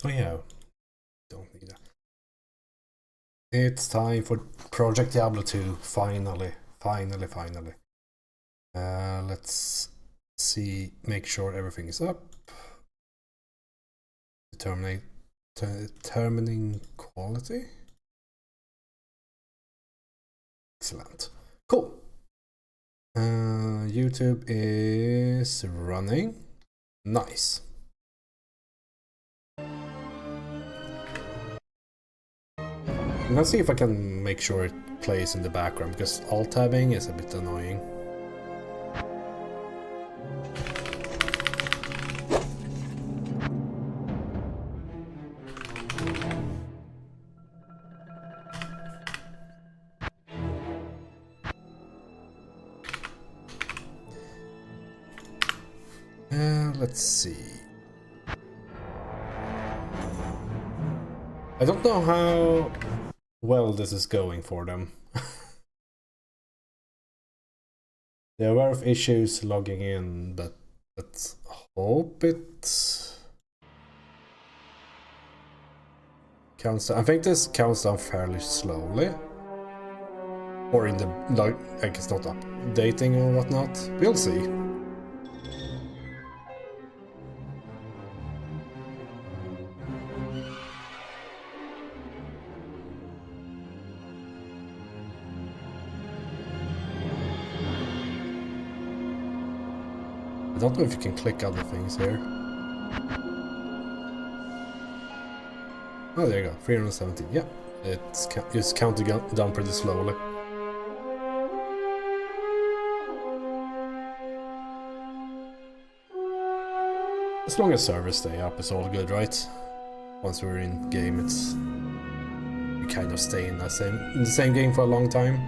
Oh yeah, don't need that. It's time for Project Diablo 2, finally. Let's see, make sure everything is up. Determining quality. Excellent. Cool. YouTube is running. Nice. I'm gonna see if I can make sure it plays in the background, because alt-tabbing is a bit annoying. Let's see. I don't know how well this is going for them. They're aware of issues logging in, but let's hope it counts down. I think this counts down fairly slowly. Or in the, like it's not updating or whatnot. We'll see. I don't know if you can click other things here. Oh, there you go, 370. Yeah, it's counting down pretty slowly. As long as servers stay up, it's all good, right? Once we're in game, we kind of stay in the same game for a long time.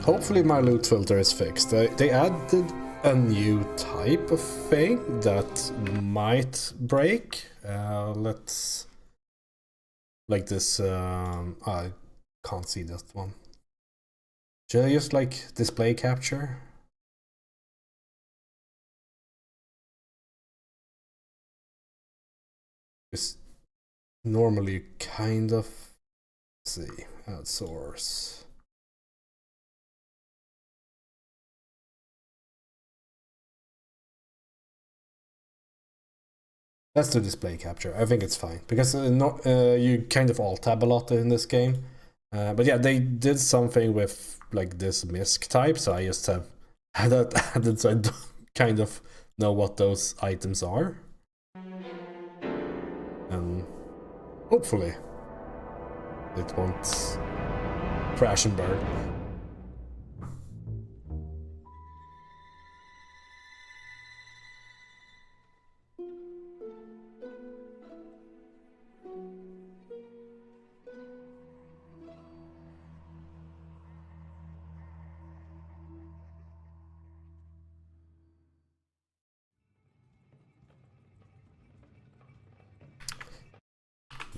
Hopefully my loot filter is fixed. They added a new type of thing that might break. Let's... Like this... I can't see that one. Should I just like display capture? Just normally kind of... Let's see, add source. Let's do display capture. I think it's fine because you kind of alt tab a lot in this game. But yeah, they did something with like this misc type, so I just have that added so I don't kind of know what those items are. And hopefully it won't crash and burn.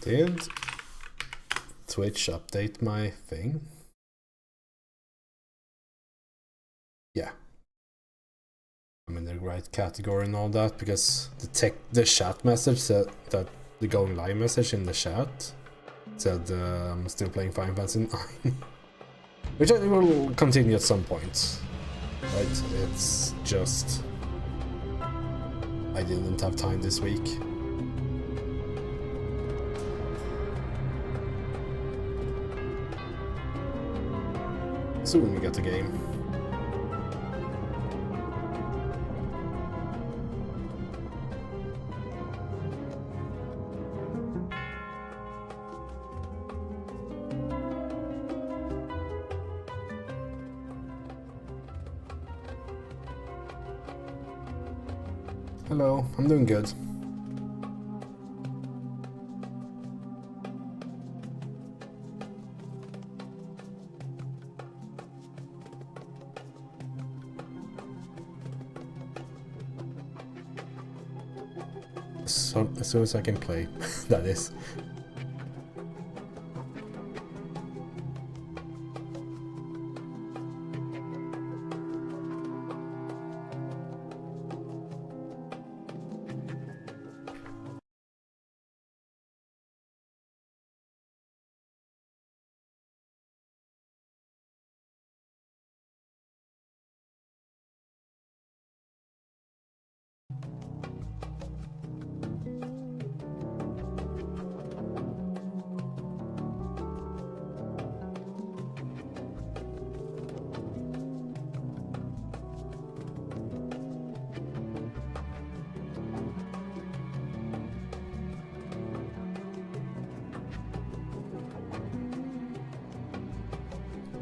Did Twitch update my thing? Yeah. I'm in the right category and all that, because the chat message said that the going live message in the chat said I'm still playing Final Fantasy 9. Which I will continue at some point. Right? It's just I didn't have time this week. Soon we get the game. Hello, I'm doing good. So, as soon as I can play, that is.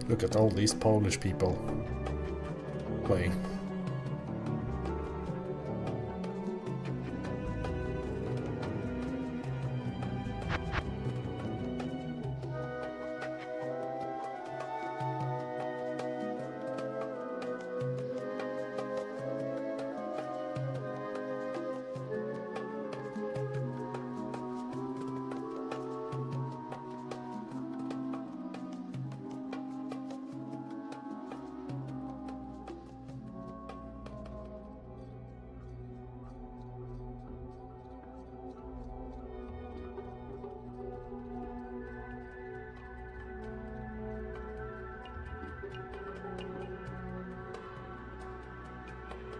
Look at all these Polish people playing.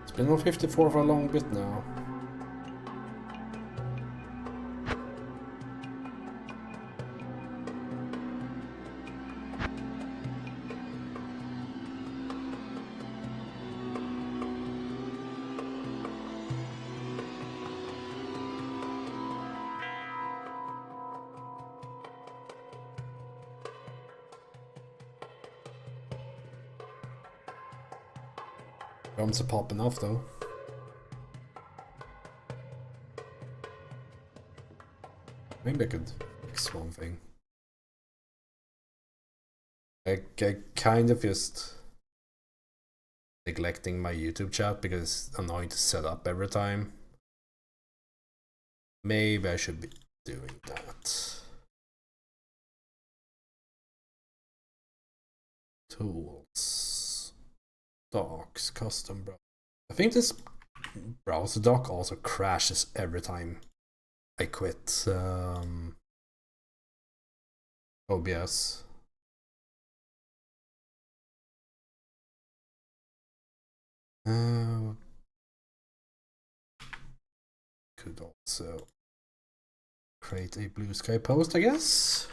It's been on 54 for a long bit now. Drums are popping off though. Maybe I could fix one thing. I kind of just neglecting my YouTube chat because it's annoying to set up every time. Maybe I should be doing that. Tools. Docs, custom browser. I think this browser dock also crashes every time I quit OBS. Could also create a blue sky post, I guess.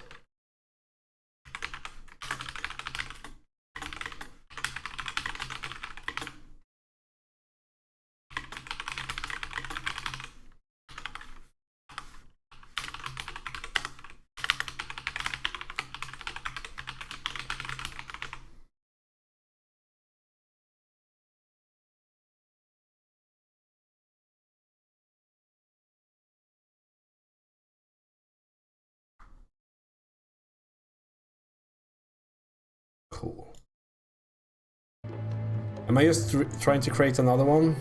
Cool. Am I just trying to create another one?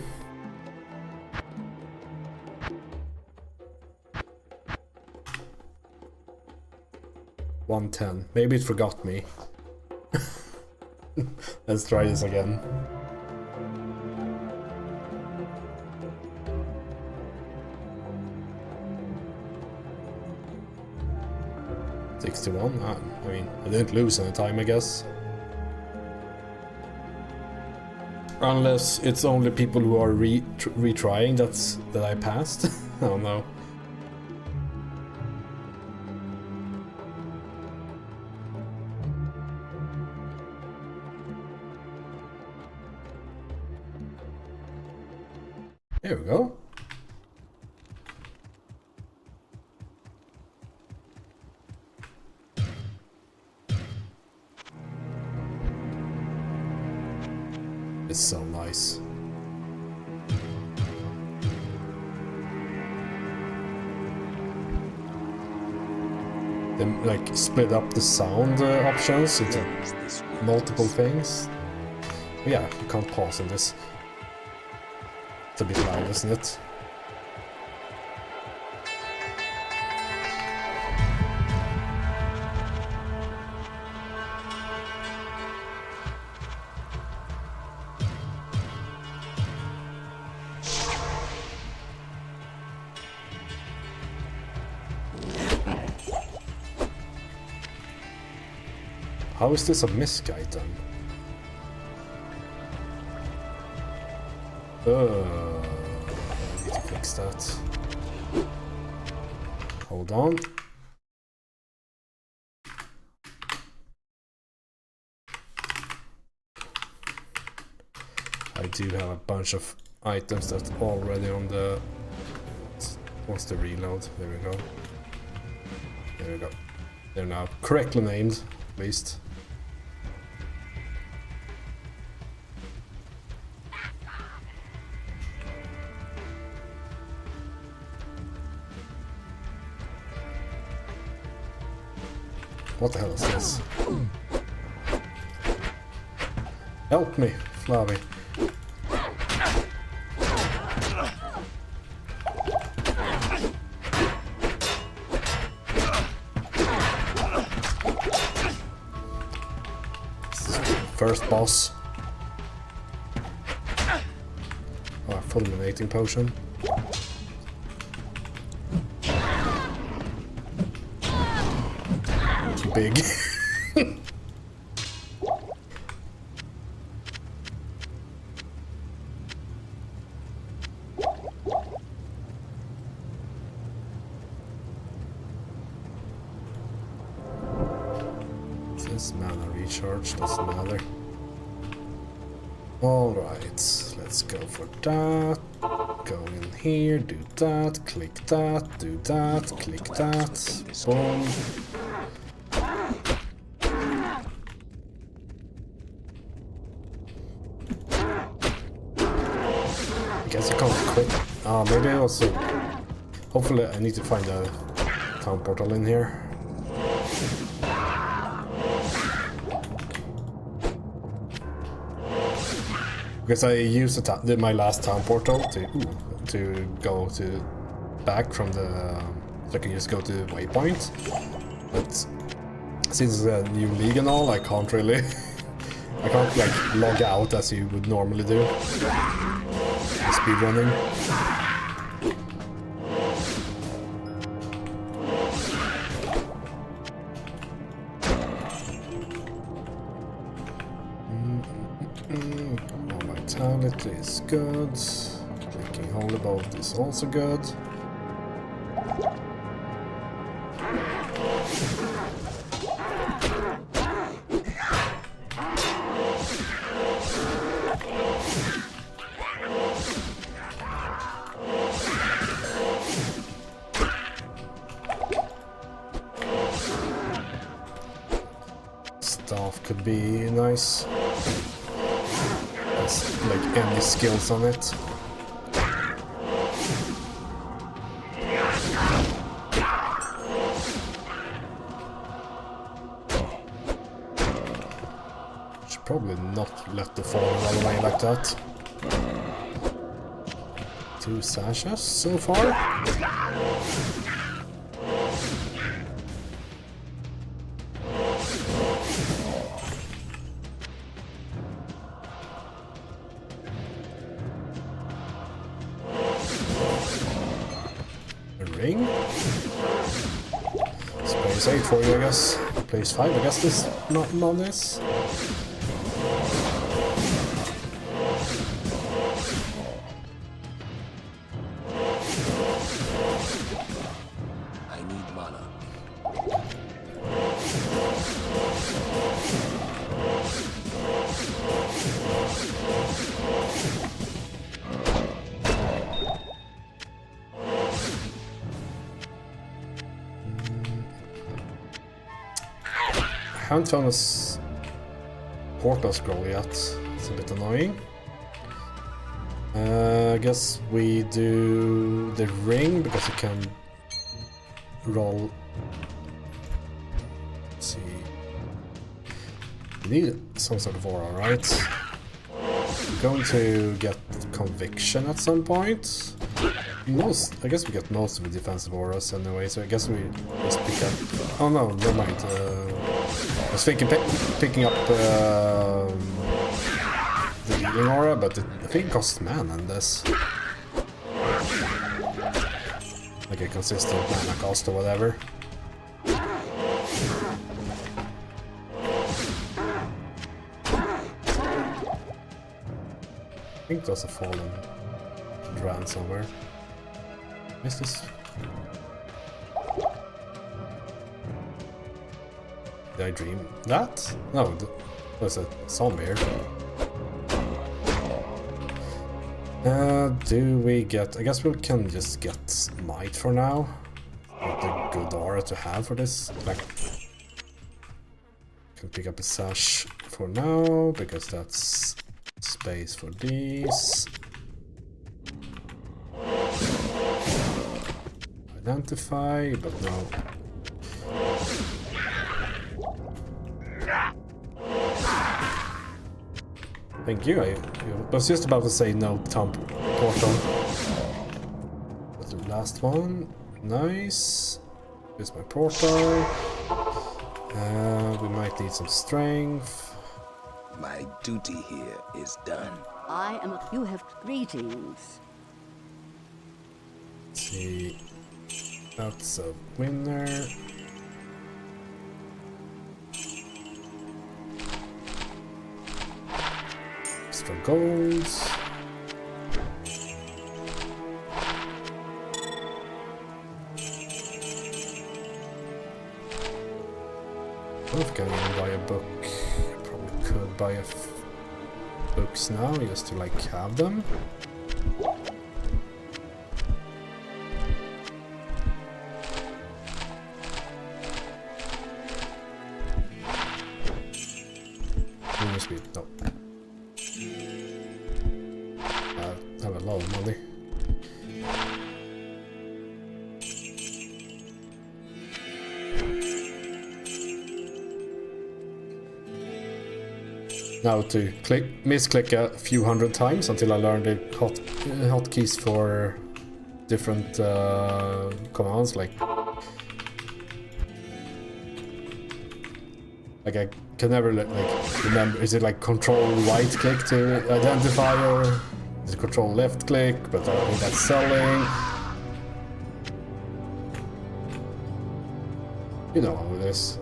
$110. Maybe it forgot me. Let's try this again. $61. I mean, I didn't lose any time, I guess. Unless it's only people who are retrying that I passed. I don't know. There we go. It's so nice. They like split up the sound options into multiple things. Yeah, you can't pause in this. It's a bit loud, isn't it? How is this a misc item? I need to fix that. Hold on. I do have a bunch of items that's already on the... What's the reload? There we go. There we go. They're now correctly named, at least. What the hell is this? Help me, Flavi. First boss. Oh, fulminating potion. Big. This mana recharge doesn't matter. Alright, let's go for that. Go in here, do that, click that, do that, click that. Boom. I guess I can't quit. Maybe I also... Hopefully I need to find a town portal in here. Because I used my last town portal to go to back from the... so I can just go to waypoint. But since the new league and all, I can't really... I can't like log out as you would normally do. Speedrunning. Vitality is good. Clicking holy bolt is also good. Staff could be nice. Like any skills on it. Should probably not let the fall run away like that. 2 sashes so far. Ring. Space 8 for you, I guess. Place 5, I guess this not this. I need mana. I haven't found a portal scroll yet. It's a bit annoying. I guess we do the ring because it can roll. Let's see. We need some sort of aura, right? We're going to get conviction at some point. I guess we get most of the defensive auras anyway, so I guess we just pick up... Oh no, never mind. I was thinking picking up the healing aura, but I think it costs mana in this. Like a consistent mana cost or whatever. I think there's a fallen Dran somewhere. Is this? Did I dream that? No, there's a zombie here. Do we get... I guess we can just get might for now. Not a good aura to have for this. Like, can pick up a sash for now, because that's space for these. Identify, but no. Thank you. I was just about to say no Tom portal. But the last one. Nice. Here's my portal. We might need some strength. My duty here is done. You have greetings. Let's see. That's a winner. Extra golds. I don't think I can even buy a book. I probably could buy books now just to like have them. Speed, no. I have a lot of money. Now to misclick a few hundred times until I learn the hotkeys for different commands, like I can never remember. Is it like control right click to identify, or is it control left click? But I think that's selling. You know how it is.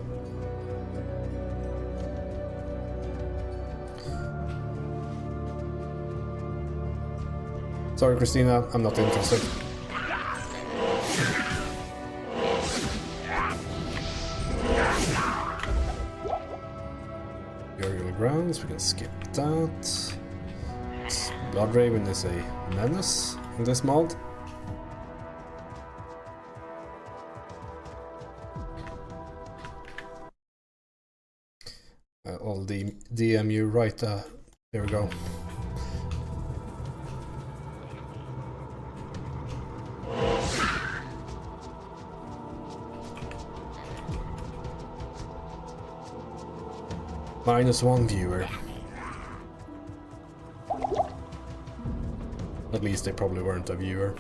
Sorry, Christina, I'm not interested. Burial grounds, we can skip that. Blood Raven is a menace in this mod. All the DMU right, there we go. -1 viewer. At least they probably weren't a viewer.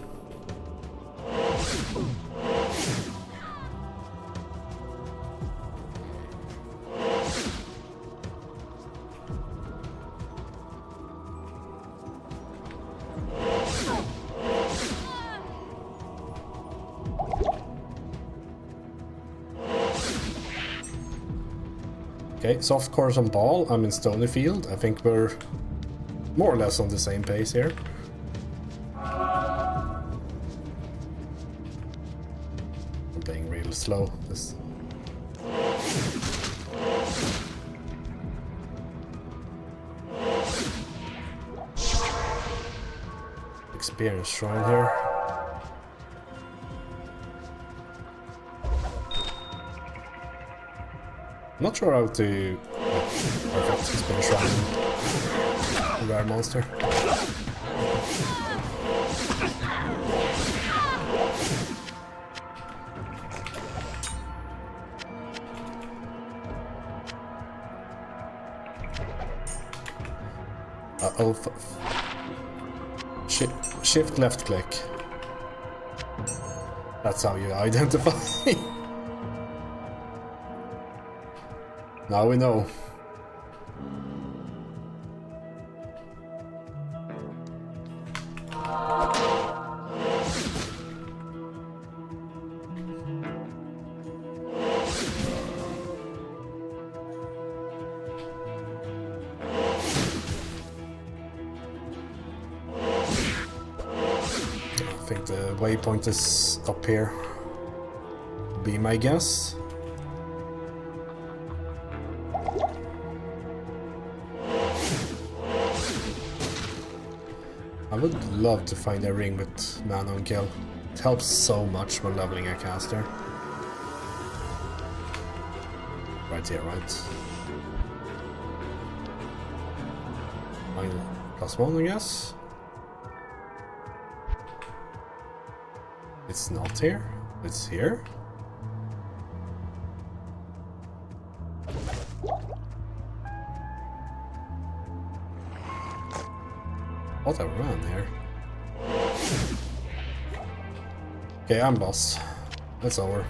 Okay, soft course on ball. I'm in Stonyfield. I think we're more or less on the same pace here. I'm playing real slow. This. Experience shrine here. I'm not sure how to... Perfect, it's been shrine. Rare monster. Uh-oh. Shift left click. That's how you identify. Now we know. I think the waypoint is up here. Be my guess. I would love to find a ring with mana on kill. It helps so much when leveling a caster. Right here, right? +1, I guess. It's not here. It's here. What I ran here. Okay, I'm lost. That's over.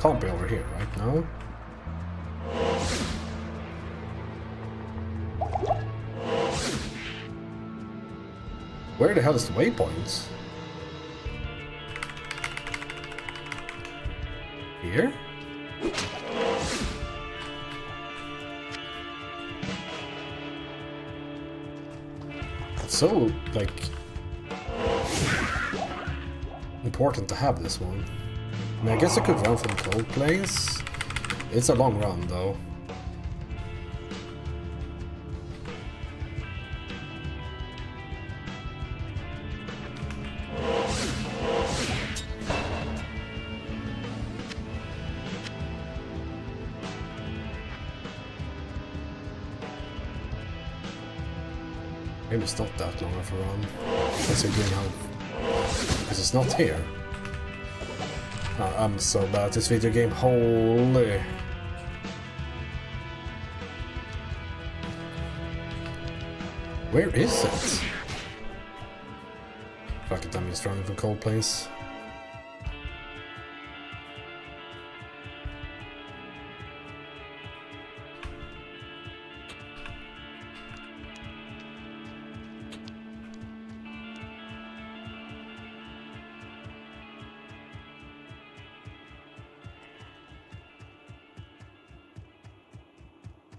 Can't be over here, right? No? Where the hell is the waypoint? Here? It's so, like, important to have this one. I mean, I guess I could run from cold plains. It's a long run, though. Maybe it's not that long of a run. Let's see again how... Because it's not here. Oh, I'm so bad at this video game. Holy... Where is it? Fuck it, I'm just running for cold plains.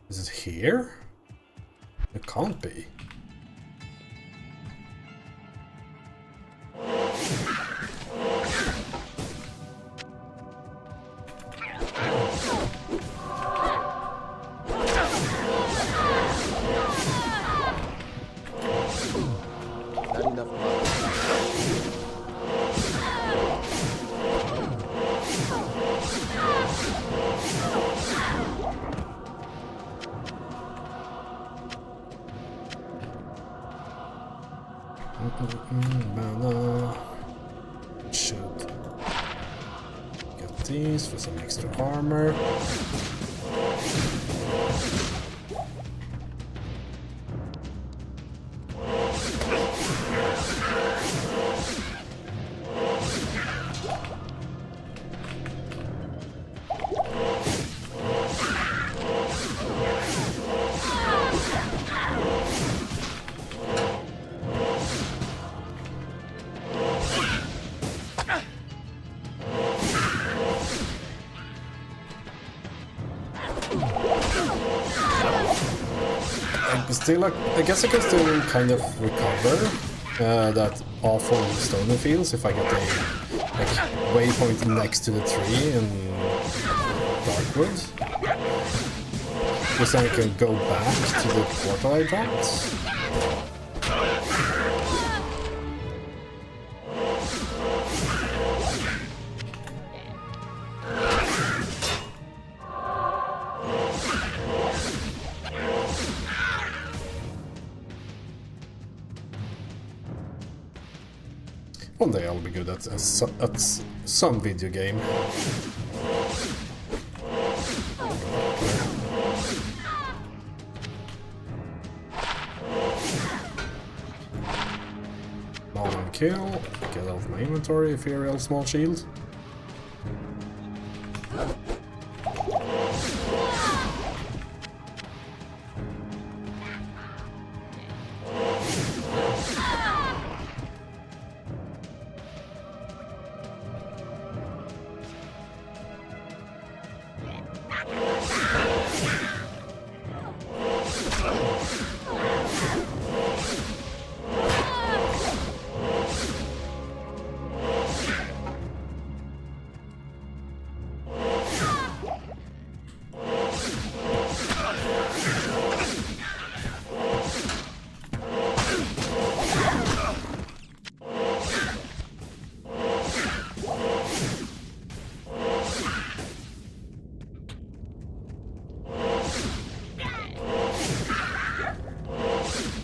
Is it here? It can't be. Not enough money. Mana. Should get these for some extra armor. Still, I guess I can still kind of recover that awful stoner feels if I get a waypoint next to the tree in Darkwood. Because then I can go back to the portal I dropped. One day I'll be good at some video game. Bomb and kill. Get out of my inventory, ethereal small shield.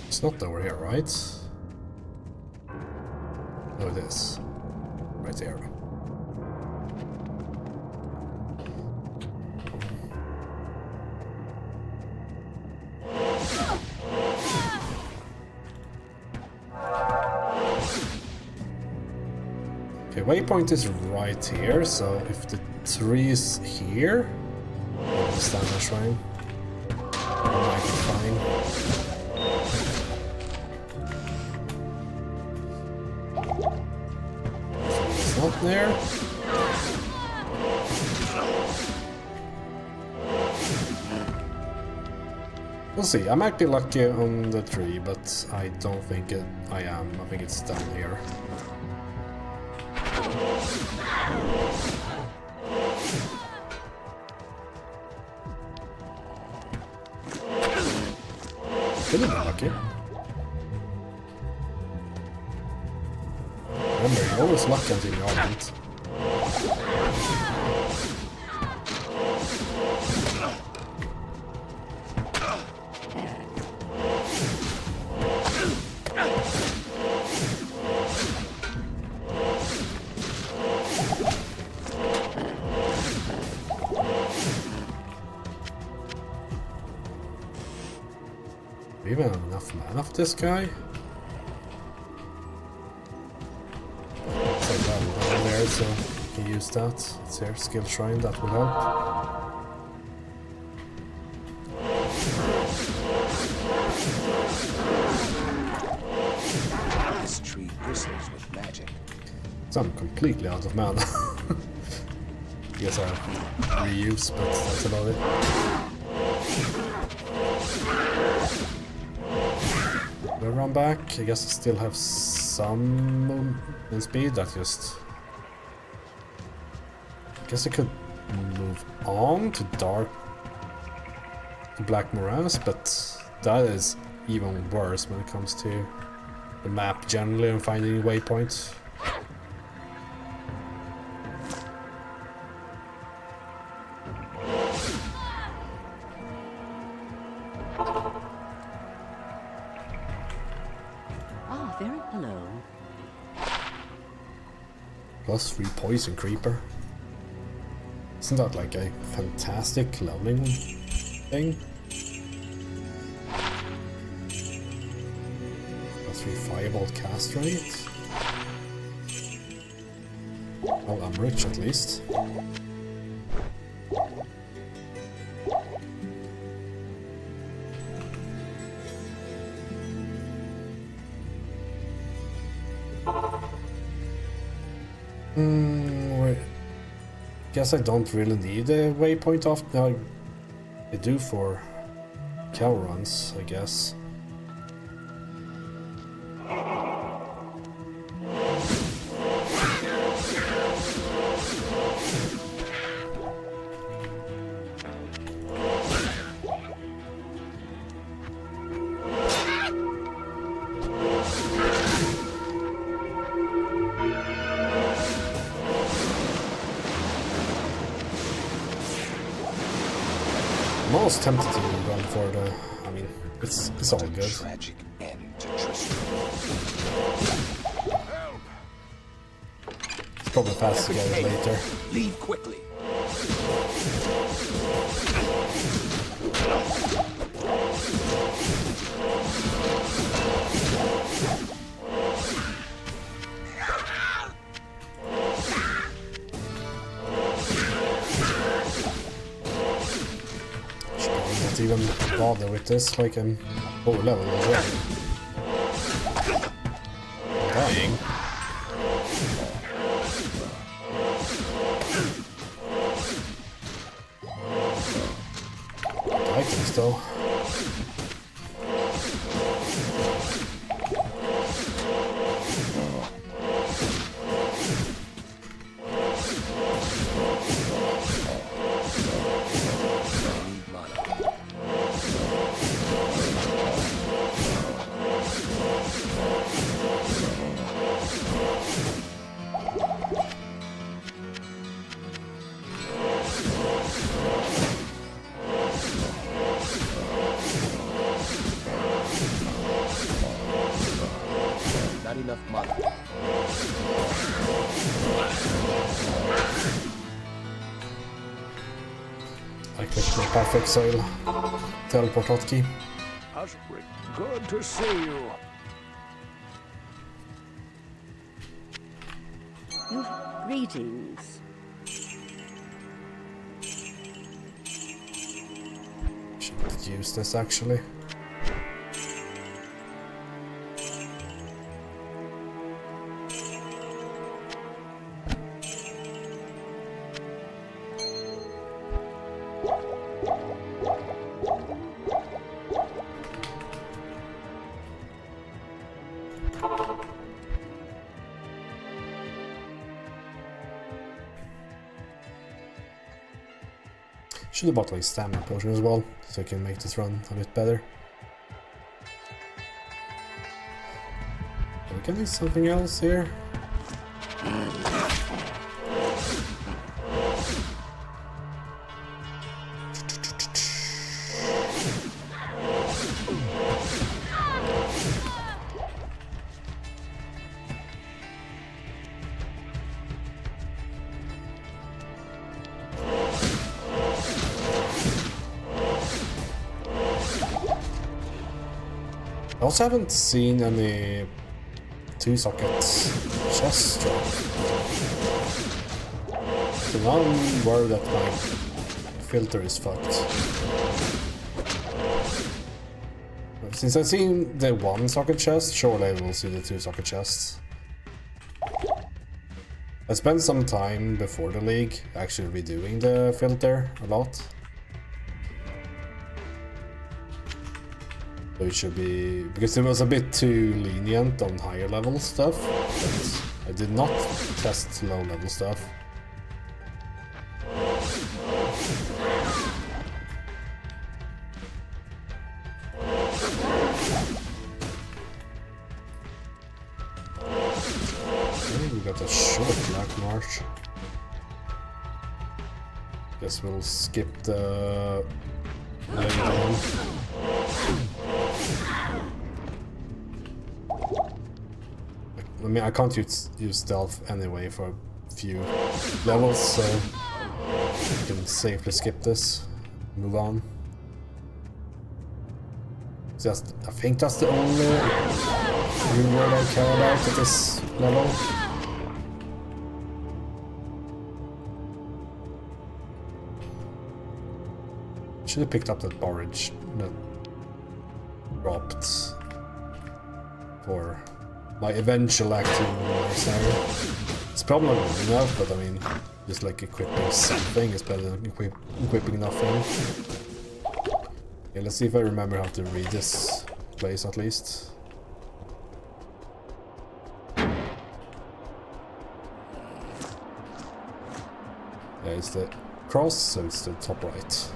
It's not over here, right? No, it is. Right there. The waypoint is right here, so if the tree is here, the standard shrine, I might be fine. It's not there. We'll see. I might be lucky on the tree, but I don't think I am. I think it's down here. Could have been lucky. Remember, you're always lucky until you aren't. We even have enough mana for this guy. Some level down there, so we can use that. It's here, skill shrine, that will help. This tree bristles with magic. So I'm completely out of mana. Guess I reuse, but that's about it. Do I run back? I guess I still have some movement speed. That just... I guess I could move on to Black Morass, but that is even worse when it comes to the map generally and finding waypoints. Hello. +3 poison creeper. Isn't that like a fantastic leveling thing? +3 firebolt cast rate. Well, I'm rich at least. Guess I don't really need a waypoint off now. I do for cow runs, I guess. I'm almost tempted to run for the... I mean, it's all good. Tragic end to Tristan. It's probably fast to get it later. Leave quickly. Even bother with this, like I'm lower level already. Dying. Items though. Not enough mana. I clicked the perfect sail. Teleport hotkey. Osric, good to see you. Greetings. Should use this actually. Should have bought like stamina potion as well, so I can make this run a bit better. Are we getting something else here? I also haven't seen any 2-socket chest drop. So now I'm worried that my filter is fucked. But since I've seen the 1-socket chest, surely I will see the 2-socket chests. I spent some time before the league actually redoing the filter a lot. So it should be, because it was a bit too lenient on higher level stuff, but I did not test low level stuff. Okay, we got a short black march. Guess we'll skip the laying down. I mean, I can't use stealth anyway for a few levels, so I can safely skip this, move on. Just, I think that's the only reward I care about at this level. Should have picked up that borage that dropped for my eventual active mercenary. It's probably not good enough, but I mean, just like equipping something is better than equipping nothing. Okay, let's see if I remember how to read this place at least. Yeah, it's the cross, so it's the top right.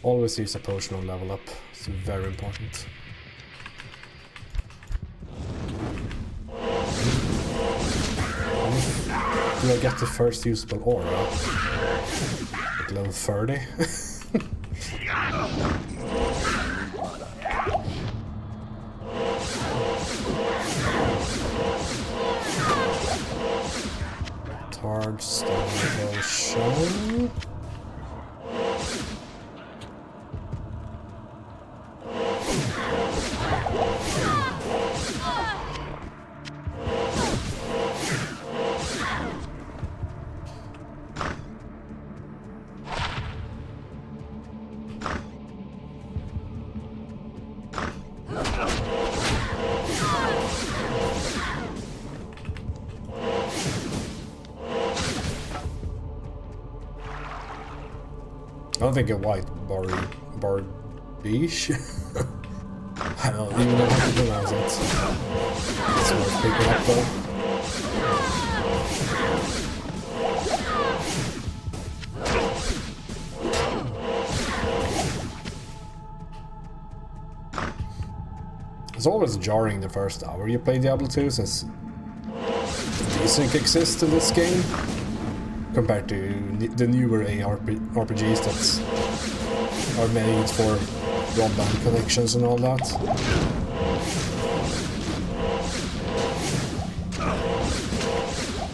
Always use a potion on level up, it's very important. Do I get the first usable aura? At level 30? Hard stone potion. I don't think a white barbiche. I don't even know how to pronounce it. It's worth picking up though. It's always jarring the first hour you play Diablo 2, since G-Sync exists in this game, compared to the newer RPGs that are made for broadband connections and all that.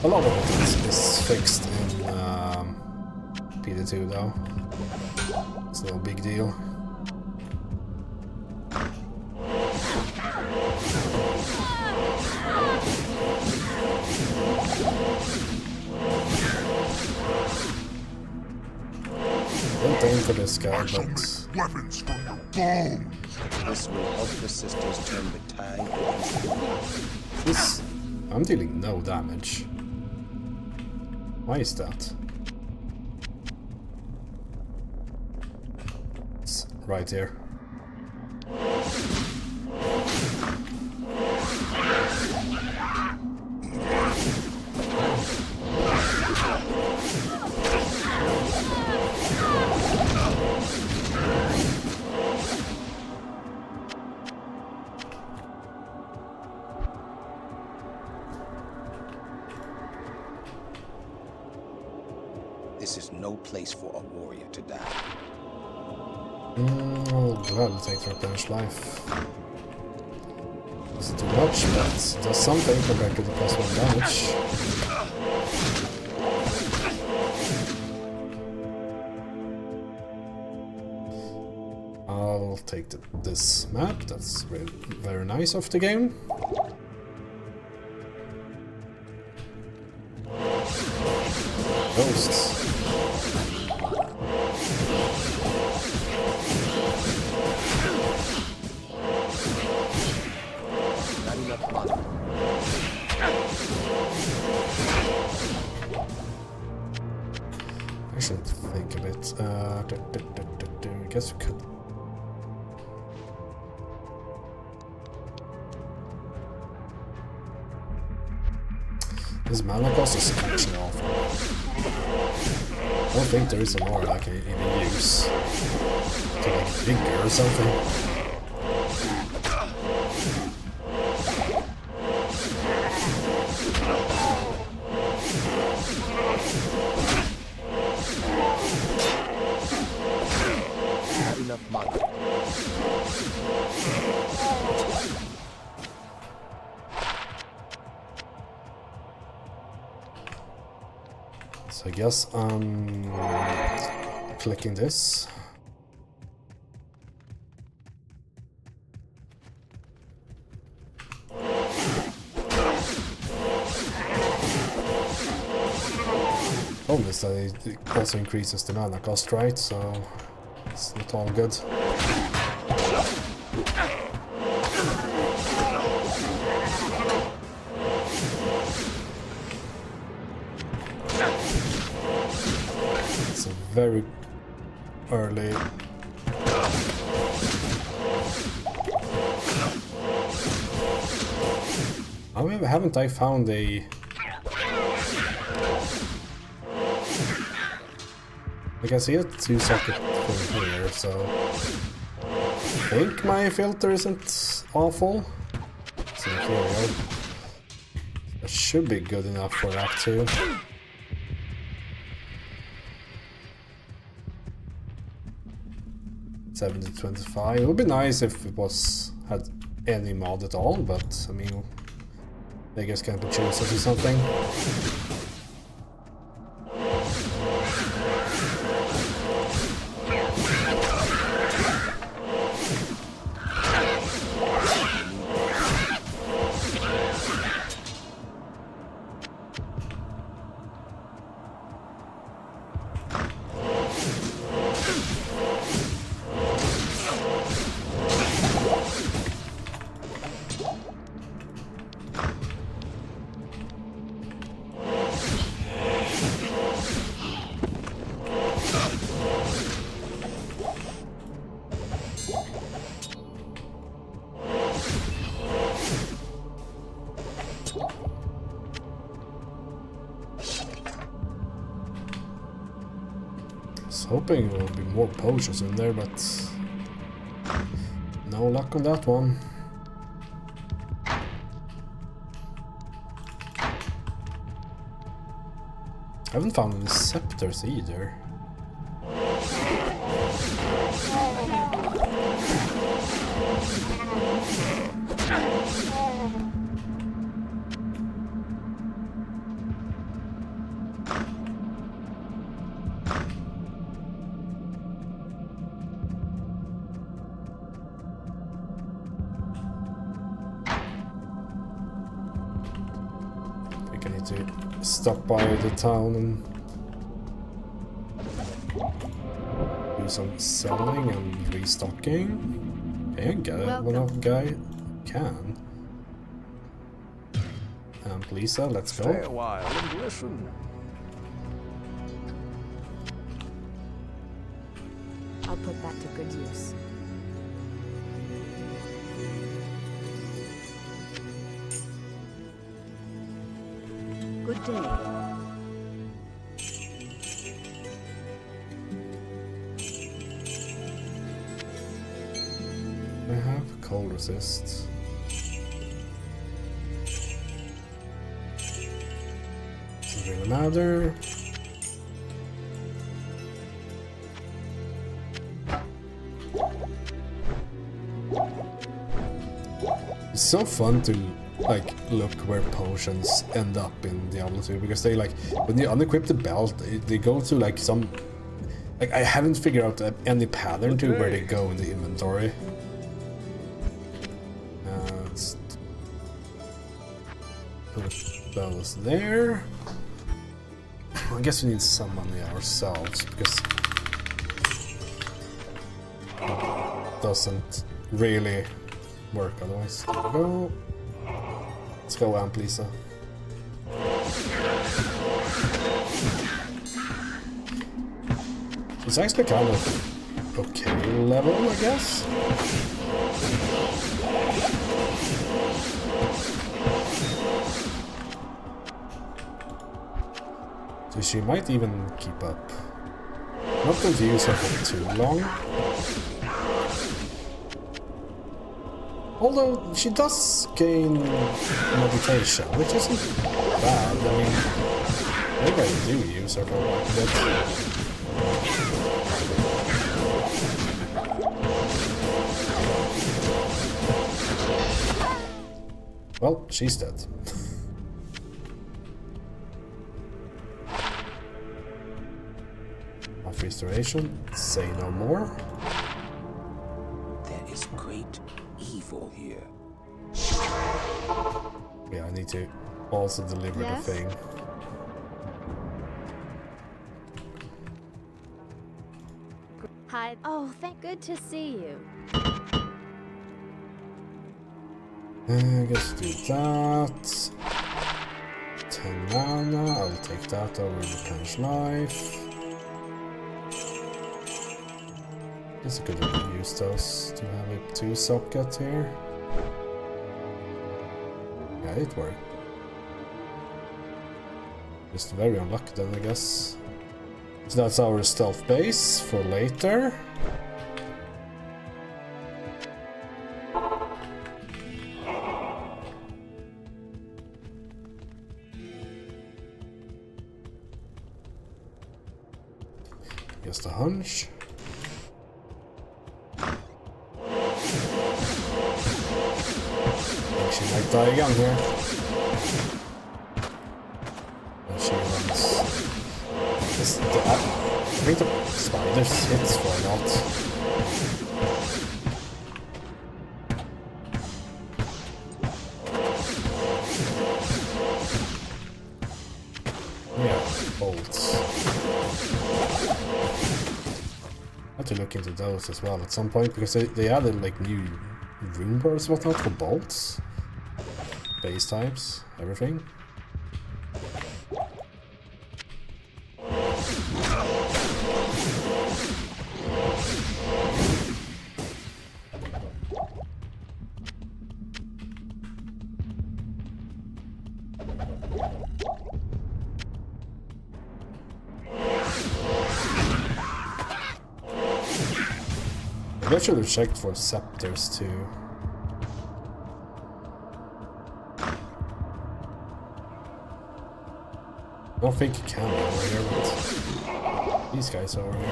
A lot of it is fixed in PD2 though. It's no big deal. Don't aim for this guy, but Weapons from your bones. This will help the sisters turn the tide against the weak. this... I'm dealing no damage. Why is that? It's right here. This is no place for a warrior to die. I'll gladly take the replenished life. Doesn't do much, but does something compared to the +1 damage. I'll take this map, that's very nice of the game. Ghosts. Not enough mana. I should think a bit. I guess we could. This mana cost is actually awful. I don't think there is an aura I can even use to make it bigger or something. Not enough mana. So I guess I'm clicking this. Problem is that it also increases the mana cost, right? So it's not all good. It's a very early. However, haven't I found a... I can see a 2-socket thing here, so I think my filter isn't awful. It's inferior. That should be good enough for Act 2. $70-25. It would be nice if it had any mod at all, but I mean, I guess can't be choosers or something. I was hoping there would be more potions in there, but no luck on that one. I haven't found any scepters either. I think I need to stop by the town and do some selling and restocking. Hey, I get it. One of guy can. And Lisa, let's Stay go. a while and listen. I'll put that to good use. Good day. I have cold resist. Doesn't really matter. It's so fun to like look where potions end up in Diablo 2 because they like when you unequip the belt they go to like some like I haven't figured out any pattern to where they go in the inventory. Let's put those there. I guess we need some money ourselves because it doesn't really work otherwise. There we go. Let's go, Amp Lisa. It's actually kind of okay level, I guess. So she might even keep up. Not going to use her for too long. Although she does gain meditation, which isn't bad. I mean, maybe I do use her for a while, but... Well, she's dead. Off restoration, say no more. There is great evil here. Yeah, I need to also deliver Yes? the thing. Hi. Oh, good to see you. I guess do that. 10 mana, I'll take that over the Punch Life. Guess I could use those to have a 2-socket here. Yeah, it worked. Just very unlucky then, I guess. So that's our stealth base for later. Just a hunch. I think she might die again here. And she runs. I think the spiders hits why not. Yeah, bolts. I have to look into those as well at some point because they added like new rune bars and whatnot for bolts, base types, everything. Maybe I should have checked for scepters too. don't think you can be over here, but these guys are over here.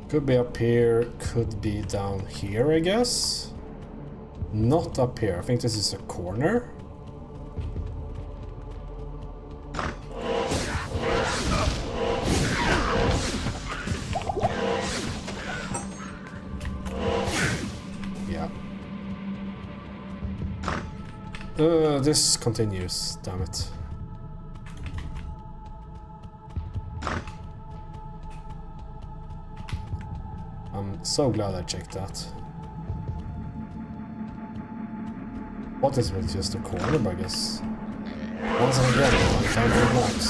Could be up here, could be down here, I guess. Not up here. I think this is a corner. Yeah. This continues, damn it. I'm so glad I checked that. What is it? Just a corner, I guess. Once again, I'm trying to maps.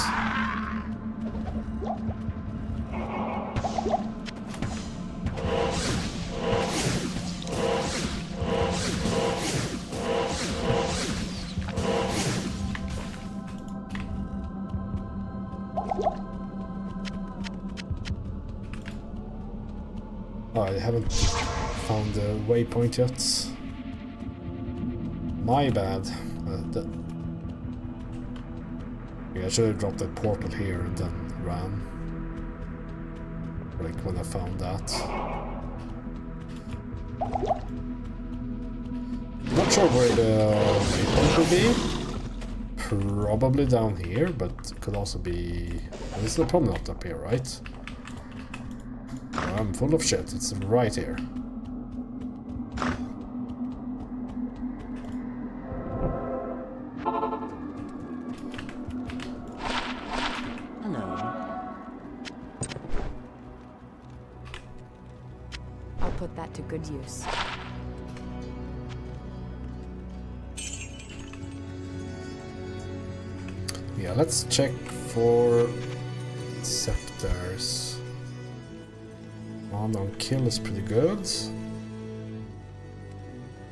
Oh, I haven't found the waypoint yet. My bad. Yeah, I should have dropped that portal here and then ran. Like when I found that. Not sure where the waypoint will be. Probably down here, but it could also be... Well, this is probably not up here, right? I'm full of shit. It's right here. Hello. I'll put that to good use. Yeah, let's check for scepters. One on kill is pretty good.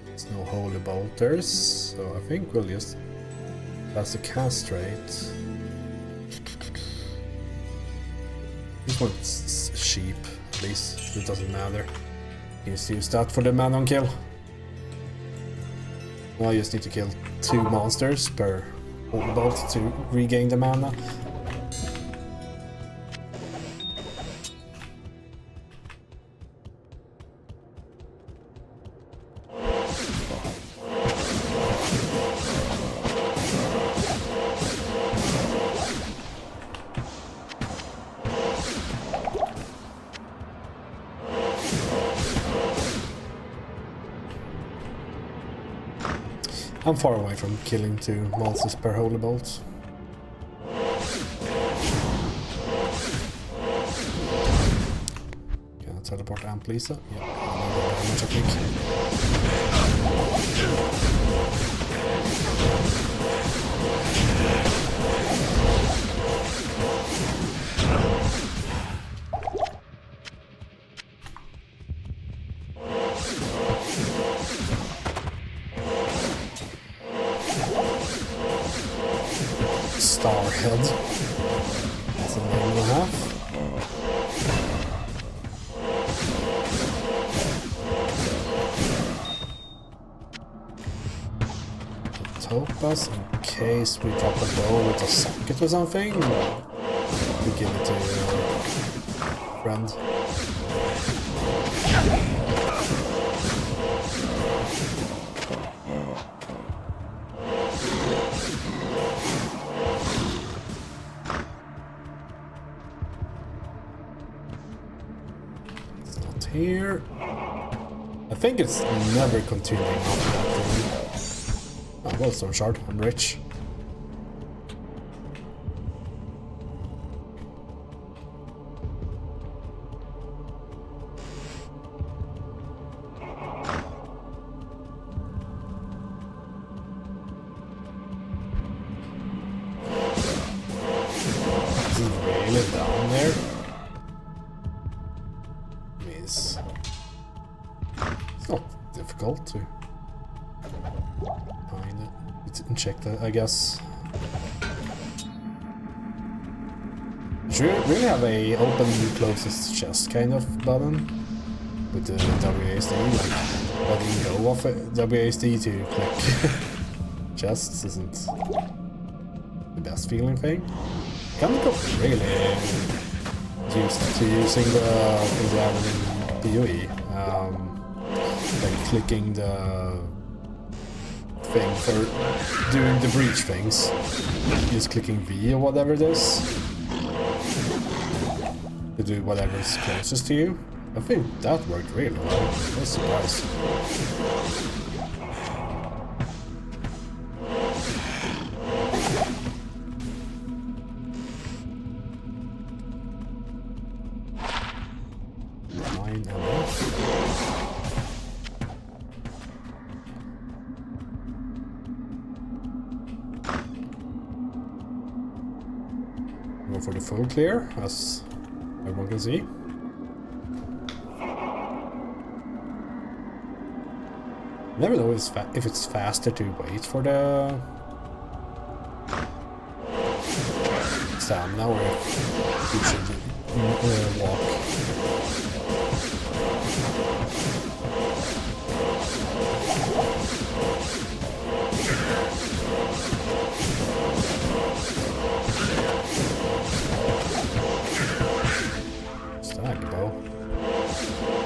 There's no holy bolters, so I think we'll just... That's a castrate. This one's sheep, at least. It doesn't matter. Just use that for the man on kill. Well, I just need to kill 2 monsters per holy bolt to regain the mana. I'm far away from killing 2 monsters per holy bolt. Can I teleport Amp Lisa? Yeah, I think. Starhead. That's a name and a half. Topaz, in case we drop a bow with a socket or something. We give it to a friend. Here. I think it's never continuing after that thing. Oh, well, Stone Shard. I'm rich. Is it really down there? It's not difficult to find it and check that, I guess. Should we really have a open closest chest kind of button with the WASD, like letting go of it, WASD to click chests isn't the best feeling thing. Kind of got really used to using the thing they have in PoE, like clicking the thing for doing the breach things, just clicking V or whatever it is to do whatever's closest to you. I think that worked really well. I was surprised. Go for the full clear, as everyone can see. Never know if it's faster to wait for the stamina or if you should walk. Stag bow. I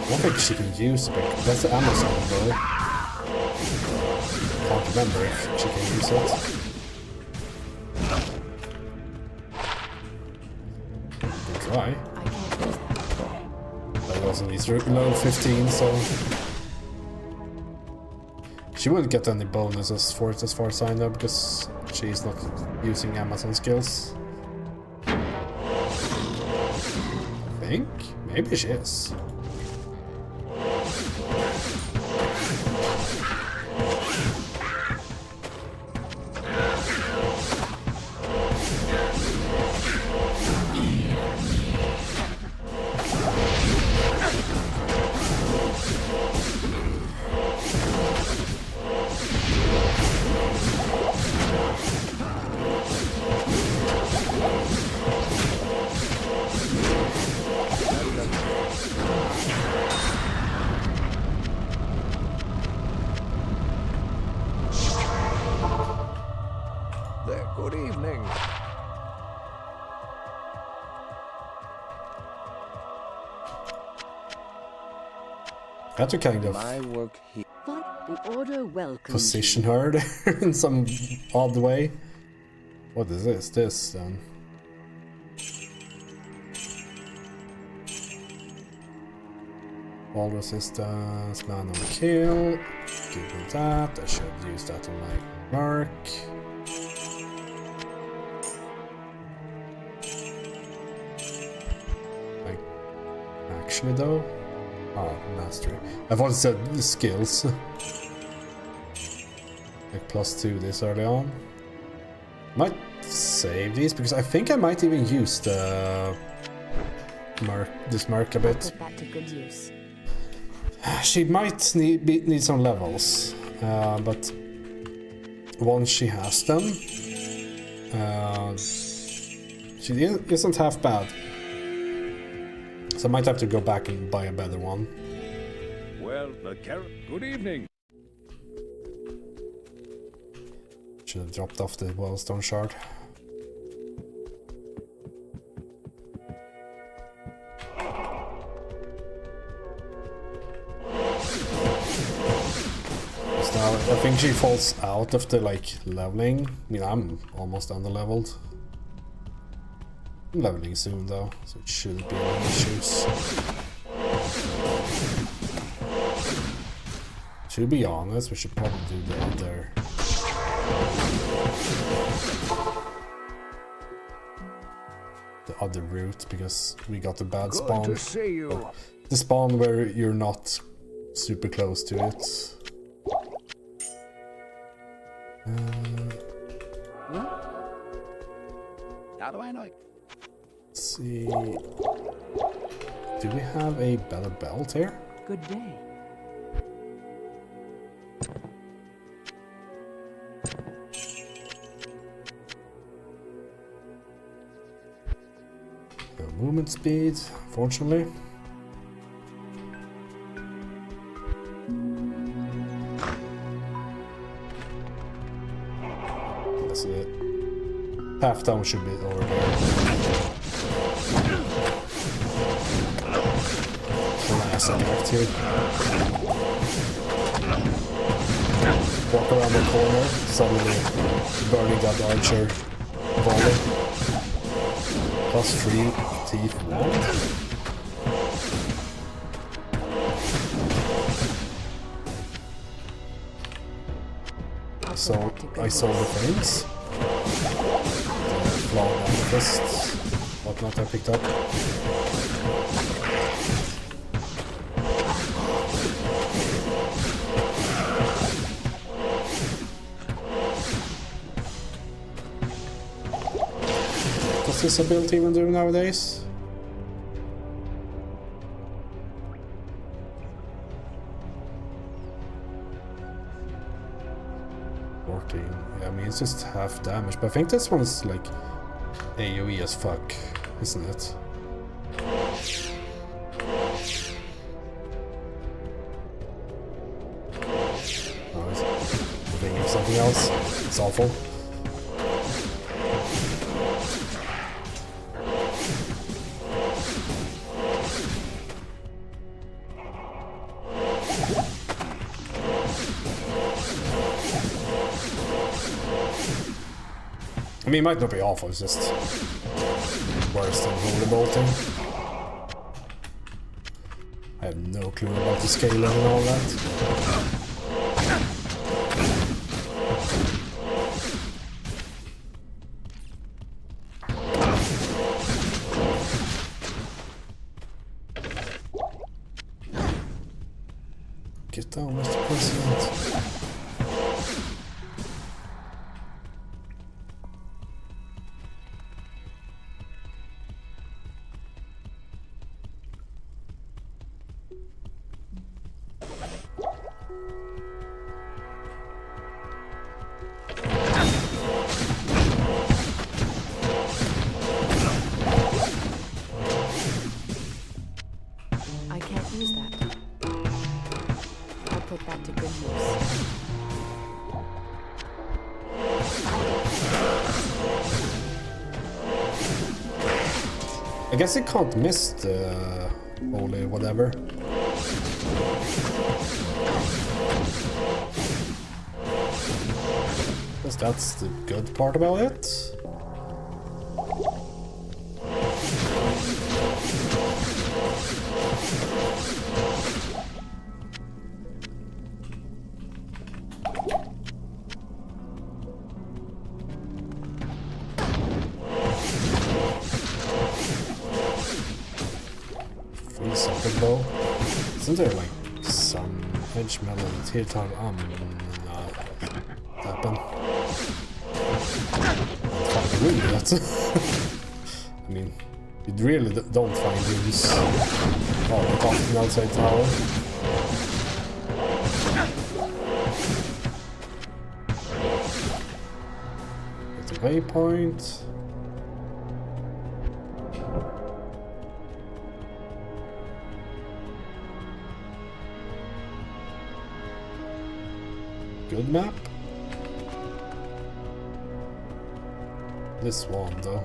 don't think she can use it, but that's the Amazon bow. Can't remember if she can use it. Can try. But it also needs level 15, so she wouldn't get any bonuses for it as far as I know, because she's not using Amazon skills. I think maybe she is. There, good evening. Had to kind of My work here. The order welcomes position her there in some odd way. What is this then? Wall resistance, man on kill. Good with that. I should use that on my mark. Like, actually though. Oh, mastery. I've always said the skills. Like +2 this early on. Might save these because I think I might even use the this mark a bit. Put that to good use. She might need some levels, but once she has them, she isn't half bad. So I might have to go back and buy a better one. Well, the carrot. Good evening. Should have dropped off the wellstone shard. Now, I think she falls out of the like leveling. I mean, I'm almost under-leveled. I'm leveling soon though, so it shouldn't be any issues. To be honest, we should probably do the other route, because we got a bad spawn. Good to see you. The spawn where you're not super close to it. How do I know? Let's see. Do we have a better belt here? Good day. No movement speed, unfortunately. That's it. Half down should be over there. Classic act here. Walk around the corner, suddenly burning that archer volley. +3 teeth, what? I saw the things. The flawed amethysts, whatnot I picked up. What's this ability even do nowadays? Yeah, I mean, it's just half damage, but I think this one is like AoE as fuck, isn't it? Oh, it's thinking of something else. It's awful. I mean, it might not be awful, it's just worse than holy bolting. I have no clue about the scaling and all that. Get down, Mr. President. I can't use that. I'll put that to good use. I guess it can't miss the holy whatever. Guess that's the good part about it. Bow. Isn't there like some edge metal here to happen? Really, that's I mean, you really don't find use all the often outside tower. It's a waypoint. Good map. This one though.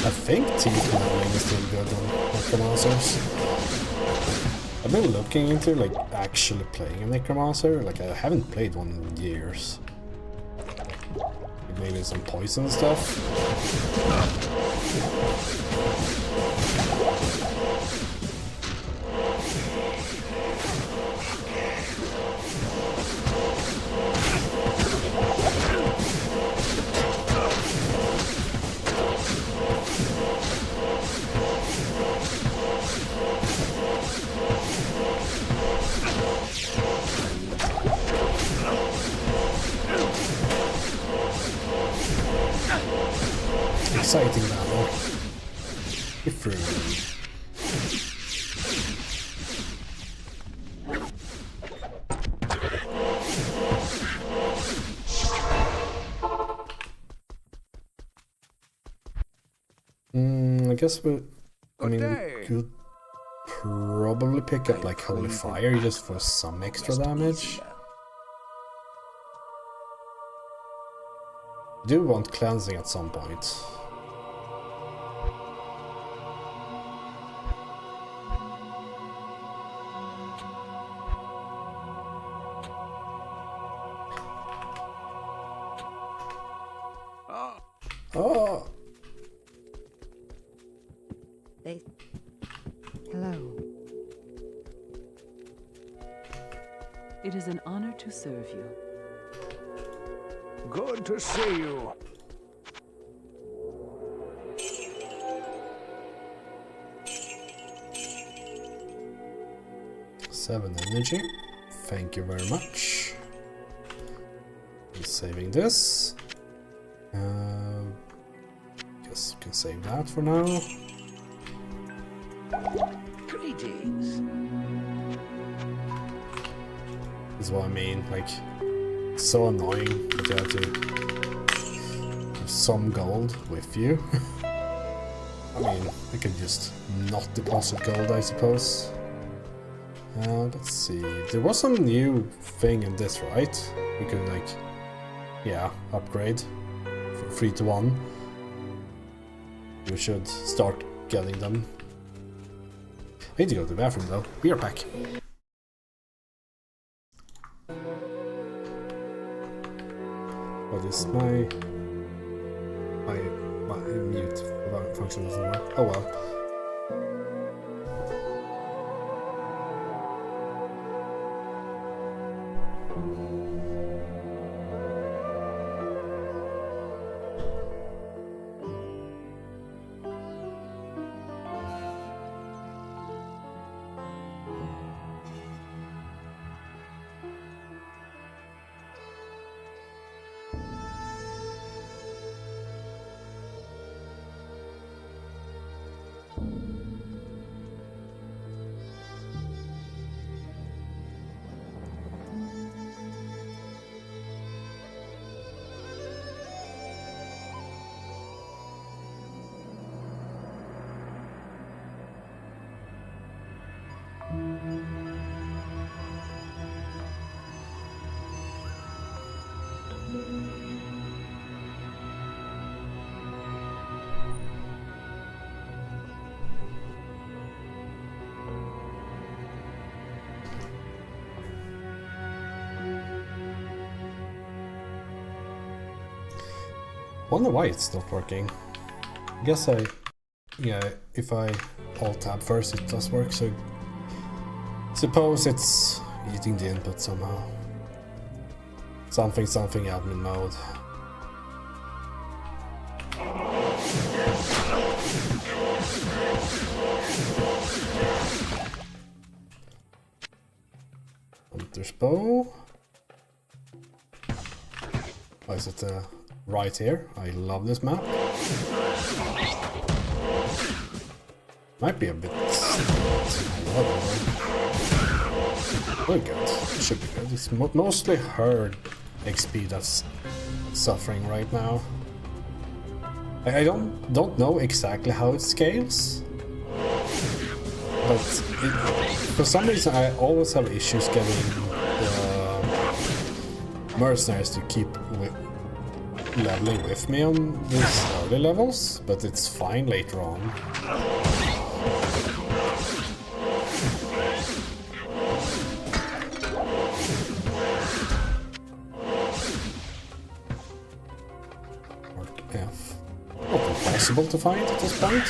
I think teeth leveling is still good on Necromancers. I've been looking into like actually playing a Necromancer. Like I haven't played one in years. Like, maybe some poison stuff. exciting battle. Different. I guess we could probably pick up like Holy Fire just for some extra damage. Do want cleansing at some point. Oh! Hello. It is an honor to serve you. Good to see you. Seven energy. Thank you very much. I'm saving this. Guess we can save that for now. Greetings. This is what I mean, like, it's so annoying that you have to have some gold with you. I mean, I could just not deposit gold, I suppose. Let's see, there was some new thing in this, right? We could, like, yeah, upgrade from 3 to 1. We should start getting them. I need to go to the bathroom though. Be right back. What is my mute function doesn't work? Oh well. Wonder why it's not working. I guess yeah, if I alt tab first it does work, so suppose it's eating the input somehow. Something admin mode. Hunter's bow. Why is it right here? I love this map. Might be a bit we're good. It should be good. It's mostly her XP that's suffering right now. I don't know exactly how it scales, but for some reason I always have issues getting the mercenaries to keep leveling with me on these early levels, but it's fine later on. Not impossible to find at this point.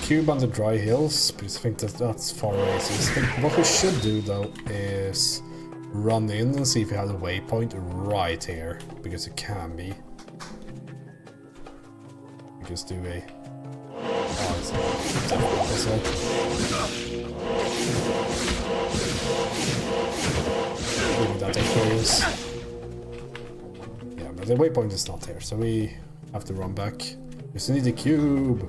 Cube on the dry hills, because I think that's far away. So what we should do though is run in and see if we have a waypoint right here, because it can be. Just do a... Oh, it's difficult as well. Maybe that Aquarius. Yeah, but the waypoint is not here, so we have to run back. We still need the cube.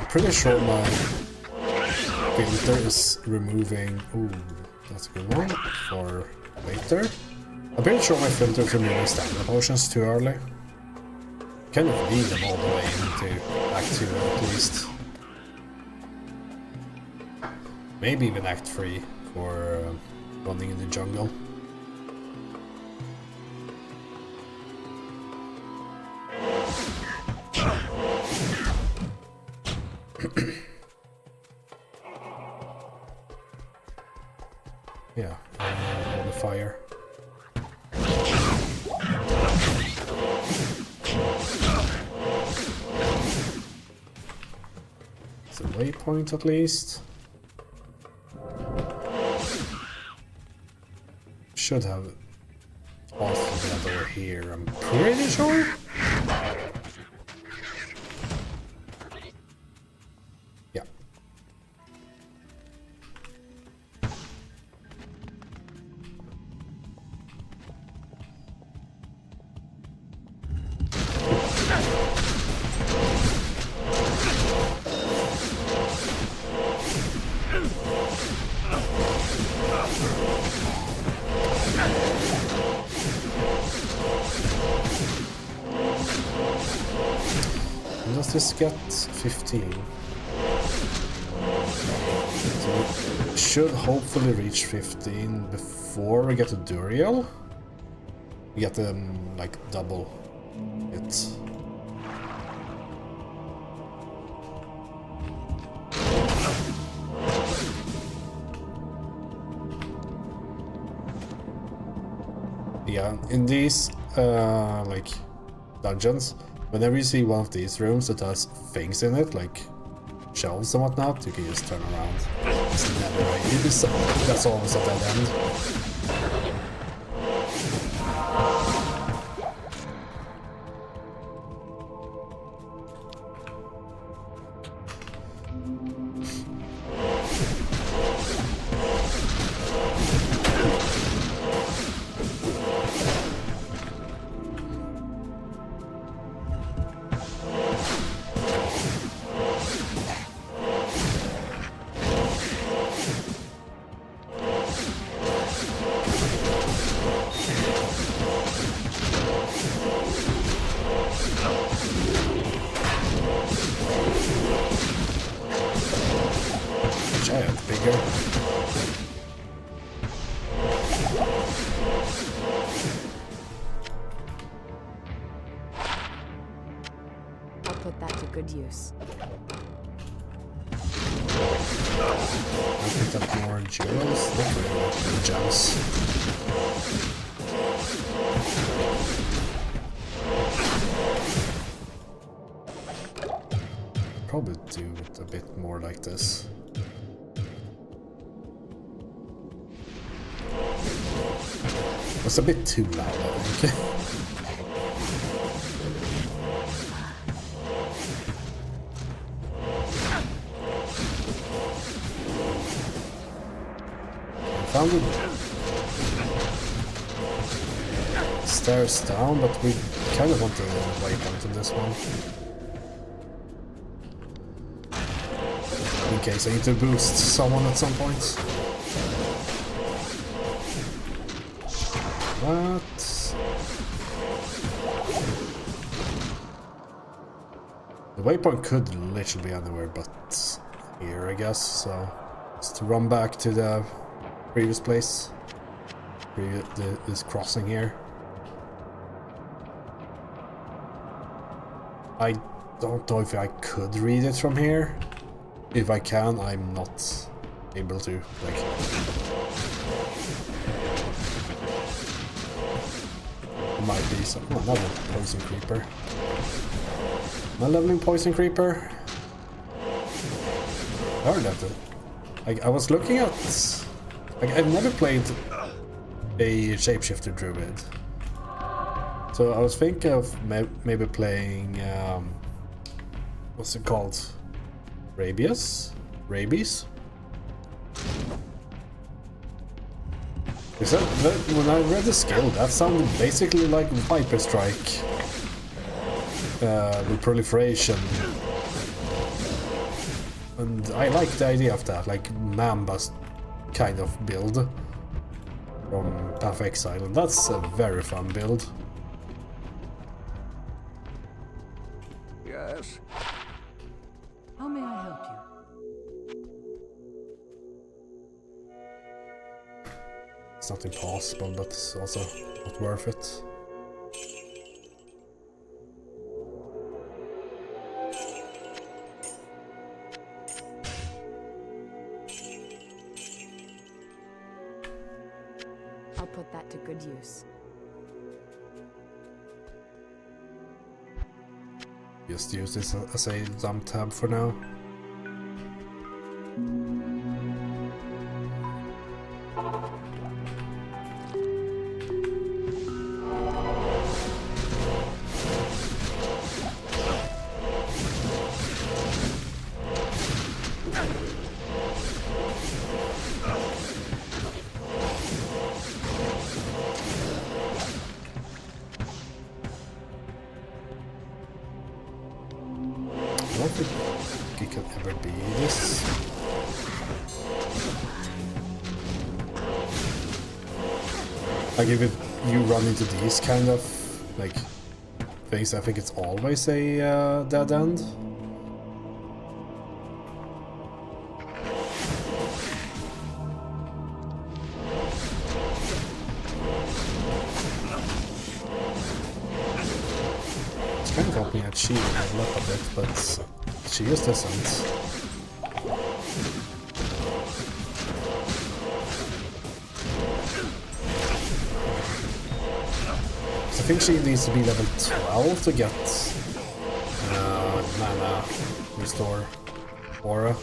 Pretty sure my filter is removing... Ooh, that's a good one for later. I'm pretty sure my filter is removing stamina potions too early. Kind of lead them all the way into Act 2 at least. Maybe even Act 3 for running in the jungle. Yeah, on the fire. It's a waypoint at least. Should have also that over here, I'm pretty sure. Yeah. Does this get 15? So we should hopefully reach 15 before we get to Duriel. We get them like double it. Yeah, in these like dungeons, whenever you see one of these rooms that has things in it, like shelves and whatnot, you can just turn around. It's never that's always a dead end. Giant bigger. I'll put that to good use. I picked up more jewels. Not really, gems. Probably do it a bit more like this. It's a bit too loud, I think. Found it. stairs down, but we kind of want the waypoint in this one. In case I need to boost someone at some point. What? The waypoint could literally be anywhere but here, I guess, so just to run back to the previous place. This crossing here. I don't know if I could read it from here. If I can, I'm not able to. Like, it might be some another poison creeper. Am I leveling poison creeper? I heard that. Like, I was looking at. Like, I've never played a shapeshifter druid, so I was thinking of maybe playing what's it called? Rabies? Is that, when I read the skill, that sounded basically like Viper Strike with proliferation, and I like the idea of that, like Mamba's kind of build from Path of Exile, and that's a very fun build. Yes. How may I help you? It's not impossible, but it's also not worth it. I'll put that to good use. Just use this as a dump tab for now. I don't think it can ever be this. Like if you run into these kind of like things, I think it's always a dead end. It's kind of hoping that she will level up a bit, but she just doesn't. I think she needs to be level 12 to get mana restore aura.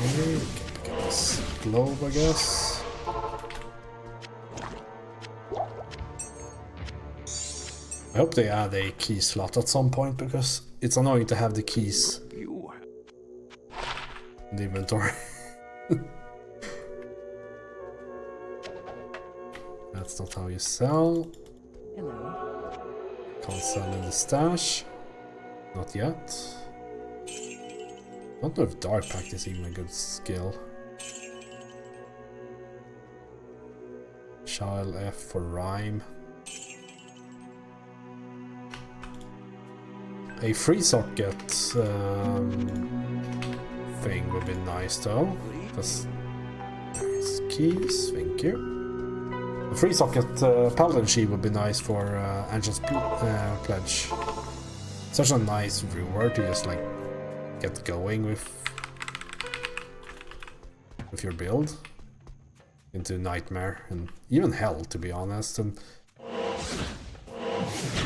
Okay, we can pick up this globe, I guess. I hope they add a key slot at some point, because it's annoying to have the keys You in the inventory. That's not how you sell. Hello. Can't sell in the stash. Not yet. I don't know if Dark Pact is even a good skill. Child F for rhyme. A free socket thing would be nice though. That's keys, thank you. A free socket paladin sheet would be nice for Ancient's Pledge. Such a nice reward to just like get going with your build. into nightmare and even hell, to be honest. And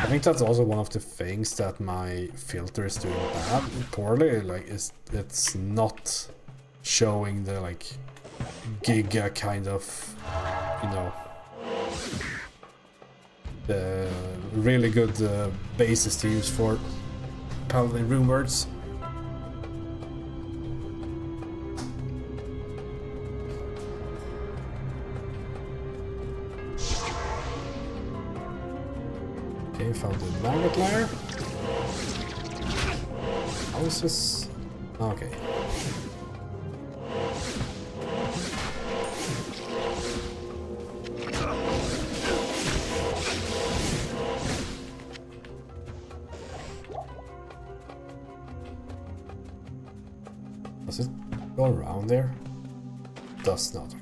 I think that's also one of the things that my filter is doing poorly. Like, it's not showing the like giga kind of, you know, the really good basis to use for Paladin rune words. Okay, found the maggot lair. How is this? Okay. Does it go around there? Does not.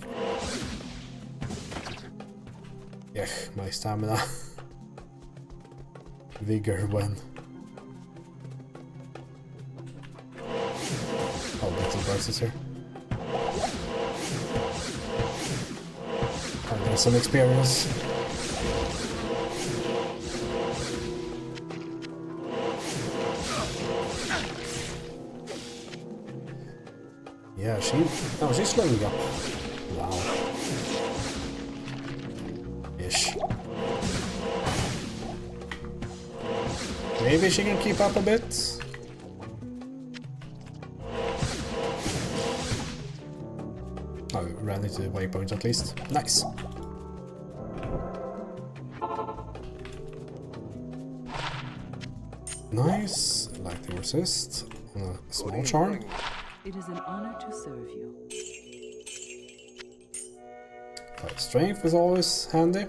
Yeah, my stamina. Vigor when. Oh, little verses here. And there's some experience. Yeah, she's leveling up. Wow. Ish. Maybe she can keep up a bit. Oh, ran into the waypoint at least. Nice. Nice. Lightning resist. A small charm. It is an honor to serve you. Strength is always handy. I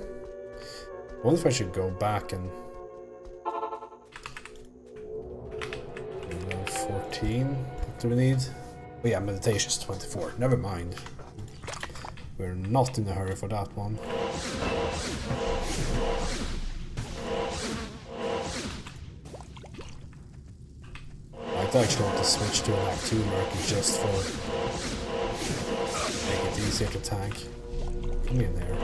wonder if I should go back and... 14. What do we need? Oh yeah, meditation is 24. Never mind. We're not in a hurry for that one. I'd actually want to switch to an Act 2 market just for make it easier to tank. Come in there.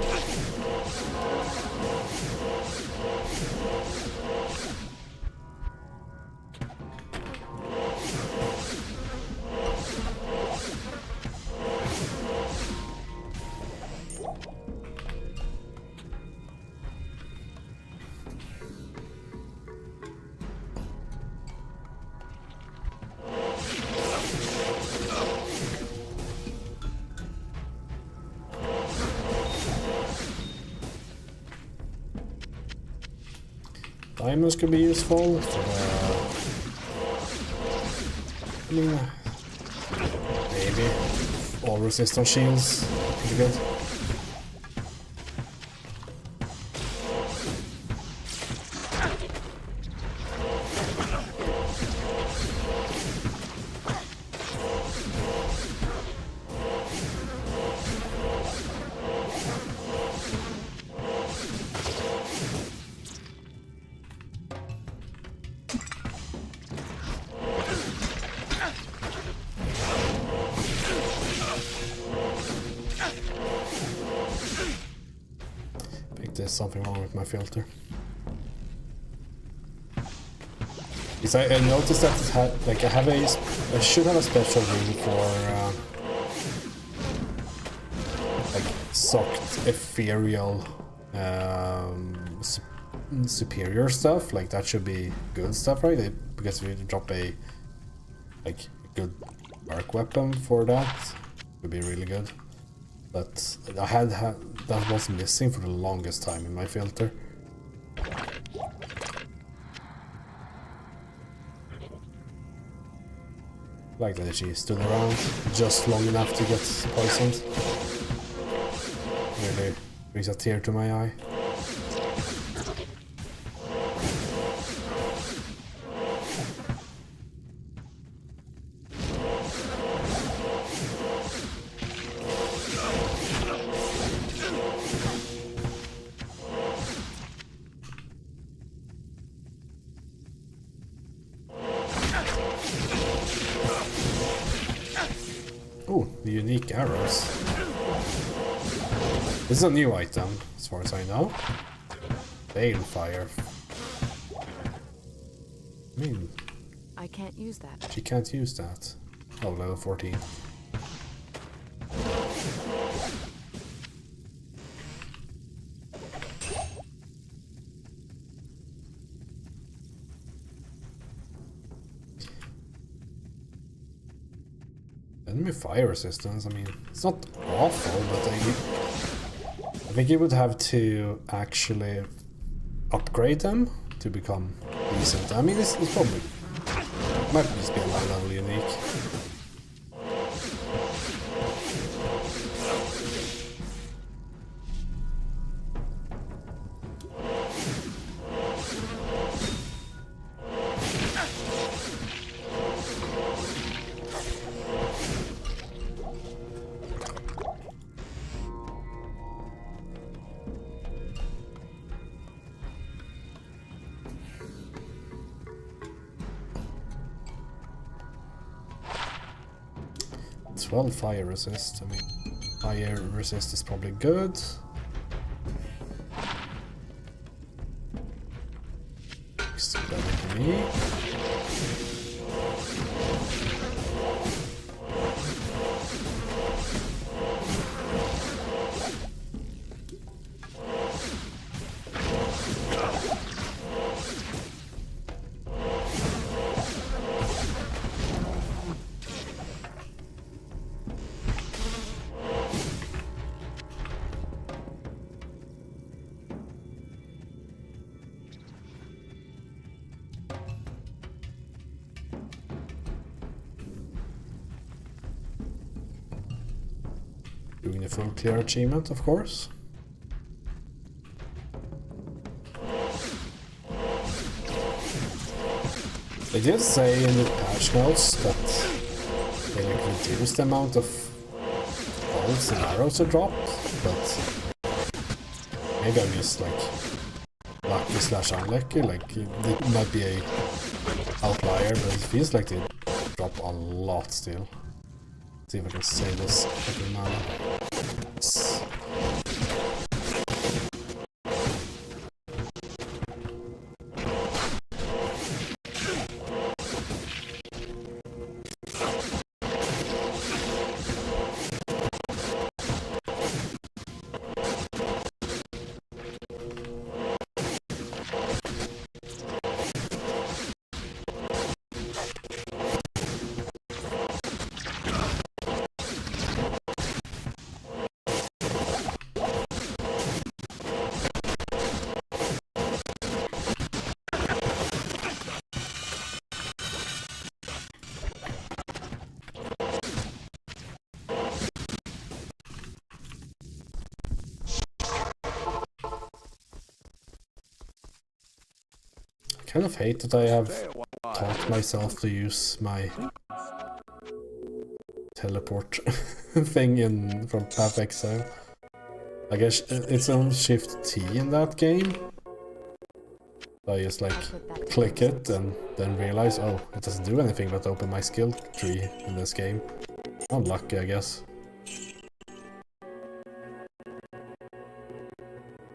Diamonds could be useful for, I mean, maybe all resistance shields, pretty good. There's something wrong with my filter. Because I noticed that it had, like, I should have a special rule for like socked ethereal superior stuff. Like that should be good stuff, right? Because if you drop a good arc weapon for that, would be really good. But I had that was missing for the longest time in my filter. Like that she stood around just long enough to get poisoned. Really brings a tear to my eye. Oh, the unique arrows. This is a new item, as far as I know. Balefire. I mean, I can't use that. she can't use that. Oh, level 14. Enemy fire resistance, I mean, it's not awful, but I think you would have to actually upgrade them to become decent. I mean, it's probably might just be a low level unique. Well, fire resist. I mean, fire resist is probably good. Looks better to me. Doing the full clear achievement, of course. They did say in the patch notes that they like reduced the amount of bolts and arrows are dropped, but maybe I'm just like lucky slash unlucky, like it might be a outlier, but it feels like they drop a lot still. See if I can say this every mana. I kind of hate that I have taught myself to use my teleport thing from Path Exile. I guess it's on Shift T in that game. I just like click it and then realize, oh, it doesn't do anything but open my skill tree in this game. Unlucky, I guess.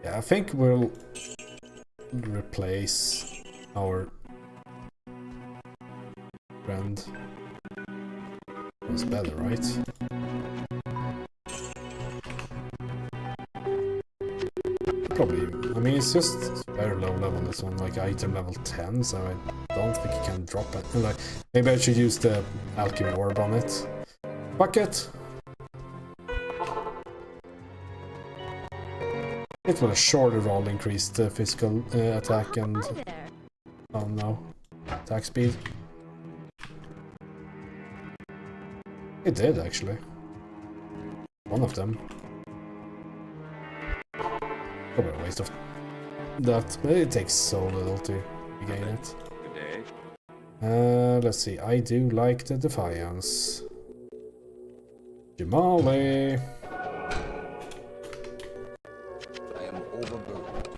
Yeah, I think we'll replace our friend. Was better, right? Probably. I mean, it's just very low level, this one, like item level 10, so I don't think you can drop it. Like, maybe I should use the alchemy orb on it. Fuck it! It will a shorter roll increase the physical attack and... Oh no. Attack speed. It did, actually. One of them. Probably a waste of that, but it takes so little to gain it. Good day. Let's see. I do like the Defiance. Jamali! I am overburdened.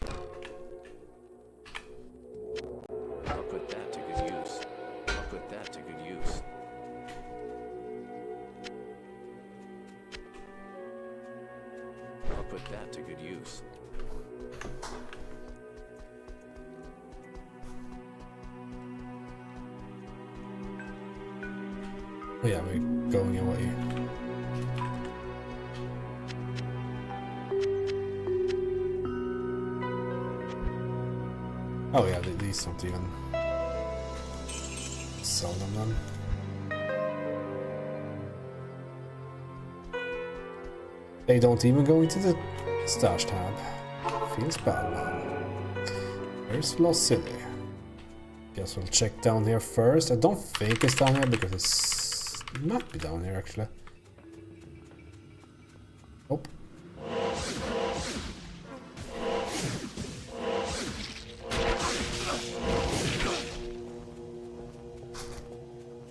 I'll put that to good use. I'll put that to good use. I'll put that to good use. Oh yeah, we're going away. Oh yeah, these don't even sell them then. They don't even go into the stash tab. Feels bad, man. Where's Lost City? Guess we'll check down here first. I don't think it's down here because it might be down here actually. Oh.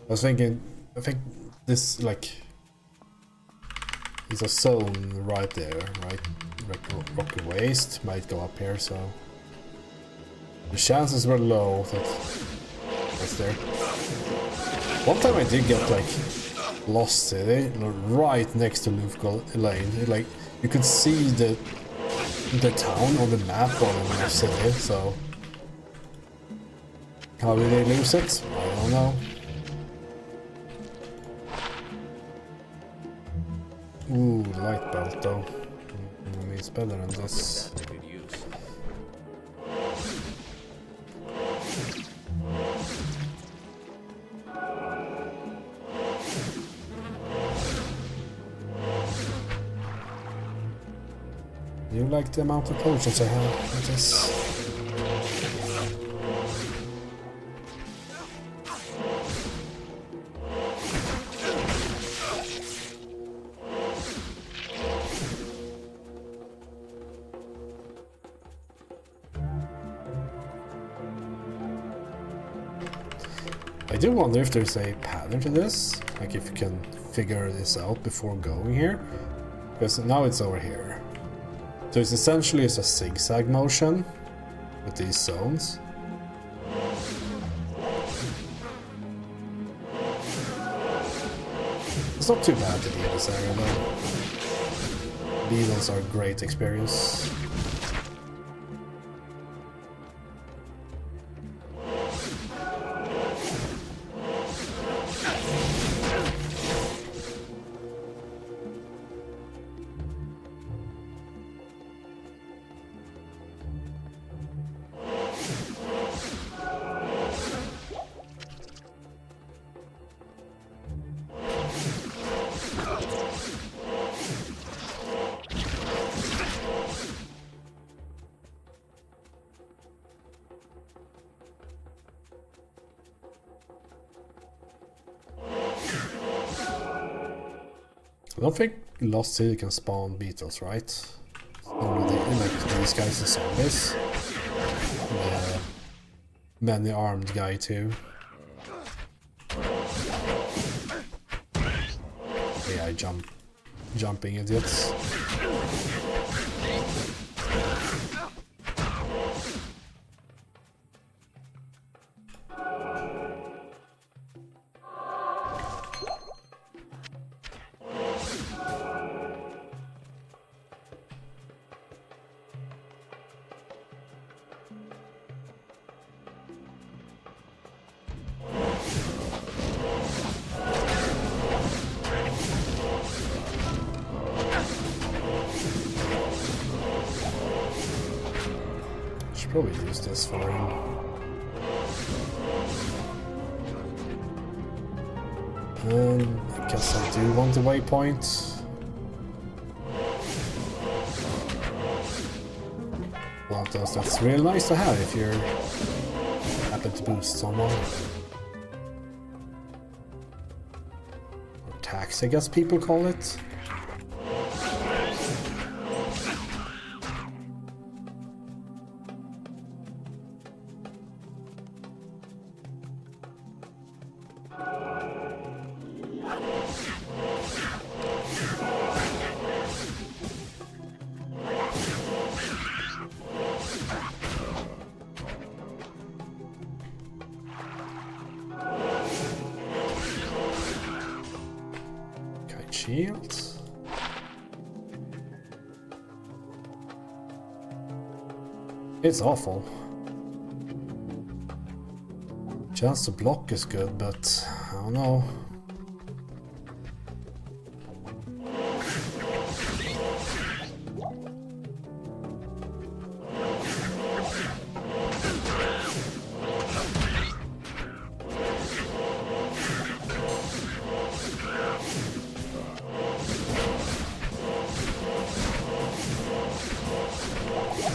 I was thinking, I think this like is a zone right there, right? Rocky waste might go up here, so the chances were low that that's there. One time I did get like Lost City right next to Lufgol Lane. Like you could see the town on the map on Lost City. So how did they lose it? I don't know. Ooh, light belt though. I mean, it's better than this. Put that to good use. You like the amount of potions I have, I guess. I do wonder if there's a pattern to this, like if you can figure this out before going here, because now it's over here. So it's essentially just a zigzag motion with these zones. It's not too bad to be in this area though. Beetles are a great experience. I don't think Lost City can spawn beetles, right? Only like these guys are zombies. The many armed guy too. AI jumping idiots. Probably use this for him. I guess I do want the waypoint. One of those that's really nice to have if you're happen to boost someone. Or tax, I guess people call it. Shields. It's awful. Chance to block is good, but I don't know.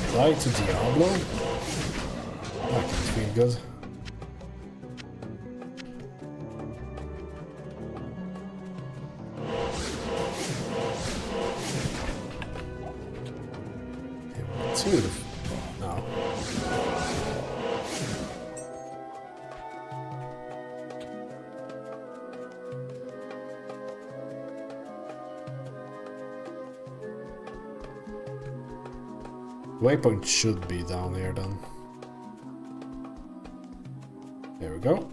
Fly to Diablo? That can feel good. Two. No. Waypoint should be down here then. There we go.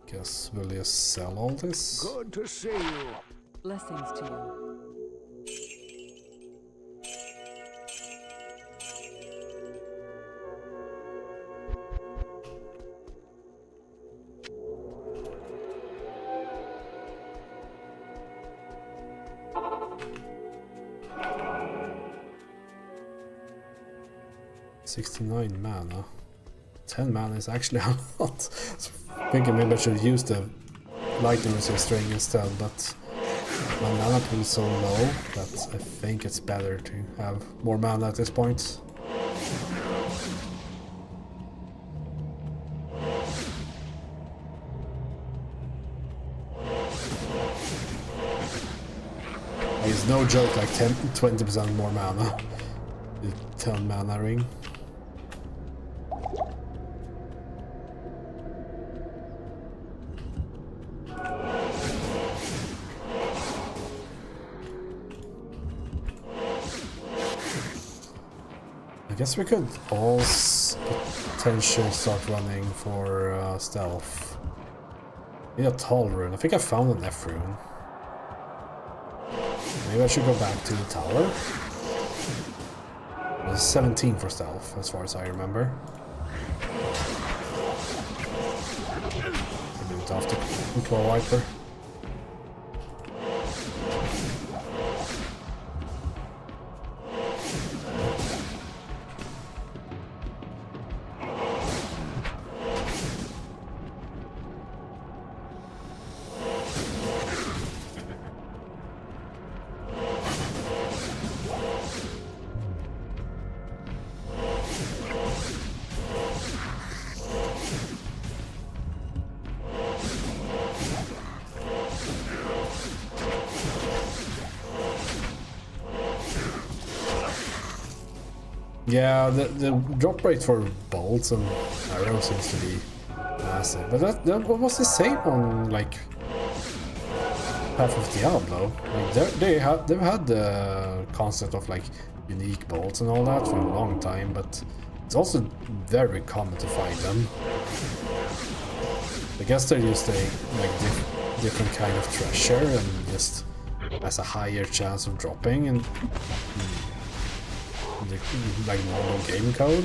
Guess we'll just sell all this. Good to see you. Blessings to you. $69 mana. 10 mana is actually a lot. Thinking maybe I should use the lightning resist ring instead, but my mana pool is so low that I think it's better to have more mana at this point. It's no joke, like 20% more mana. The 10 mana ring. I guess we could also potentially start running for stealth. Need a tall rune. I think I found an F rune. Maybe I should go back to the tower. There's 17 for stealth, as far as I remember. Maybe it's off the claw wiper. Yeah, the drop rate for bolts and arrows seems to be massive, but that was the same on like Path of Diablo. Like they've had the concept of like unique bolts and all that for a long time, but it's also very common to find them. I guess they're just a different kind of treasure and just has a higher chance of dropping and like normal game code.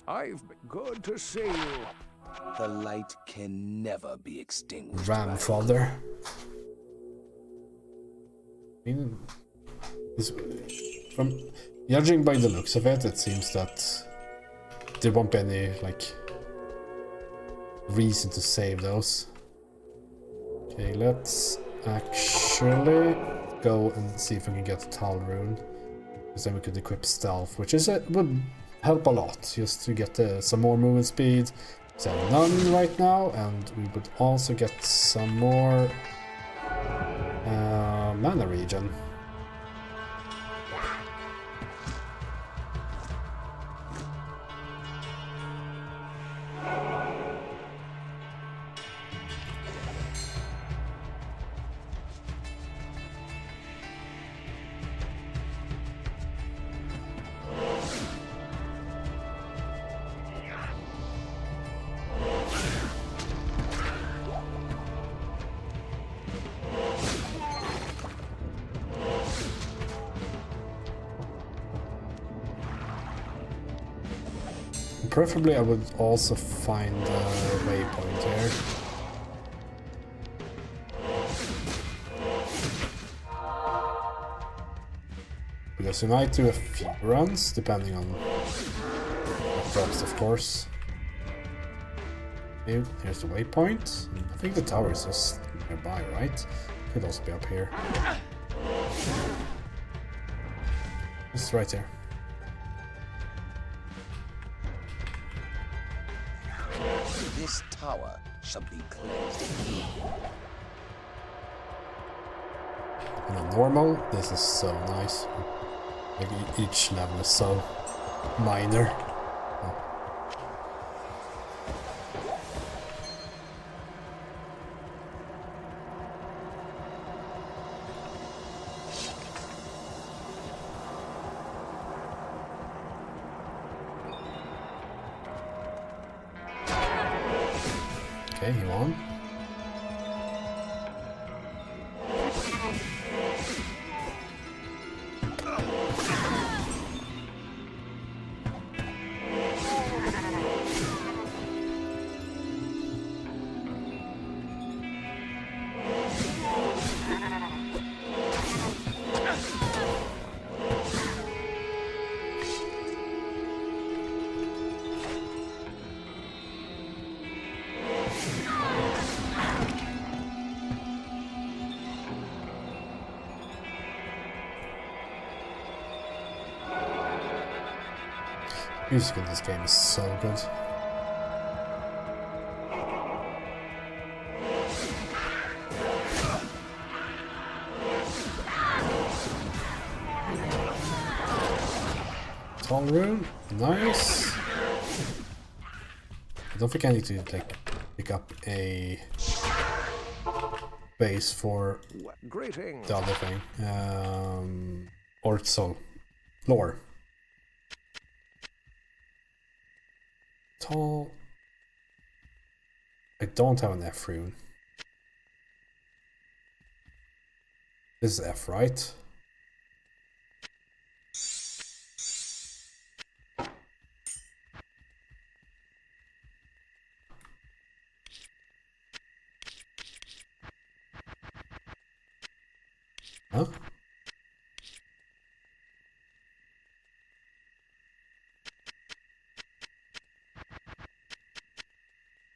I've been good to see you. The light can never be extinguished. Ramfather. I mean, from judging by the looks of it, it seems that there won't be any like reason to save those. Okay, let's actually go and see if we can get a Tal rune, because then we could equip stealth, which is would help a lot just to get some more movement speed. So none right now, and we would also get some more mana regen. preferably I would also find a waypoint here. Because you might do a few runs, depending on what drops, of course. Here's the waypoint. I think the tower is just nearby, right? Could also be up here. It's right there. This tower shall be cleansed. And on normal, this is so nice. Like each level is so minor. Okay, he won. Music in this game is so good. Tall rune, nice. I don't think I need to like pick up a base for Greetings. the other thing. Or soul. Lore. Tall. I don't have an F rune. This is F, right? Huh?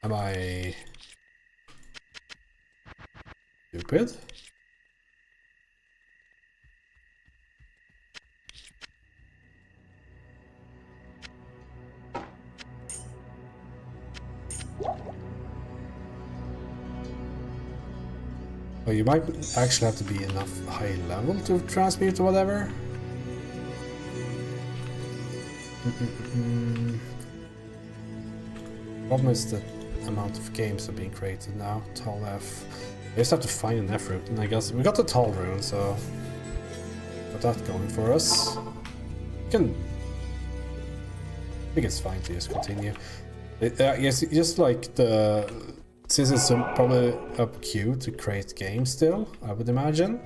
Am I stupid? Oh, you might actually have to be enough high level to transmute or whatever. Problem is the amount of games are being created now. Tall F. I just have to find an F rune, and I guess we got the tall rune, so got that going for us. We can. I think it's fine to just continue. Yes, just like the. Since it's probably up queue to create games still, I would imagine.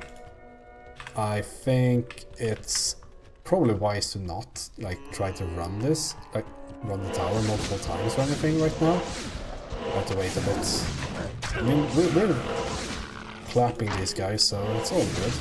I think it's probably wise to not like try to run this, like run the tower multiple times or anything right now. I have to wait a bit. I mean, we're clapping these guys, so it's all good.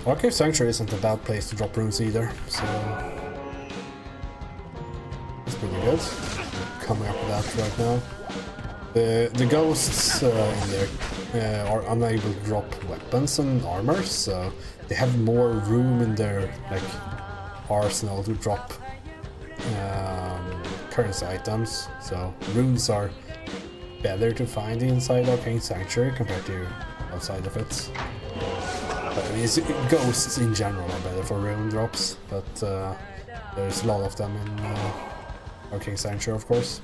Arcade Sanctuary isn't a bad place to drop runes either, so it's pretty good. We're coming up with that right now. The ghosts in there are unable to drop weapons and armor, so they have more room in their like arsenal to drop currency items. So runes are better to find inside Arcane Sanctuary compared to outside of it. I mean, ghosts in general are better for rune drops, but there's a lot of them in Arcane Sanctuary, of course.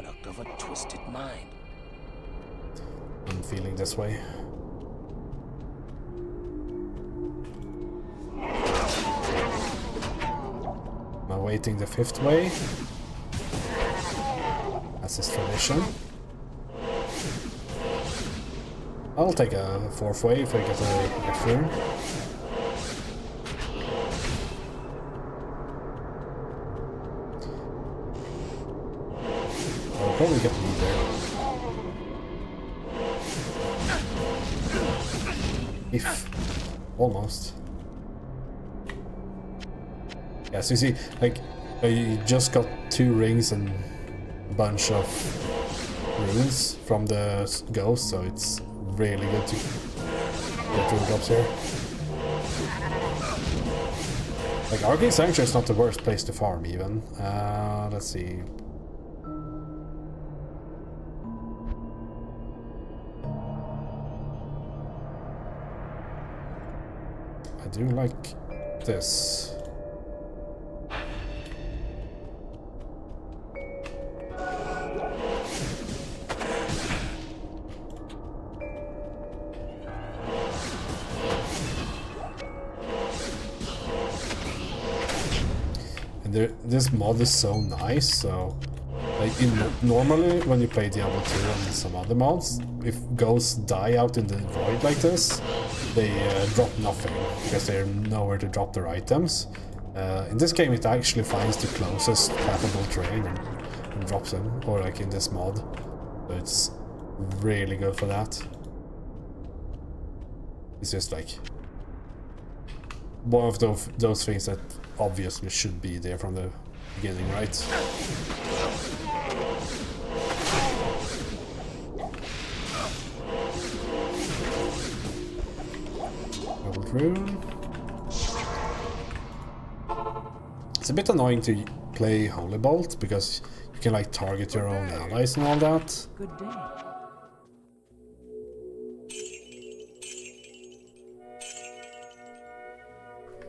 product of a twisted mind. I'm feeling this way. I'm awaiting the fifth way. As is tradition. I'll take a fourth way if I get a next room. I'll probably get me there. If almost. Yeah, so you see, like, I just got 2 rings and a bunch of runes from the ghost, so it's really good to get rune drops here. Like, Arcane Sanctuary is not the worst place to farm, even. Let's see. I do like this. This mod is so nice, so like normally when you play Diablo 2 and some other mods, if ghosts die out in the void like this, they drop nothing because they're nowhere to drop their items. In this game it actually finds the closest pathable terrain and drops them, or like in this mod, so it's really good for that. It's just like one of those things that obviously should be there from the beginning, right? Double rune. It's a bit annoying to play Holy Bolt because you can like target your own allies and all that. Good day.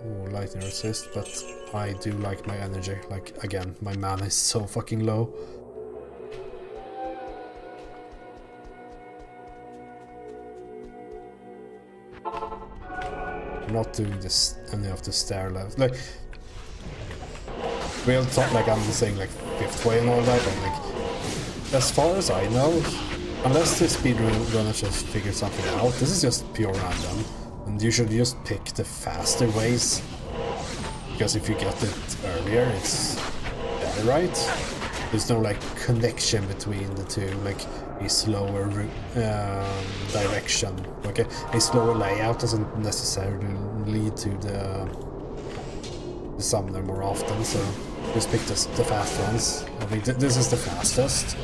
Ooh, lightning resist, but I do like my energy. Like, again, my mana is so fucking low. I'm not doing this any of the stair levels. Like, we'll talk, like I'm saying like 5th way and all that, but like, as far as I know, unless the speedrunner just figured something out, this is just pure random. And you should just pick the faster ways, because if you get it earlier, it's better, right? There's no like connection between the two, like a slower direction. Okay, a slower layout doesn't necessarily lead to the summoner more often, so just pick the fast ones. I think this is the fastest.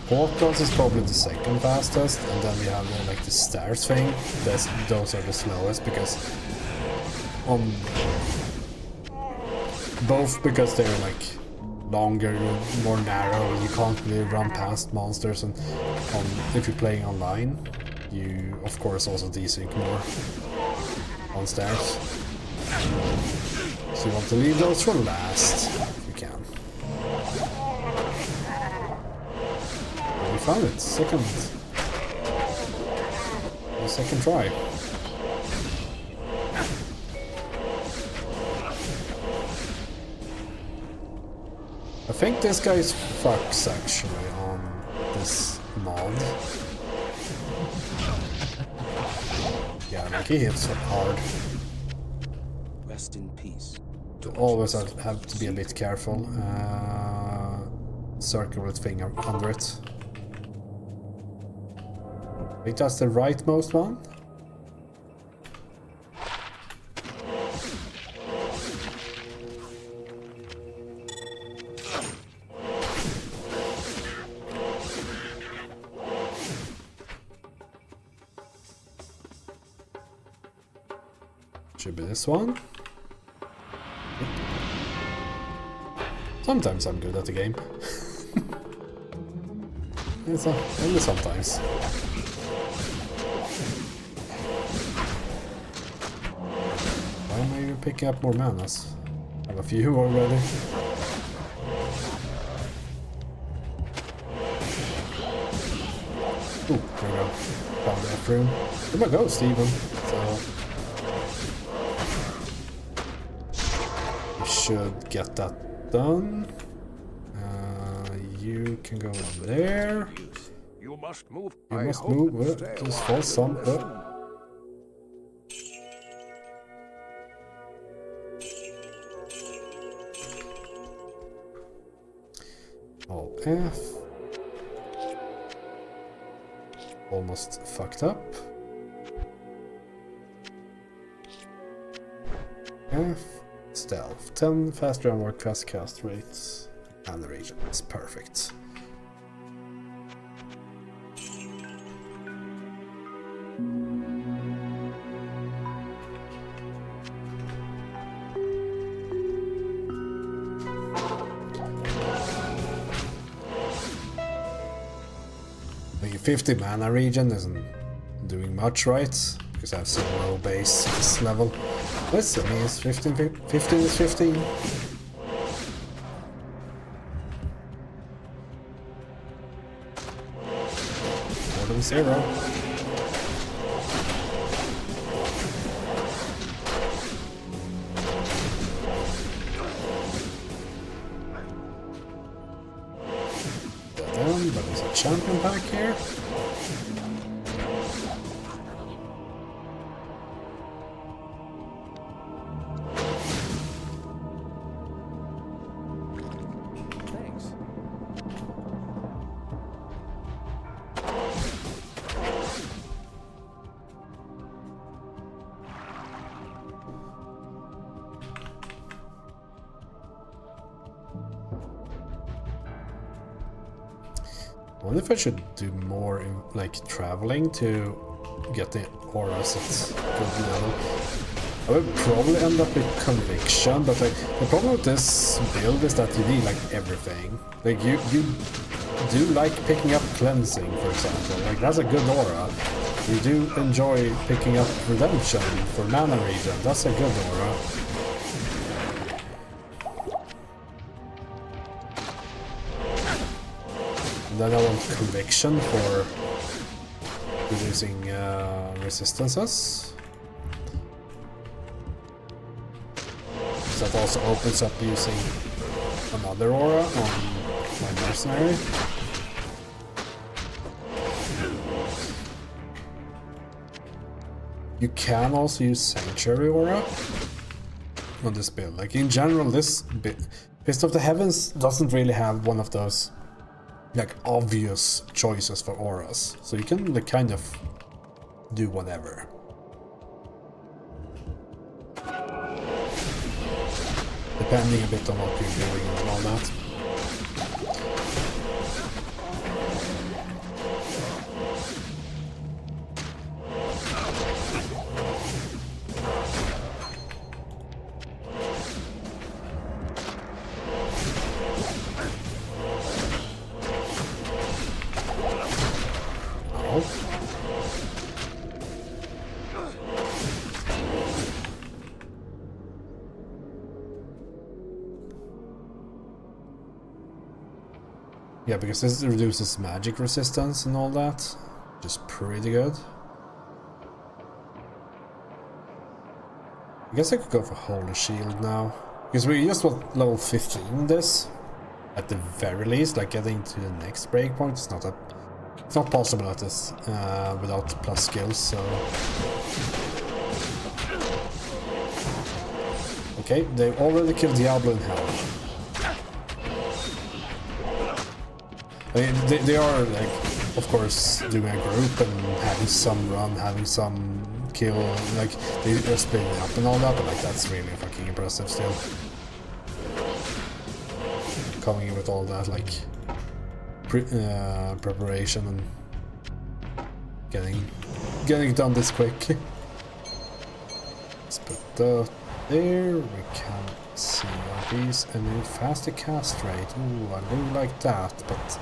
Portals is probably the second fastest, and then we have like the stairs thing. Those are the slowest because both because they're like longer, more narrow. You can't really run past monsters, and if you're playing online, you of course also desync more on stairs. So you want to leave those for last if you can. We found it. Second try. I think this guy's fucks actually on this mod. Yeah, like he hits hard. Rest in peace. You always have to be a bit careful. Circle with finger under it. I think that's the rightmost one. Should be this one. Sometimes I'm good at the game. It's only sometimes. Why am I picking up more manas? I have a few already. after we found the F room. There my ghost even. So we should get that done. You can go over there. You must move. You I must hope move. and stay a Just while fall some. longer. Alt F. Almost fucked up. F. Stealth. 10 faster and more fast cast rates. And the region is perfect. The 50 mana region isn't doing much, right? Because I have 0 base this level. Let's see, it's 15 is 15. More than 0. But there's a champion pack here. Thanks. I wonder if I should do more in, like, traveling to get the auras at good level. I would probably end up with conviction, but like the problem with this build is that you need like everything. Like you do like picking up cleansing, for example. Like that's a good aura. You do enjoy picking up redemption for mana region. That's a good aura. And then I want conviction for reducing resistances. So that also opens up using another aura on my mercenary. You can also use Sanctuary Aura on this build. Like in general, this Fist of the Heavens doesn't really have one of those like obvious choices for auras, so you can like, kind of do whatever. Depending a bit on what you're doing and all that. Yeah, because this reduces magic resistance and all that, which is pretty good. I guess I could go for Holy Shield now, because we just want level 15 in this, at the very least. Like getting to the next breakpoint is it's not possible at this without plus skills. So okay, they already killed Diablo in hell. I mean, they are, like, of course, doing a group and having some run, having some kill, like, they're splitting up and all that, but, like, that's really fucking impressive still. Coming in with all that, like, preparation and getting it done this quick. Let's put that there. We can see these and then faster cast rate. Ooh, I do like that, but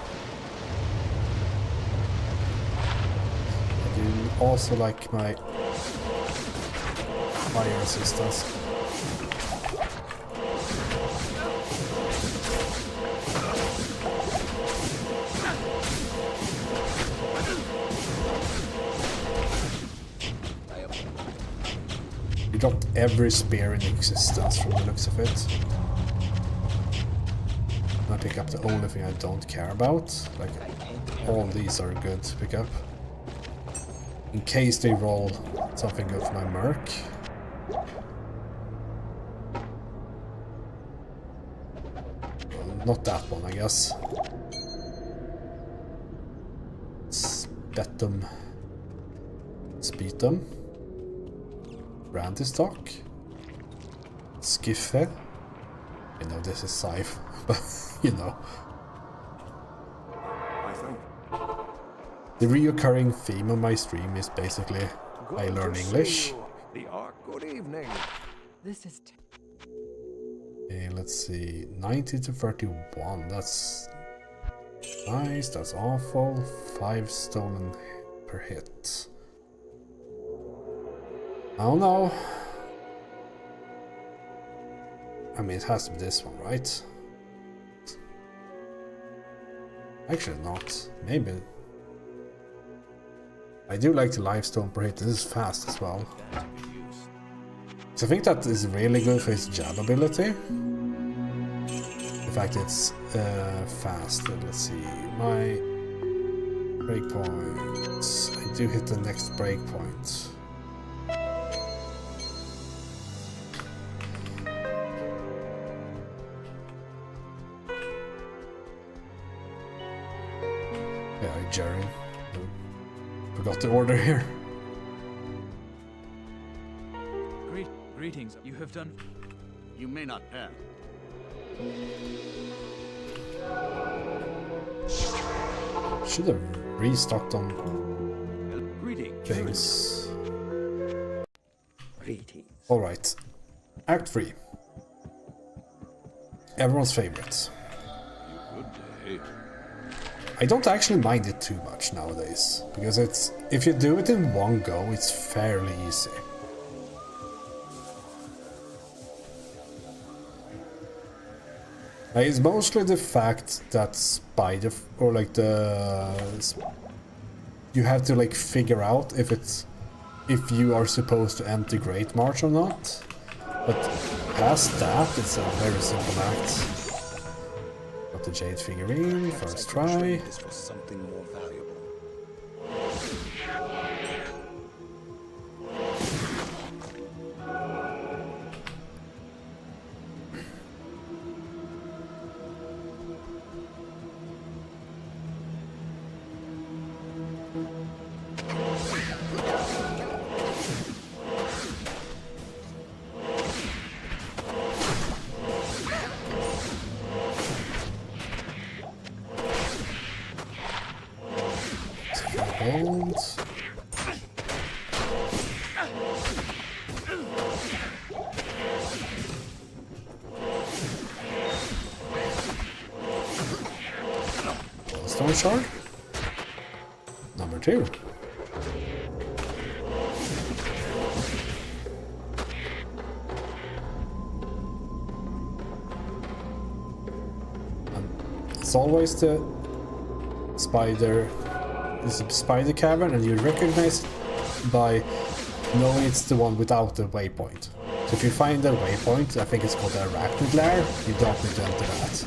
I do also like my fire resistance. every spear in existence from the looks of it. I pick up the only thing I don't care about. Like, all these are good to pick up. In case they roll something good for my merc. Well, not that one, I guess. Spetum. Spetum. Brandystock. Skiffe. I know this is Scythe, but you know. I think. The reoccurring theme of my stream is basically I learn English. The Ark, good evening. This is Okay, let's see. 90 to 31. That's nice. That's awful. 5 stolen per hit. I don't know. I mean, it has to be this one, right? Actually not. Maybe. I do like the limestone per hit. This is fast as well. So I think that is really good for his jab ability. In fact, it's fast. Let's see. My breakpoints. I do hit the next breakpoint. Yeah, Jerry. Forgot the order here. Greetings. You have done. You may not pass. Should have restocked on Greetings. things. Greetings. Alright. Act 3. Everyone's favorite. Good day. I don't actually mind it too much nowadays, because it's if you do it in one go, it's fairly easy. It's mostly the fact that spider or like you have to like figure out if you are supposed to enter Great March or not. But past that, it's a very simple act. Got the jade figurine, first try. This for something more valuable. Hold. Stone shard. Number 2. It's always the spider. This is a spider cavern, and you recognize it by knowing it's the one without the waypoint. So if you find the waypoint, I think it's called the arachnid lair, you don't need to enter that.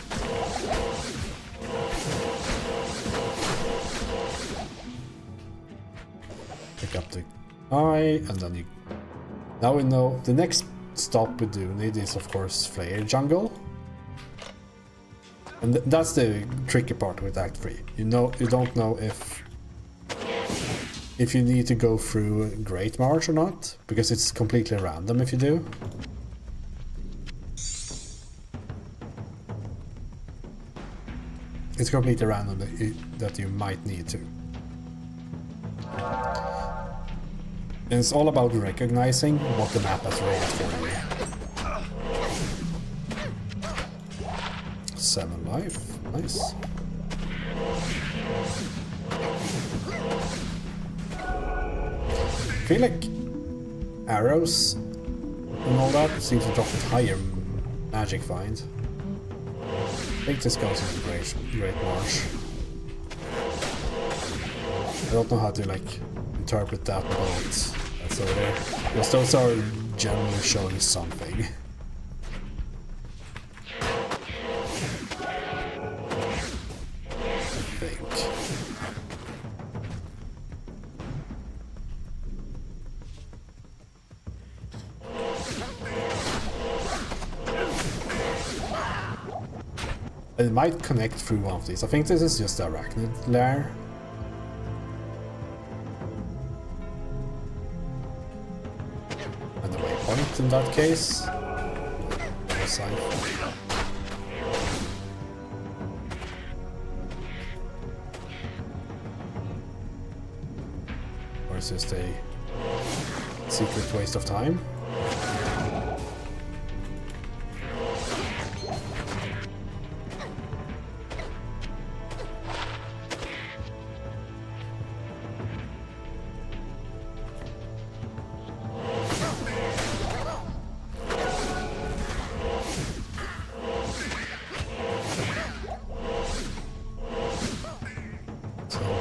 Pick up the eye, and then you... Now we know the next stop we do need is of course Flare Jungle. And that's the tricky part with Act 3. You don't know if you need to go through Great March or not, because it's completely random if you do. It's completely random that you might need to. And it's all about recognizing what the map has raised for you. 7 life, nice. I feel like arrows and all that seems to drop with higher magic find. I think this goes into Great March. I don't know how to like interpret that, but that's over there. Because those are generally showing something. I think. It might connect through one of these. I think this is just the arachnid lair. And the waypoint in that case. Other side. Or is this a secret waste of time?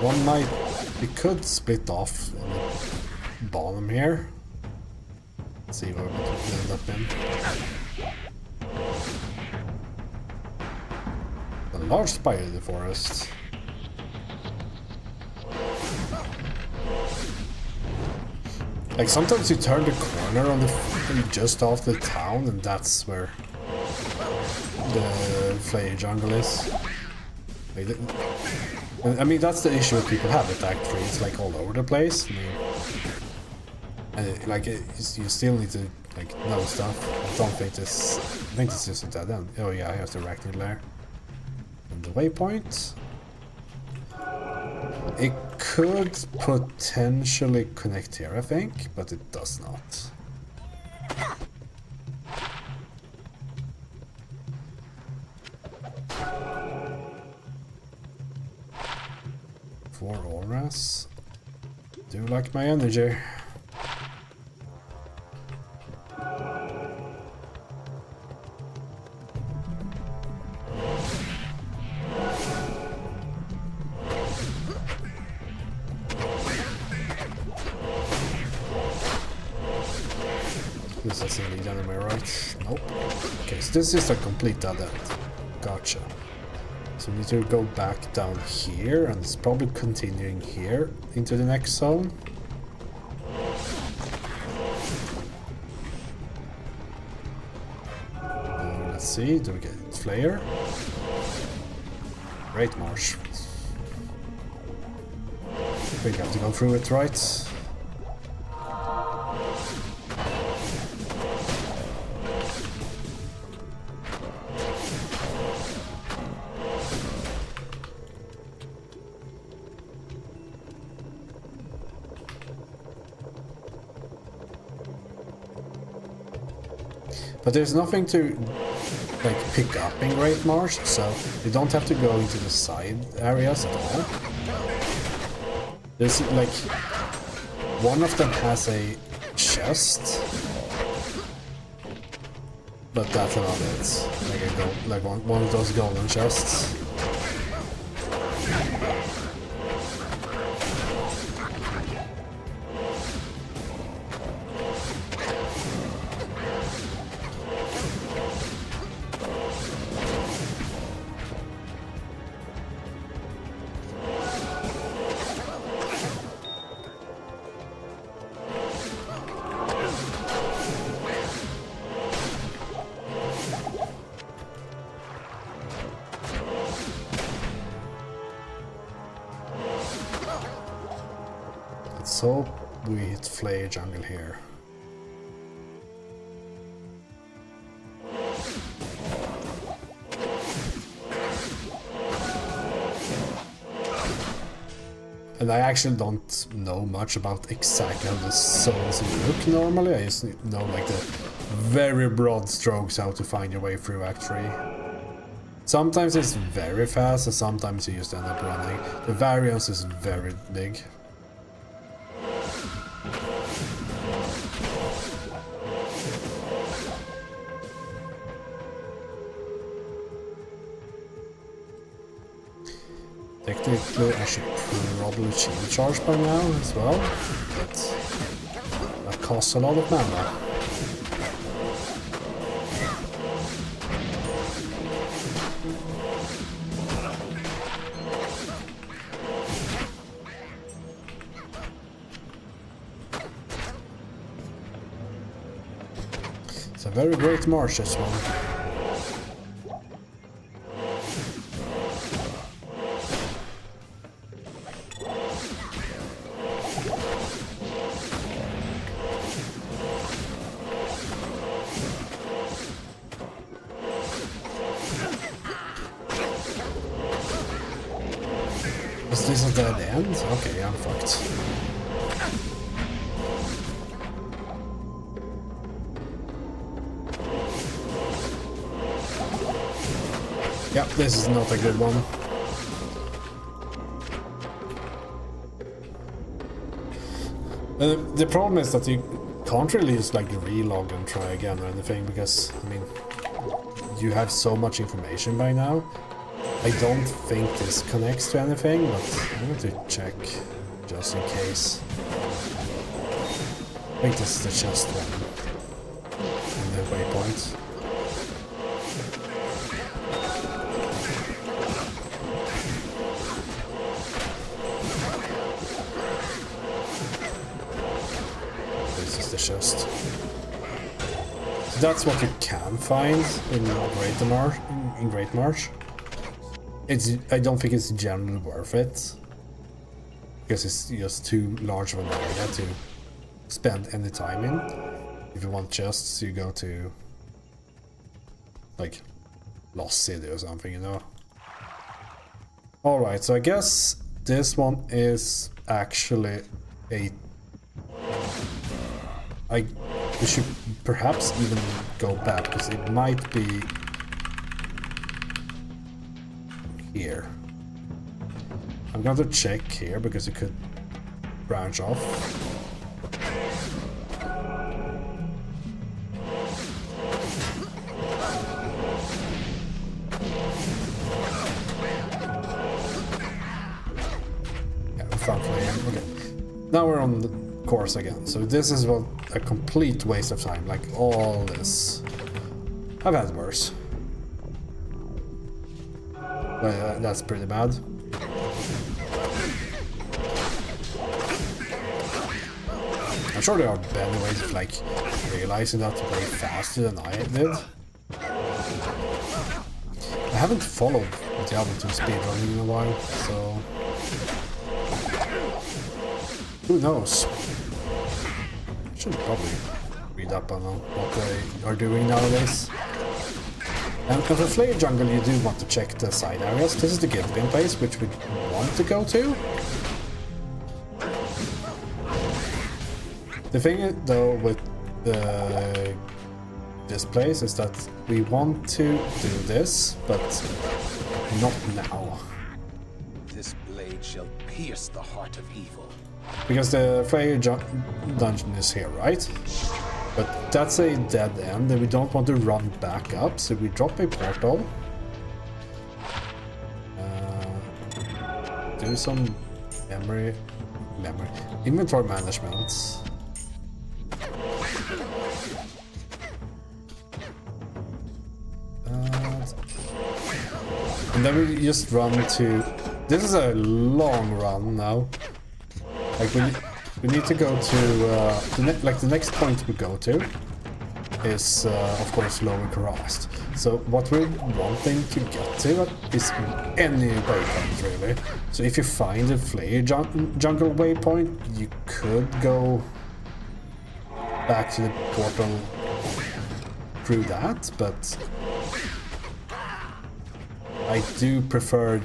One might, we could split off on the bottom here. Let's see where we can end up in. A large spider in the forest. Like sometimes you turn the corner on the just off the town, and that's where the Flayer jungle is. Like, I mean, that's the issue people have with Act 3, it's like all over the place. I mean, and you still need to like know stuff. I don't think this, I think it's just a dead end. Oh yeah, I have the arachnid lair. And the waypoint. It could potentially connect here, I think, but it does not. Four auras. Do like my energy. This doesn't lead anywhere, right? Nope. Okay, so this is a complete dead end. Gotcha. So we need to go back down here, and it's probably continuing here into the next zone. Let's see, do we get Flayer? Great marsh. We have to go through it, right? But there's nothing to like pick up in Great Marsh, so you don't have to go into the side areas at all. There's like one of them has a chest, but that's about it. Like one of those golden chests. Let's hope we hit Flayer jungle here. And I actually don't know much about exactly how the zones look normally. I just know like the very broad strokes how to find your way through Act 3. Sometimes it's very fast and sometimes you just end up running. The variance is very big. Technically, I should probably shield charge by now as well, but that costs a lot of mana. very great marsh, this one. Is this a dead end? Okay, I'm fucked. Yep, this is not a good one. The problem is that you can't really just like relog and try again or anything, because, I mean, you have so much information by now. I don't think this connects to anything, but I'm going to check just in case. I think this is the chest one in the waypoint. This is the chest. So that's what you can find in Great Marsh. I don't think it's generally worth it, because it's just too large of an area to spend any time in. If you want chests, you go to like Lost City or something, you know. Alright, so I guess this one is actually we should perhaps even go back, because it might be here. I'm going to check here because it could branch off. Yeah, we found flame. Okay. Now we're on the course again. So this is what a complete waste of time. Like all this. I've had worse. That's pretty bad. I'm sure there are better ways of like realizing that way faster than I did. I haven't followed Diablo 2 speedrunning in a while, so who knows? I should probably read up on what they are doing nowadays. And for Flare Jungle, you do want to check the side areas. This is the Guildbane place, which we want to go to. The thing, though, with this place is that we want to do this, but not now. This blade shall pierce the heart of evil. Because the Flare dungeon is here, right? But that's a dead end, and we don't want to run back up, so we drop a portal. Do some inventory management. And then we just run to... This is a long run now. Like we need to go to the next point we go to is of course Lower Karast. So what we're wanting to get to is any waypoint really. So if you find a Flare Jungle waypoint, you could go back to the portal through that, but I do prefer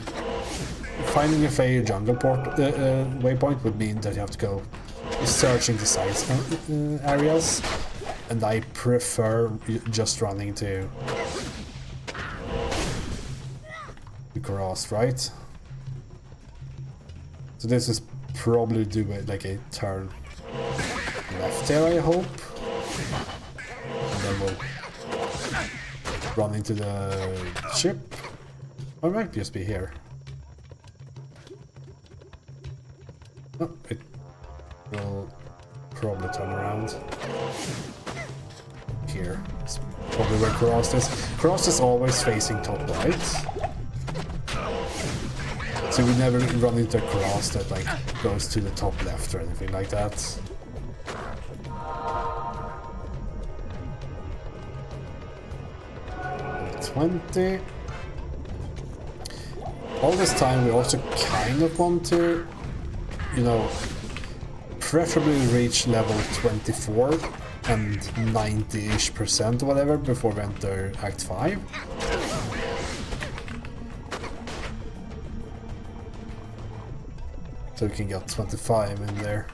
finding a Flare Jungle waypoint would mean that you have to go searching the side areas, and I prefer just running to Karast, right? So this is probably do it like a turn left here, I hope, and then we'll run into the ship. Or it might just be here. Oh, it will probably turn around. Here. It's probably where Karast is. Karast is always facing top right. So we never run into a Karast that like goes to the top left or anything like that. 20. All this time we also kind of want to, you know, preferably reach level 24 and 90-ish% or whatever before we enter Act 5. So we can get 25 in there.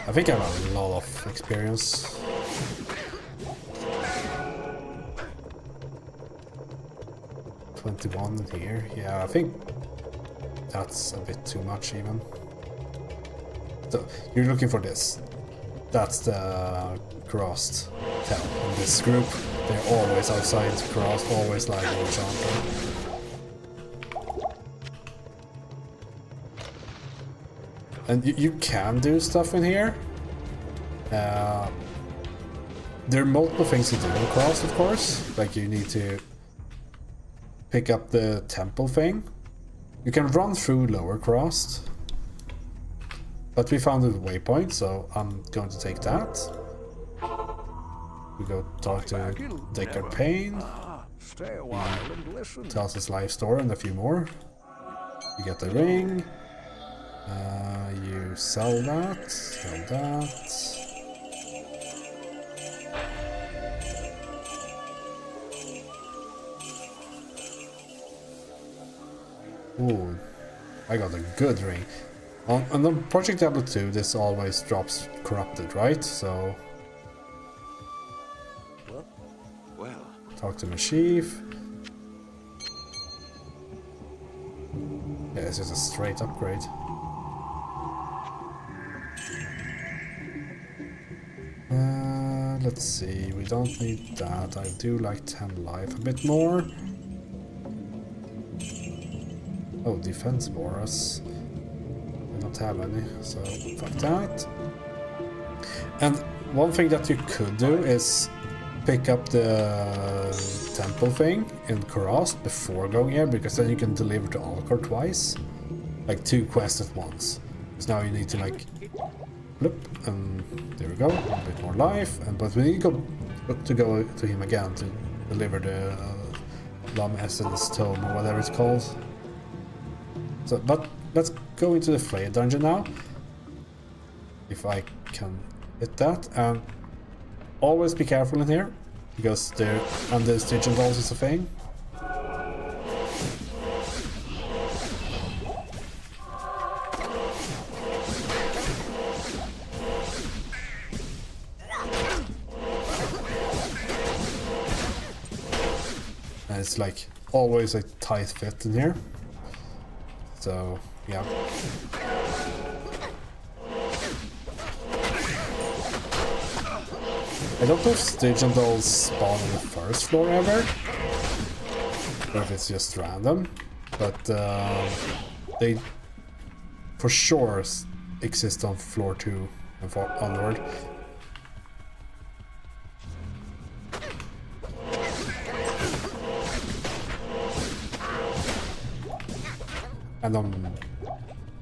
I think I have a lot of experience. $21 here. Yeah, I think that's a bit too much even. So you're looking for this. That's the crossed tell in this group. They're always outside crossed, always like enchanter. And you can do stuff in here. There are multiple things to do in crossed, of course. Like you need to pick up the temple thing. You can run through lower crossed. But we found a waypoint, so I'm going to take that. We go talk to Deckard Payne. Stay a while and listen. Tells his life story and a few more. You get the ring. You sell that. Sell that. Ooh, I got a good ring. On the Project Diablo 2, this always drops corrupted, right? So Well, talk to Mashif. Yeah, this is a straight upgrade. Let's see, we don't need that. I do like 10 life a bit more. Oh, defense auras. I don't have any, so fuck that. And one thing that you could do is pick up the temple thing in Kurast before going here, because then you can deliver to Alcor twice. Like 2 quests at once. Because now you need to like flip, and there we go, a bit more life. And but we need to go to him again to deliver the Lam Essence Tome or whatever it's called. So, but let's go into the Flay dungeon now. If I can hit that, and always be careful in here, because they're under Stygian dolls is a thing. And it's like always a tight fit in here. So, yeah. I don't know if Stygian dolls spawn on the first floor ever, or if it's just random, but they for sure exist on floor 2 and onward. And on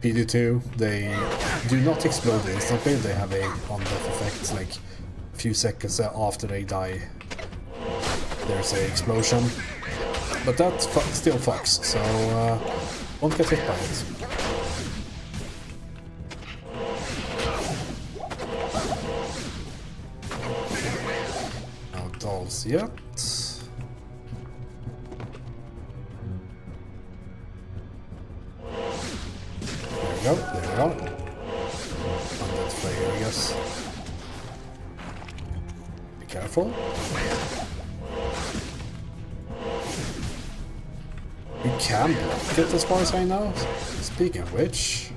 PD2, they do not explode instantly, they have a on-death effect, like a few seconds after they die, there's an explosion. But that still fucks, so won't get hit by it. No dolls yet. There we go. Undead player, I guess. Be careful. You can block it as far as I know. Speaking of which...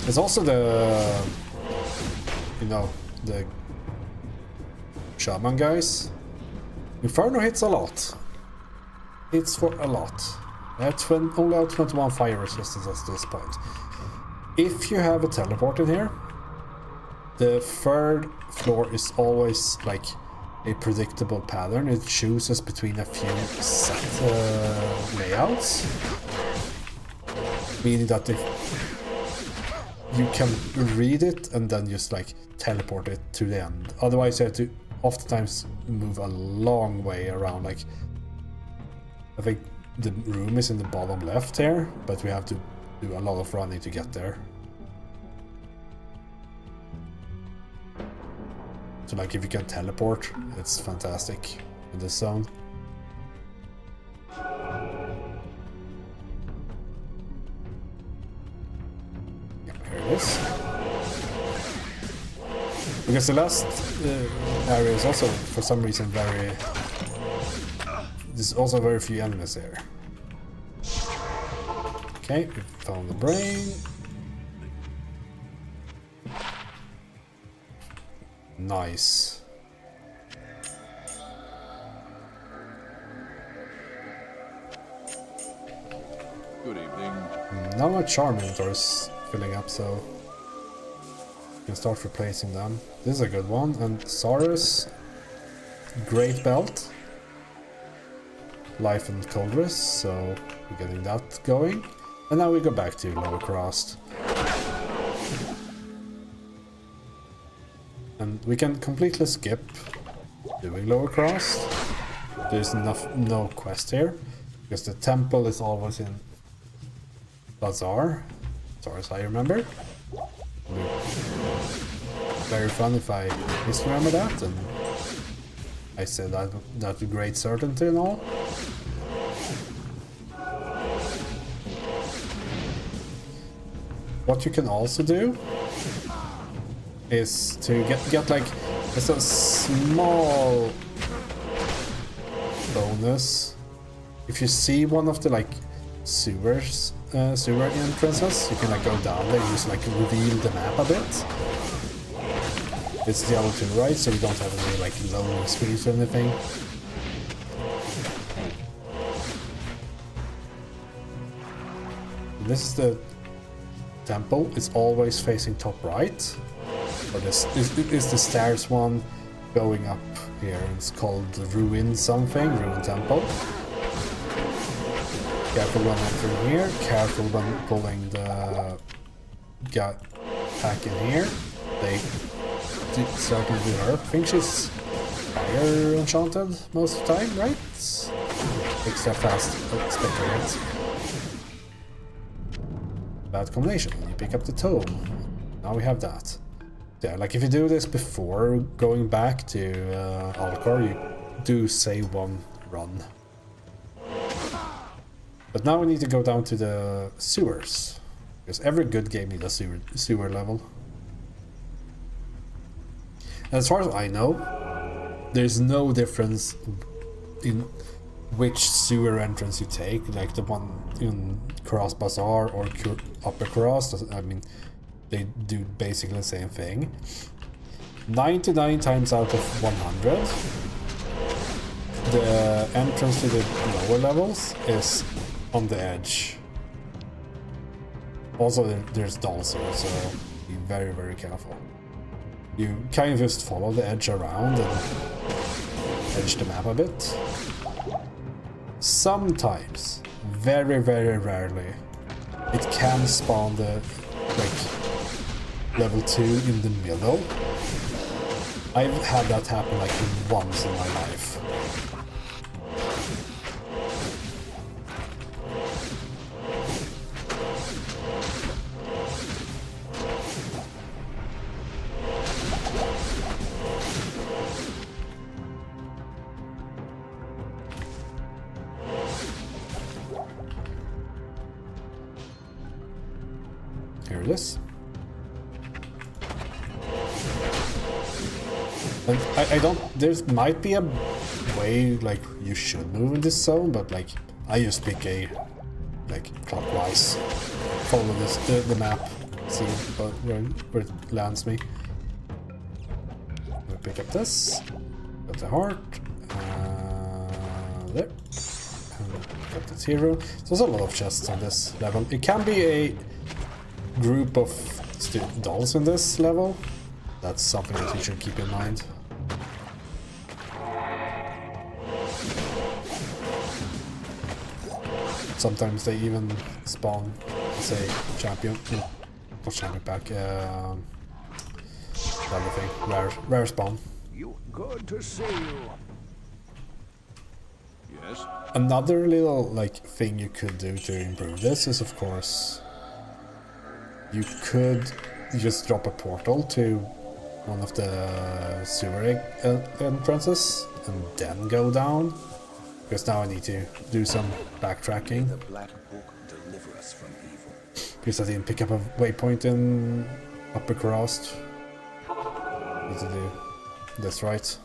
There's also the... You know, the shaman guys. Inferno hits a lot. Hits for a lot. They have only have 21 fire resistance at this point. If you have a teleport in here, the third floor is always like a predictable pattern. It chooses between a few set layouts, meaning that if you can read it and then just like teleport it to the end. Otherwise you have to oftentimes move a long way around. Like, I think the room is in the bottom left here, but we have to do a lot of running to get there. So like if you can teleport, it's fantastic in this zone. Yep, here it is. Because the last area is also, for some reason, there's also very few enemies here. Okay, we found the brain. Nice. Good evening. Now my charm inventory is filling up, so you can start replacing them. This is a good one. And Saurus, great belt, life and coldress, so we're getting that going. And now we go back to Lower Crossed. And we can completely skip doing Lower Crossed. There's no quest here, because the temple is always in Bazaar, as far as I remember. Very fun if I misremember that, and I said that with great certainty and all. What you can also do is to get like just a small bonus. If you see one of the like sewer entrances, you can like go down there and just like reveal the map a bit. It's the other to the right, so we don't have any like loading screens or anything. This is the temple. It's always facing top right. Or this is the stairs one going up here. It's called the Ruin something, Ruin Temple. Careful when entering here, careful when pulling the gut back in here. They certainly do hurt. I think she's fire enchanted most of the time, right? Extra fast spectre. Bad combination. You pick up the tome. Now we have that. Yeah, like if you do this before going back to Alcor, you do save one run. But now we need to go down to the sewers, because every good game needs a sewer level. And as far as I know, there's no difference in which sewer entrance you take, like the one in Cross Bazaar or Upper Cross. I mean, they do basically the same thing. 99 times out of 100, the entrance to the lower levels is on the edge. Also, there's dolls here, so be very, very careful. You kind of just follow the edge around and edge the map a bit. Sometimes, very, very rarely, it can spawn the like level 2 in the middle. I've had that happen like once in my life. Here it is. And I don't, there might be a way like you should move in this zone, but like I just pick a like clockwise, follow this the map, see where it lands me. I'll pick up this, got the heart, there, and got the hero. There's a lot of chests on this level. It can be a group of dolls in this level. That's something that you should keep in mind. Sometimes they even spawn, say, champion, not champion pack, the other thing, rare spawn. You good to see you. Yes? Another little like thing you could do to improve this is, of course, you could just drop a portal to one of the sewer entrances and then go down. Because now I need to do some backtracking. The Black Book deliver us from evil. Because I didn't pick up a waypoint in Upper Crossed. Need to do this right.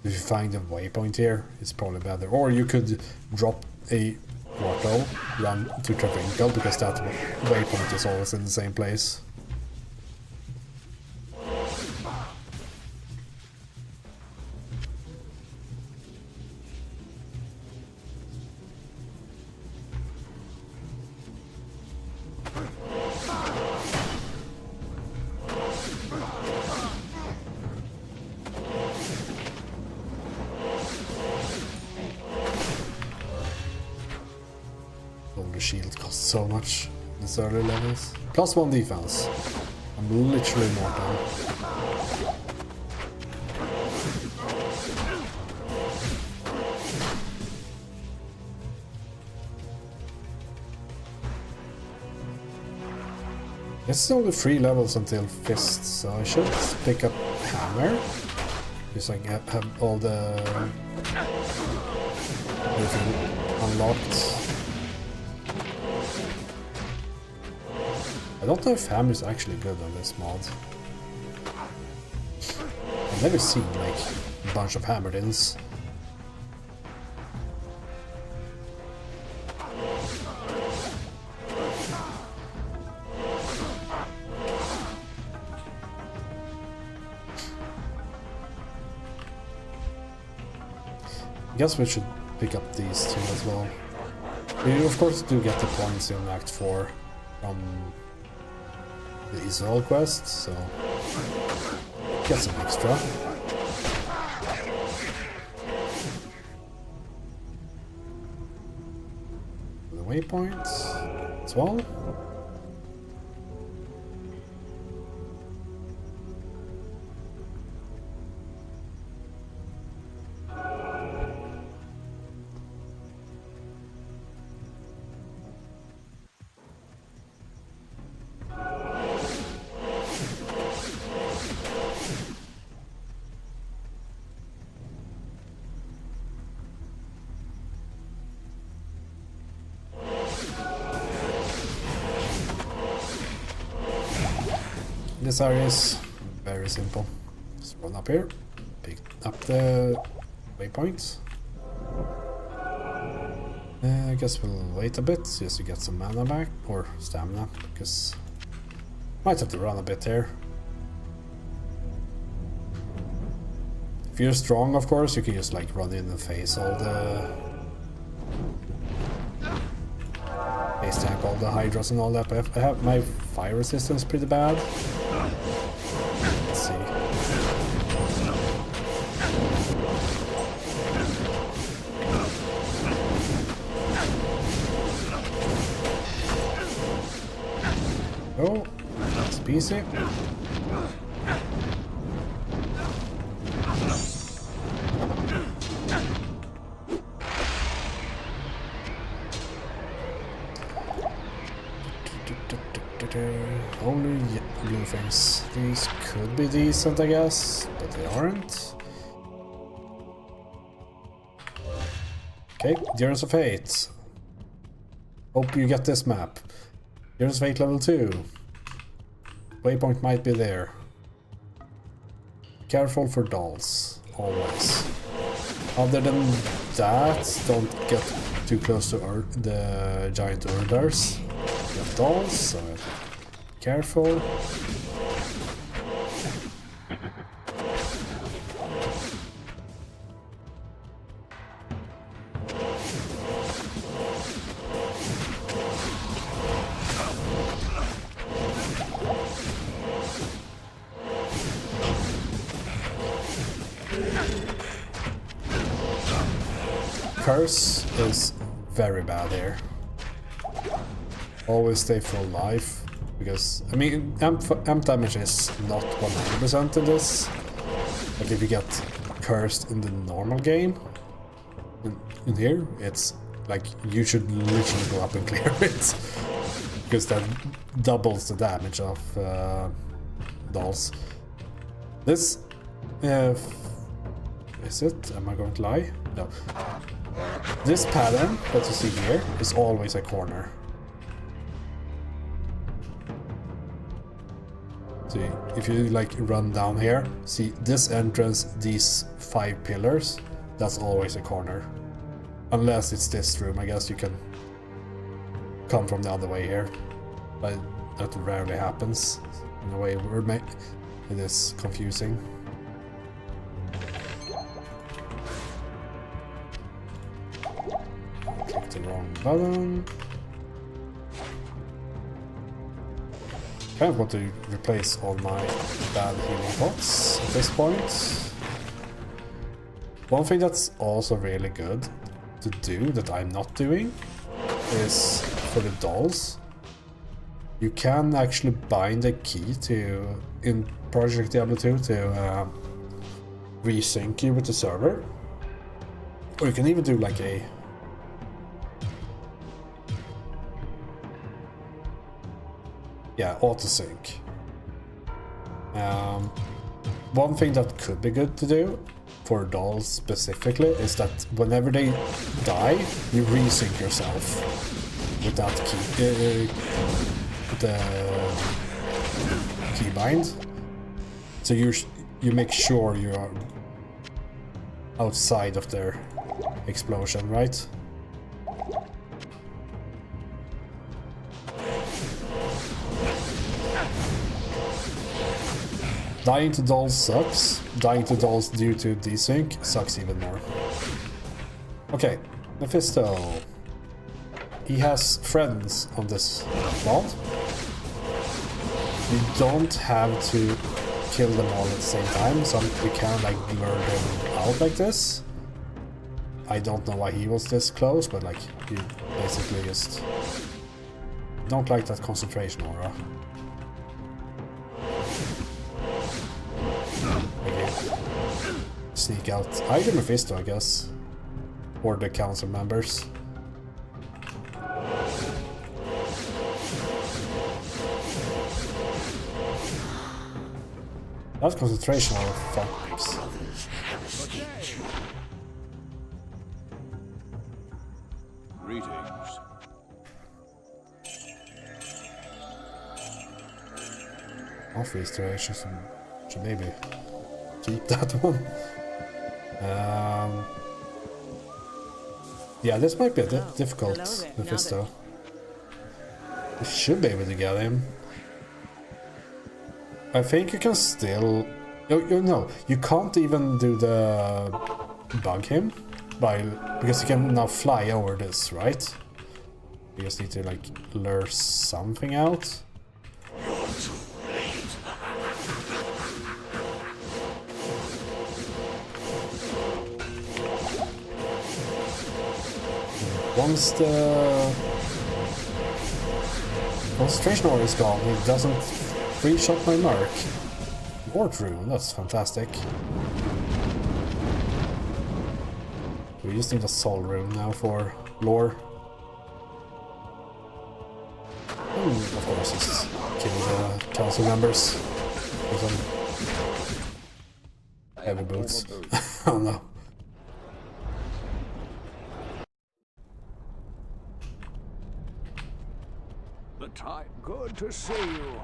If you find a waypoint here, it's probably better. Or you could drop a portal, run to Travinkel, because that waypoint is always in the same place. The shield costs so much in these early levels. Plus 1 defense. I'm literally mortal. It's only 3 levels until Fist, so I should pick up Hammer. Because I have all the everything unlocked. I don't know if Hammer is actually good on this mod. I've never seen like a bunch of Hammerdins. I guess we should pick up these two as well. You of course do get the points in Act 4 from the Israel quest, so get some extra. The waypoints as well. This area is very simple. Just run up here, pick up the waypoints. I guess we'll wait a bit just to get some mana back, or stamina, because might have to run a bit here. If you're strong, of course, you can just like run in and face all the base tank, all the hydras and all that. But I have my fire resistance pretty bad. Let's see. Oh, that's PC. Only blue things. These could be decent, I guess, but they aren't. Okay, Gears of Fate. Hope you get this map. Gears of Fate level 2. Waypoint might be there. Careful for dolls, always. Other than that, don't get too close to the giant Urdars. Got dolls, so careful. curse is very bad here. Always stay full life, because, I mean, amp damage is not 100% in this. Like if you get cursed in the normal game, in here, it's like you should literally go up and clear it. Because that doubles the damage of dolls. This, is it? Am I going to lie? No. This pattern that you see here is always a corner. See, if you like run down here, see this entrance, these 5 pillars, that's always a corner. Unless it's this room, I guess you can come from the other way here. But that rarely happens. In a way, it is confusing. Click the wrong button. Kind of want to replace all my bad healing pots at this point. One thing that's also really good to do that I'm not doing is for the dolls. You can actually bind a key to in Project Diablo 2 to resync you with the server, or you can even do like a auto-sync. One thing that could be good to do for dolls specifically is that whenever they die, you resync yourself with that key, the keybind. So you make sure you are outside of their explosion, right? Dying to dolls sucks. Dying to dolls due to desync sucks even more. Okay, Mephisto. He has friends on this mod. You don't have to kill them all at the same time. We can like blur them out like this. I don't know why he was this close, but like you basically just don't like that concentration aura. Sneak out either Mephisto, I guess, or the council members. That concentration on fucks. Greetings. Off restoration, should maybe keep that one. Yeah, this might be a difficult Mephisto. You should be able to get him. I think you can still... No, you can't even do the bug him because you can now fly over this, right? You just need to like lure something out. Once the concentration aura is gone, it doesn't free-shot my mark. Ward rune, that's fantastic. We just need a soul rune now for lore. And of course, just kill the council members with some heavy boots. Oh no. The time. Good to see you.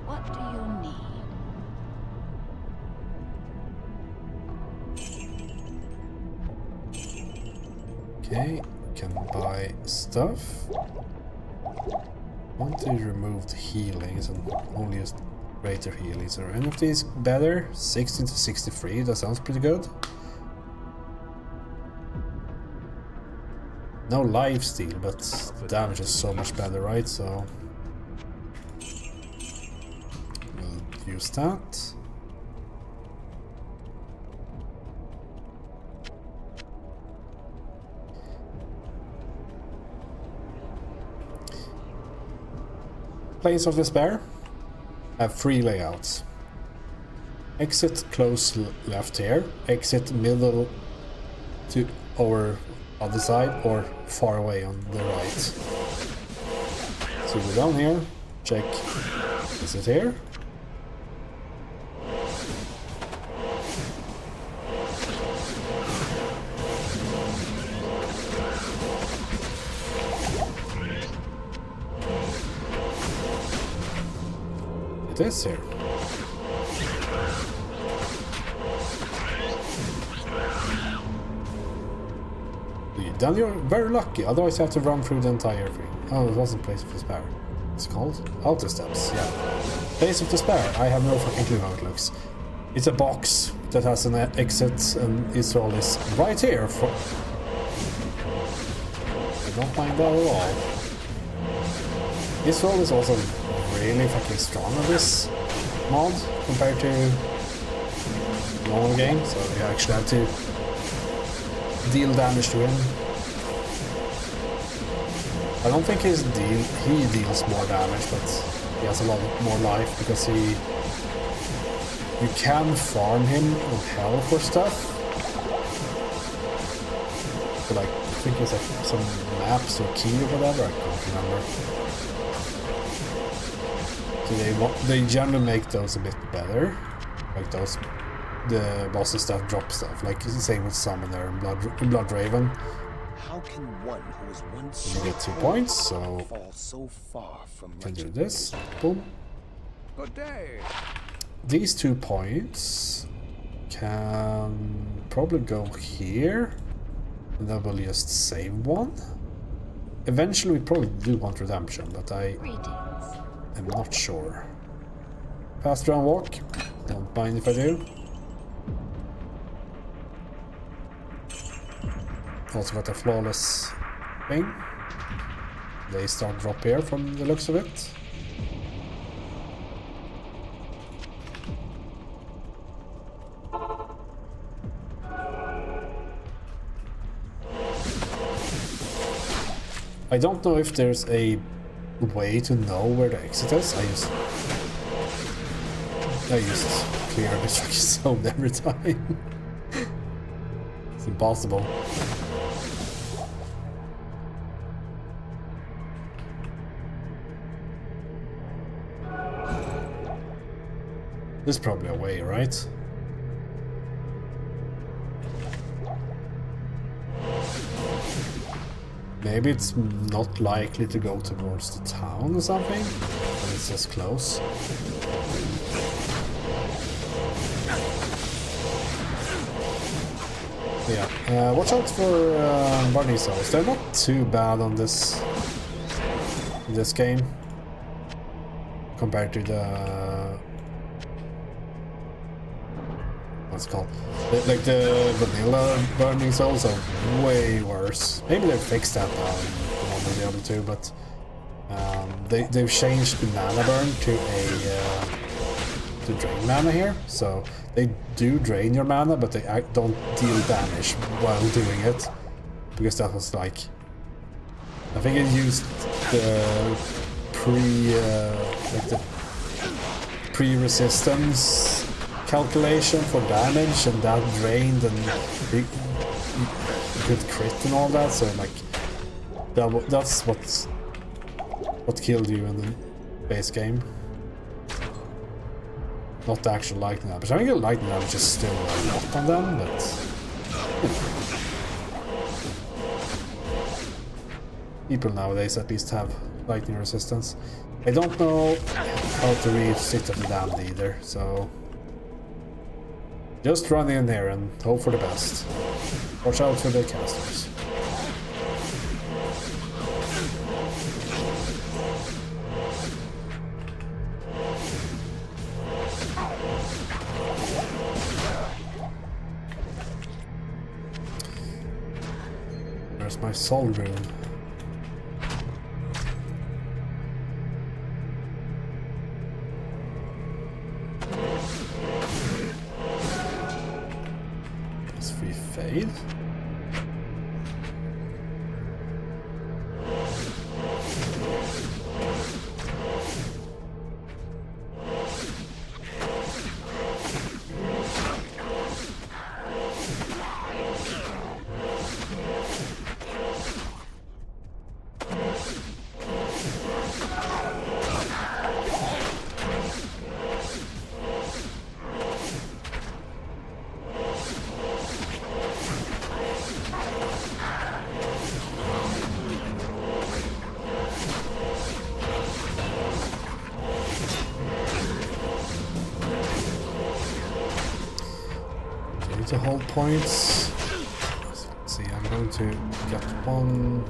What do you need? Okay, can buy stuff. Want to remove the healings and only use greater healings. Are any of these better? 16 to 63, that sounds pretty good. No lifesteal, but damage is so much better, right? So we'll use that. Plains of Despair have 3 layouts. Exit close left here, exit middle to over other side, or far away on the right. So we go down here, check, is it here? It is here. Then you're very lucky, otherwise you have to run through the entire thing. Oh, it wasn't Place of Despair. It's called? Outer Steps, yeah. Place of Despair, I have no fucking clue how it looks. It's a box that has an exit, and Israel is right here. I don't mind that at all. Israel is also really fucking strong on this mod compared to normal game, so you actually have to deal damage to him. I don't think he deals more damage, but he has a lot more life because you can farm him on hell for stuff. But like, I think it's like some maps or key or whatever, I can't remember. So they generally make those a bit better, like those the bosses that drop stuff, like the same with Summoner and Blood Raven. How can one who was once You get 2 points, so fall so far from can do this. Boom. Good day. These 2 points can probably go here, and then we'll just save one. Eventually we probably do want redemption, but I am not sure. Fast round walk, don't mind if I do. Also got a flawless thing. They start drop here from the looks of it. I don't know if there's a way to know where the exit is. I just clear the fucking zone every time. It's impossible. There's probably a way, right? Maybe it's not likely to go towards the town or something, but it's just close. Yeah, watch out for bunny souls. They're not too bad on this game compared to the what's it called? Like the vanilla burning souls are way worse. Maybe they fixed that now in Diablo 2, but they've changed the mana burn to drain mana here. So they do drain your mana, but they don't deal damage while doing it, because that was like, I think it used the pre-resistance calculation for damage, and that drained, and you could crit and all that, so like that's what killed you in the base game. Not the actual lightning damage. I think the lightning damage is still a lot on them, but people nowadays at least have lightning resistance. I don't know how to reach City of the Damned either, so just run in there and hope for the best. Watch out for the casters. Where's my soul rune? Fade. to hold points. Let's see, I'm going to get 1,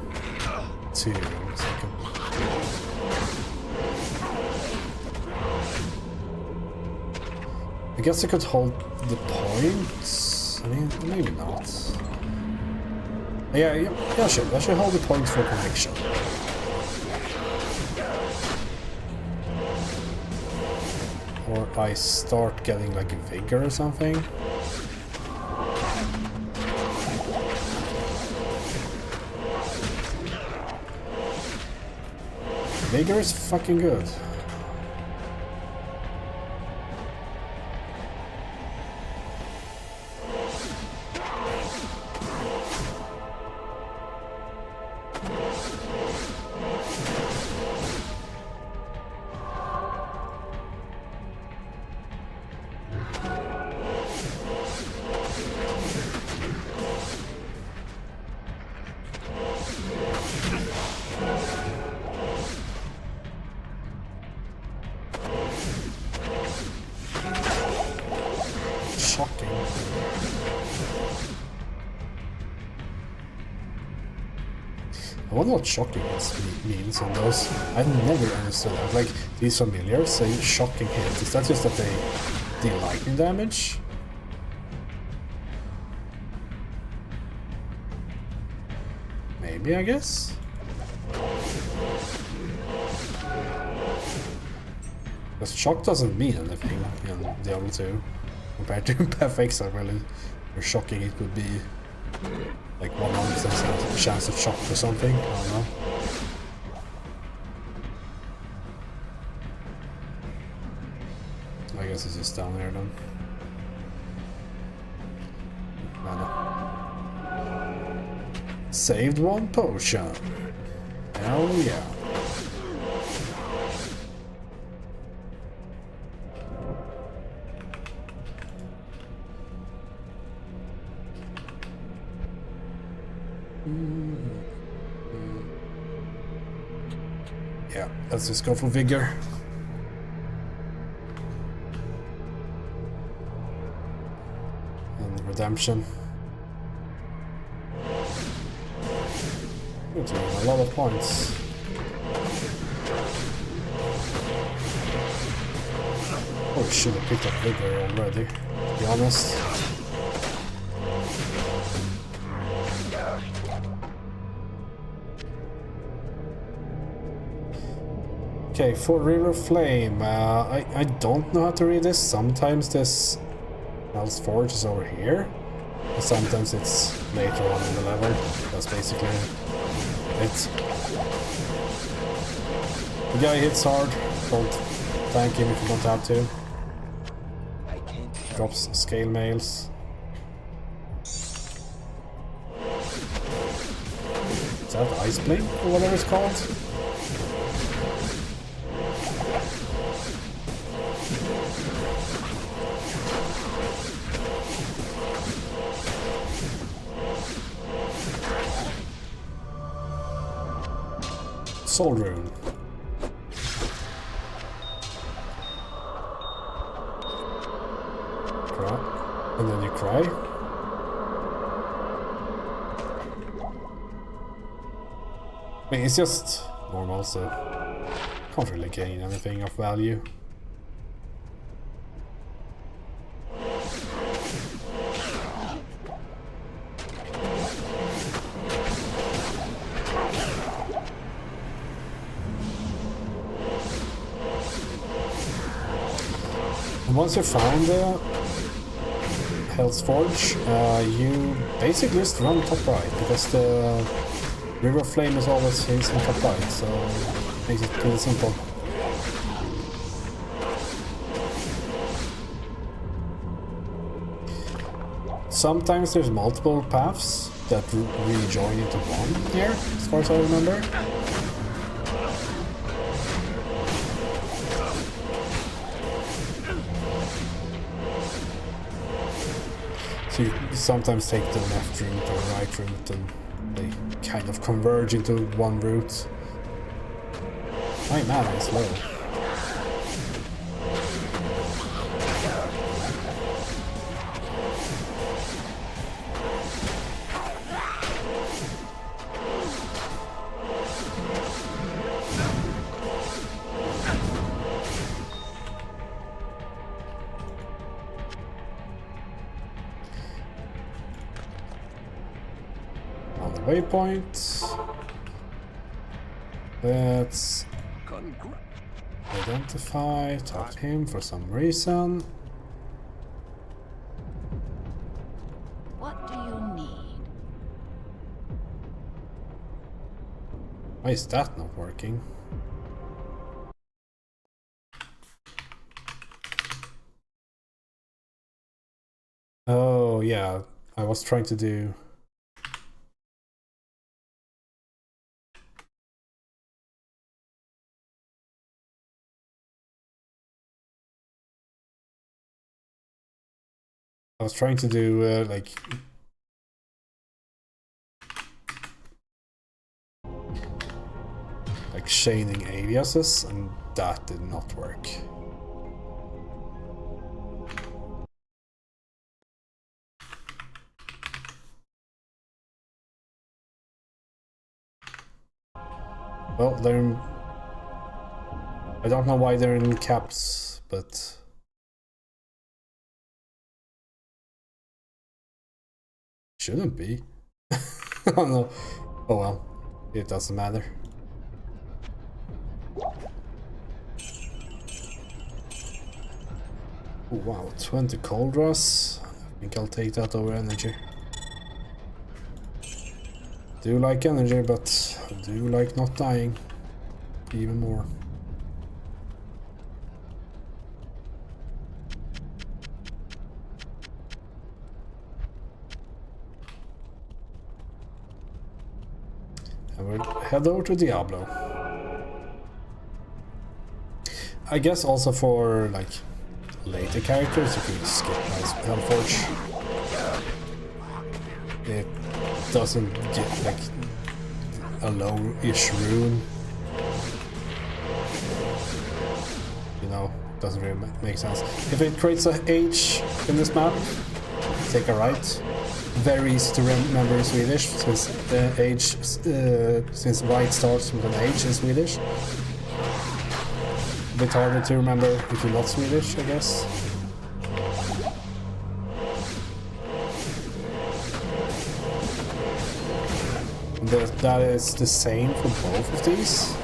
2. So I can... I guess I could hold the points. I mean, maybe not. Yeah, I should hold the points for conviction. Or I start getting like a vigor or something. Vigor is fucking good. Shocking. I wonder what shocking means on those. I've never understood that. Like, these familiars say shocking hit. Is that just that they deal lightning damage? Maybe, I guess? Because shock doesn't mean anything in Diablo 2 compared to Perfect. Really, you're shocking, it would be like 100% chance of shock or something. I don't know. I guess it's just down there then. Saved 1 potion. Hell yeah. Yeah, let's just go for vigor. And redemption. It's a lot of points. Oh, should have picked up vigor already, to be honest. Okay, for River Flame, I don't know how to read this. Sometimes this Hell's Forge is over here, and sometimes it's later on in the level. That's basically it. The guy hits hard, don't thank him if you don't have to. Drops scale mails. Is that Ice Blink or whatever it's called? Soul Rune. Cry. And then you cry. I mean, it's just normal, so can't really gain anything of value. Once you found the Hell's Forge, you basically just run top right, because the River Flame is always facing top right, so it makes it pretty simple. Sometimes there's multiple paths that rejoin into one here, as far as I remember. So you sometimes take the left route or right route and they kind of converge into one route. My mana is low. waypoint. Let's identify, talk to him for some reason. What do you need? Why is that not working? Oh yeah, I was trying to do... like chaining aliases, and that did not work. Well, I don't know why they're in caps, but... Shouldn't be. I don't know. Oh well, it doesn't matter. Oh, wow, 20 cold rush. I think I'll take that over energy. Do like energy, but I do like not dying even more. And we'll head over to Diablo. I guess also for like later characters you can skip as Hellforge. It doesn't get like a low-ish rune. You know, doesn't really make sense. If it creates a H in this map, take a right. Very easy to remember in Swedish, since the H, since right starts with an H in Swedish. A bit harder to remember if you're not Swedish, I guess. That is the same for both of these.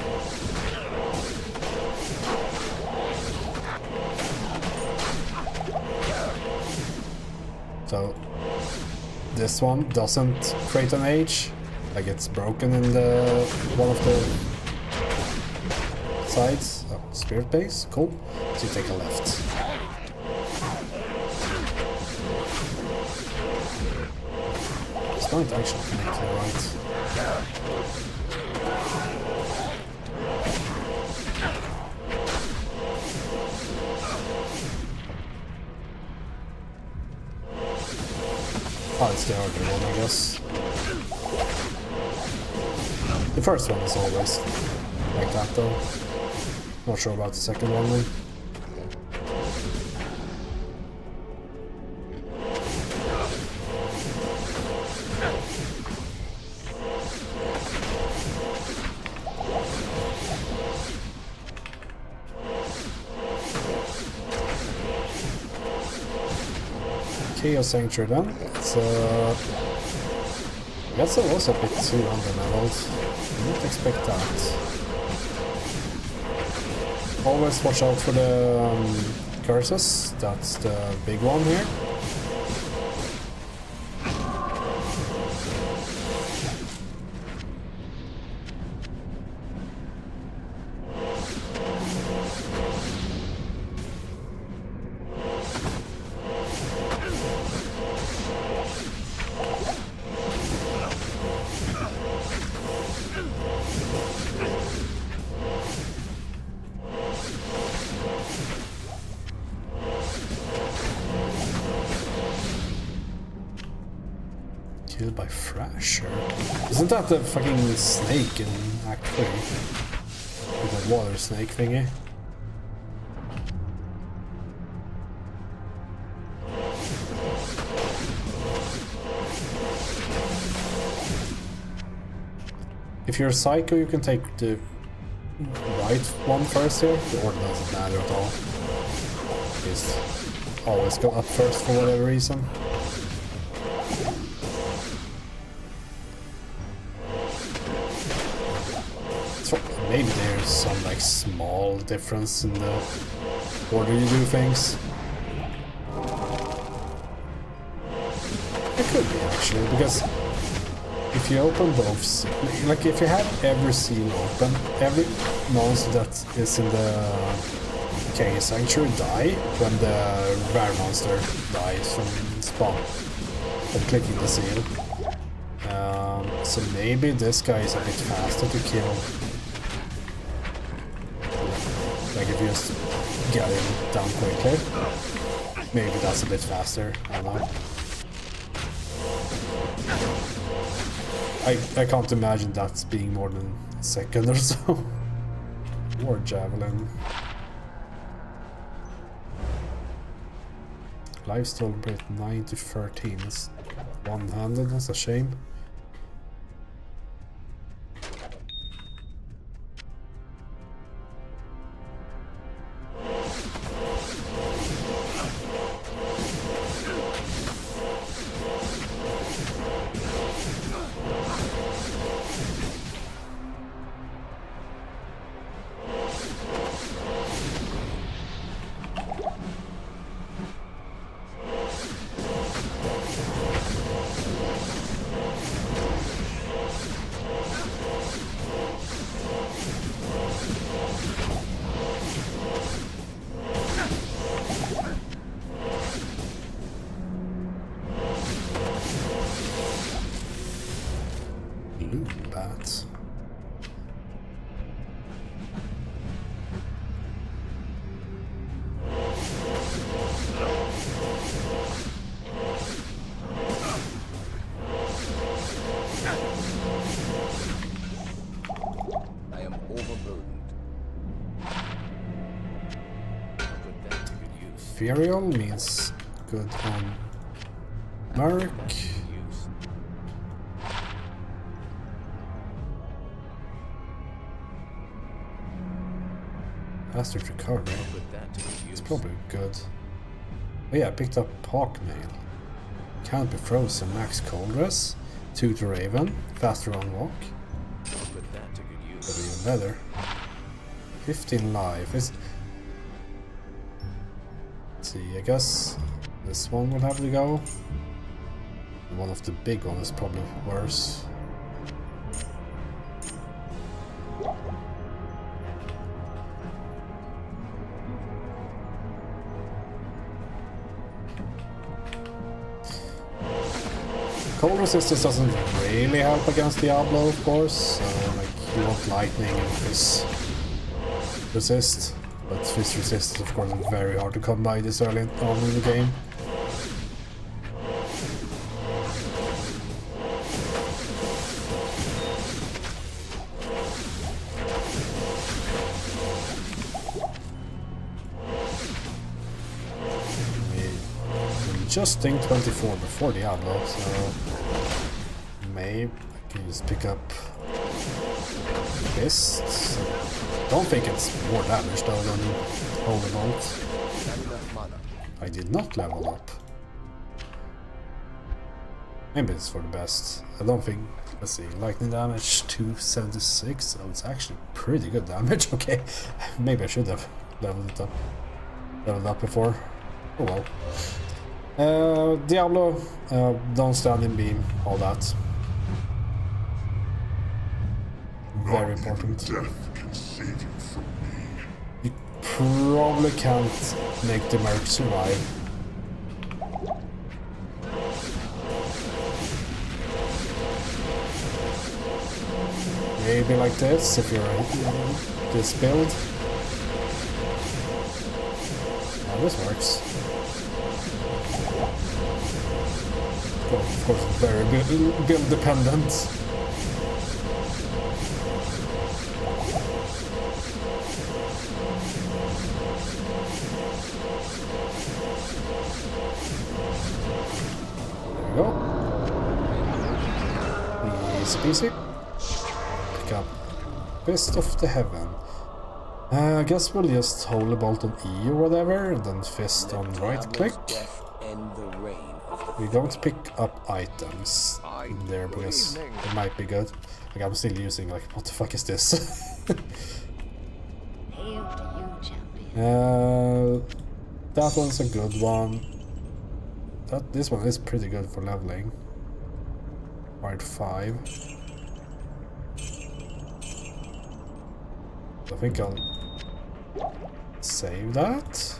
So this one doesn't create an H, like it's broken in the one of the sides. Oh, spirit base, cool. So you take a left. It's not actually connect to the right. Oh, it's the harder one, I guess. The first one is always like that, though. Not sure about the second one, then. Chaos Sanctuary then. So I guess it was a bit too under-leveled. Didn't expect that. Always watch out for the curses. That's the big one here. Killed by Thrasher. Isn't that the fucking snake in Act 3? With the water snake thingy? If you're a psycho, you can take the right one first here. The order doesn't matter at all. Just always go up first for whatever reason. maybe there's some like small difference in the order you do things. It could be actually, because if you open both, like if you have every scene open, every monster that is in the King Sanctuary die when the rare monster dies from spawn and clicking the seal. So maybe this guy is a bit faster to kill. Like if you just get him down quickly, maybe that's a bit faster. I don't know. I can't imagine that being more than a second or so. Or javelin. Life steal rate 9 to 13. That's one-handed. That's a shame. Bats. I am overburdened. Put that to good use. Ferial means good on Merc. Use. Faster recovery. Put that to good use. It's probably good. Oh yeah, I picked up Hawkmail. Can't be frozen, max coldness. 2 to Raven. Faster on walk. Put that to good use. That'd be even better. 15 life. Let's see, I guess this one will have to go. One of the big ones is probably worse. Cold resistance doesn't really help against Diablo, of course. Like you want lightning and fizz resist, but fizz resist is of course very hard to come by this early on in the game. Just think 24 before Diablo, so maybe I can just pick up Fist. Don't think it's more damage though than Holy Bolt. I did not level up. Maybe it's for the best. I don't think. Let's see, lightning damage 276. Oh, it's actually pretty good damage. Okay, maybe I should have leveled up before. Oh well. Diablo, don't stand in beam, all that. Very important. Death can save you from me. You probably can't make the Merc survive. Maybe like this, if you're this build. Now this works. Of course, very build dependent. There we go. Easy peasy. Pick up Fist of the Heaven. I guess we'll just Holy Bolt on E or whatever, and then Fist on right click. Death end the reign We don't pick up items in there because it might be good. Like I'm still using like, what the fuck is this? Hail to you, champion. That one's a good one. This one is pretty good for leveling. Part 5. I think I'll save that.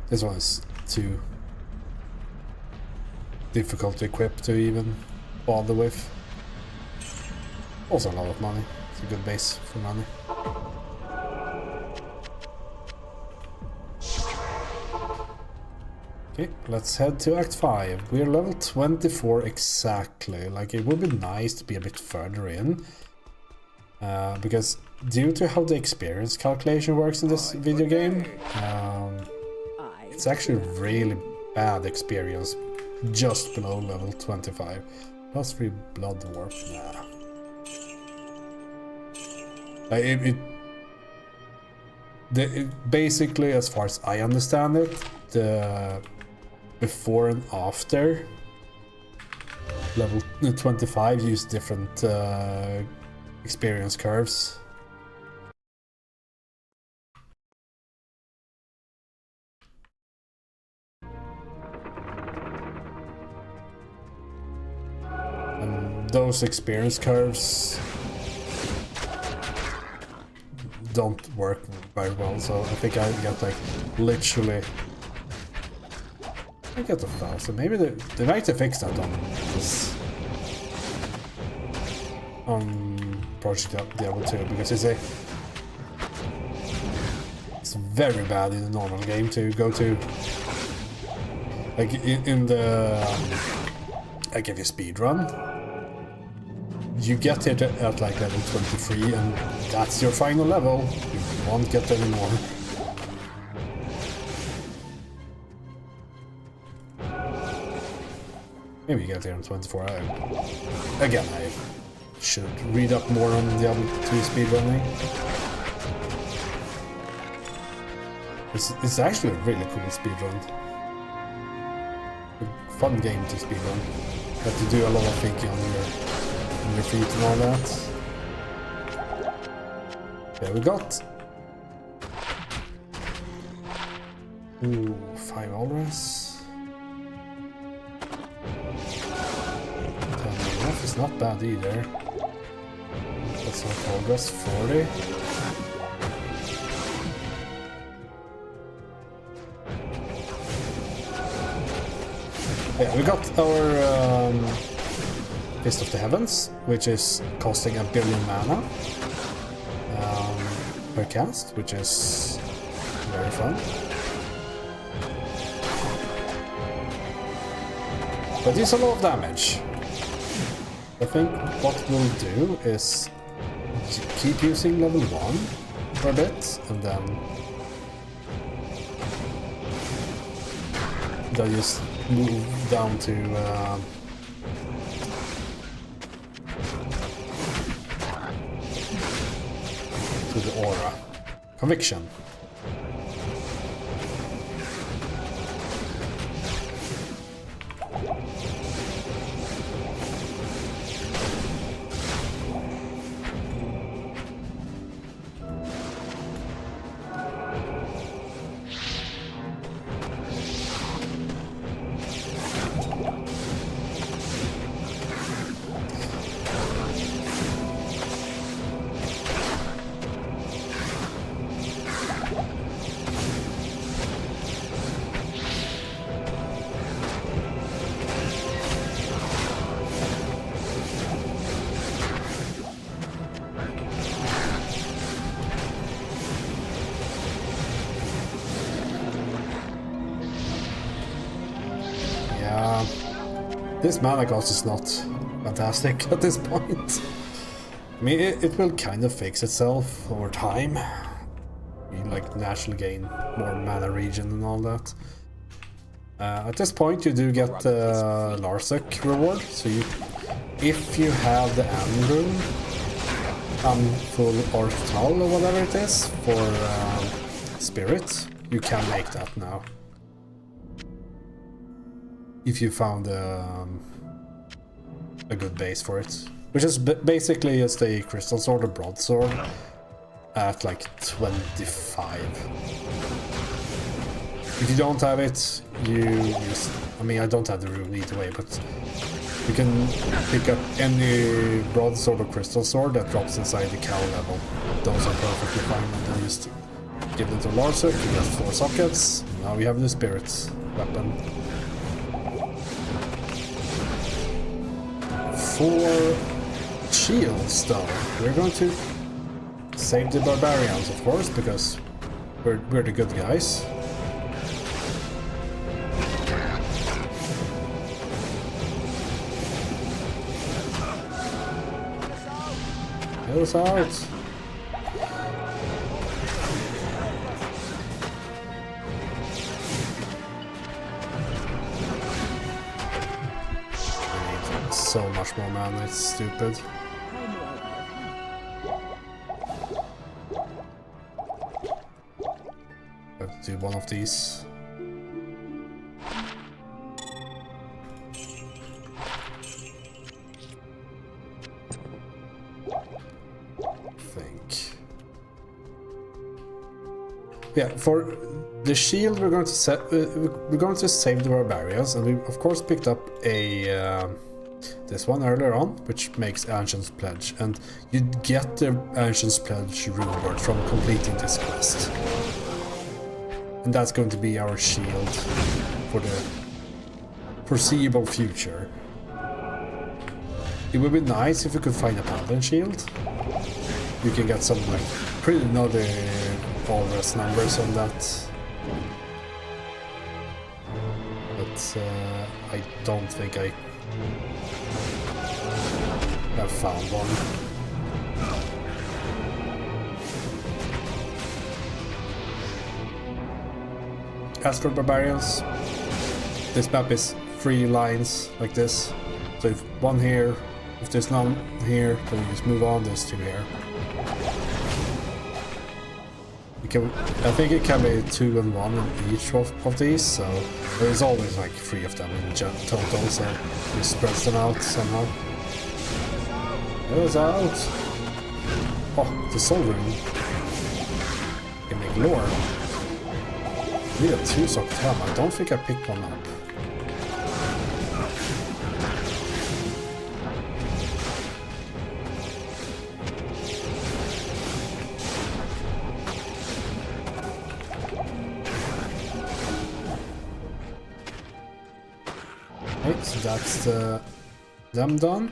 This one is too difficult to equip to even bother with. Also a lot of money. It's a good base for money. Okay, let's head to Act 5. We're level 24 exactly. Like, it would be nice to be a bit further in. Because due to how the experience calculation works in this video game, it's actually really bad experience just below level 25. Plus 3 blood warp, nah. Basically, as far as I understand it, the before and after level 25 use different experience curves. And those experience curves don't work very well, so I think I get like literally I get 1,000. Maybe they might have fixed that on this Project Diablo 2 because it's very bad in the normal game to go to like in the like if you speedrun. You get it at like level 23 and that's your final level. You won't get any more. Maybe you get there on 24. Again, I should read up more on Diablo 2 speedrunning. It's actually a really cool speedrun. A fun game to speedrun. You have to do a lot of thinking on your feet and all that. There we got. Ooh, 5 Alras. 10 is not bad either. That's not progress. 40. Yeah, we got our Fist of the Heavens, which is costing 1 billion mana per cast, which is very fun. But it's a lot of damage. I think what we'll do is keep using level 1 for a bit, and then just move down to the aura. Conviction. This mana cost is not fantastic at this point. I mean, it will kind of fix itself over time. You like naturally gain more mana regen and all that. At this point you do get the Larsec reward, so if you have the end room, full Ortal or whatever it is, for Spirit, you can make that now. If you found a good base for it. Which is basically just a Crystal Sword or Broadsword at like 25. If you don't have it, you just... I mean, I don't have the rune either way, but you can pick up any Broadsword or Crystal Sword that drops inside the cow level. Those are perfectly fine, and then just give them to Larsec, you get 4 sockets, now we have the Spirit weapon. For shields though, we're going to save the barbarians, of course, because we're the good guys. Get us out! So much more mana, it's stupid. Have to do one of these. Yeah, for the shield we're going to save the barbarians, and we of course picked up a this one earlier on, which makes Ancient's Pledge, and you get the Ancient's Pledge reward from completing this quest. And that's going to be our shield for the foreseeable future. It would be nice if we could find a Paladin shield. You can get some like pretty nutty walrus numbers on that. But I don't think I have found one. As for barbarians, this map is 3 lines like this. So if one here, if there's none here, then we just move on. There's 2 here. I think it can be 2 and 1 in each of these, so there's always like 3 of them in total, so it spreads them out somehow. It was out! Oh, the soul rune. Can make lore. I need a 2-socket helm. I don't think I picked one up. Right, so that's them done.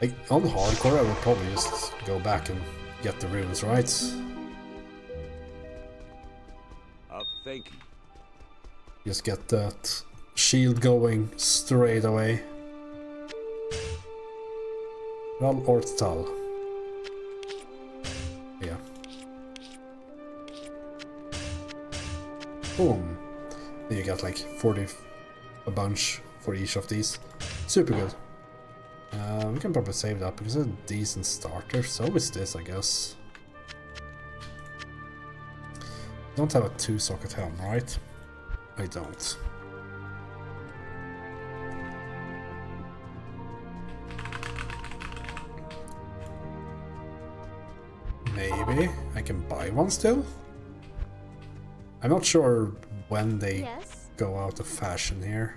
Like, on hardcore I would probably just go back and get the runes, right? Thank you. Just get that shield going straight away. Well, Ortal. Yeah. Boom. Then you got like 40, a bunch for each of these. Super good. We can probably save that because it's a decent starter. So is this, I guess. Don't have a 2-socket helm, right? I don't. Maybe I can buy one still? I'm not sure when they go out of fashion here.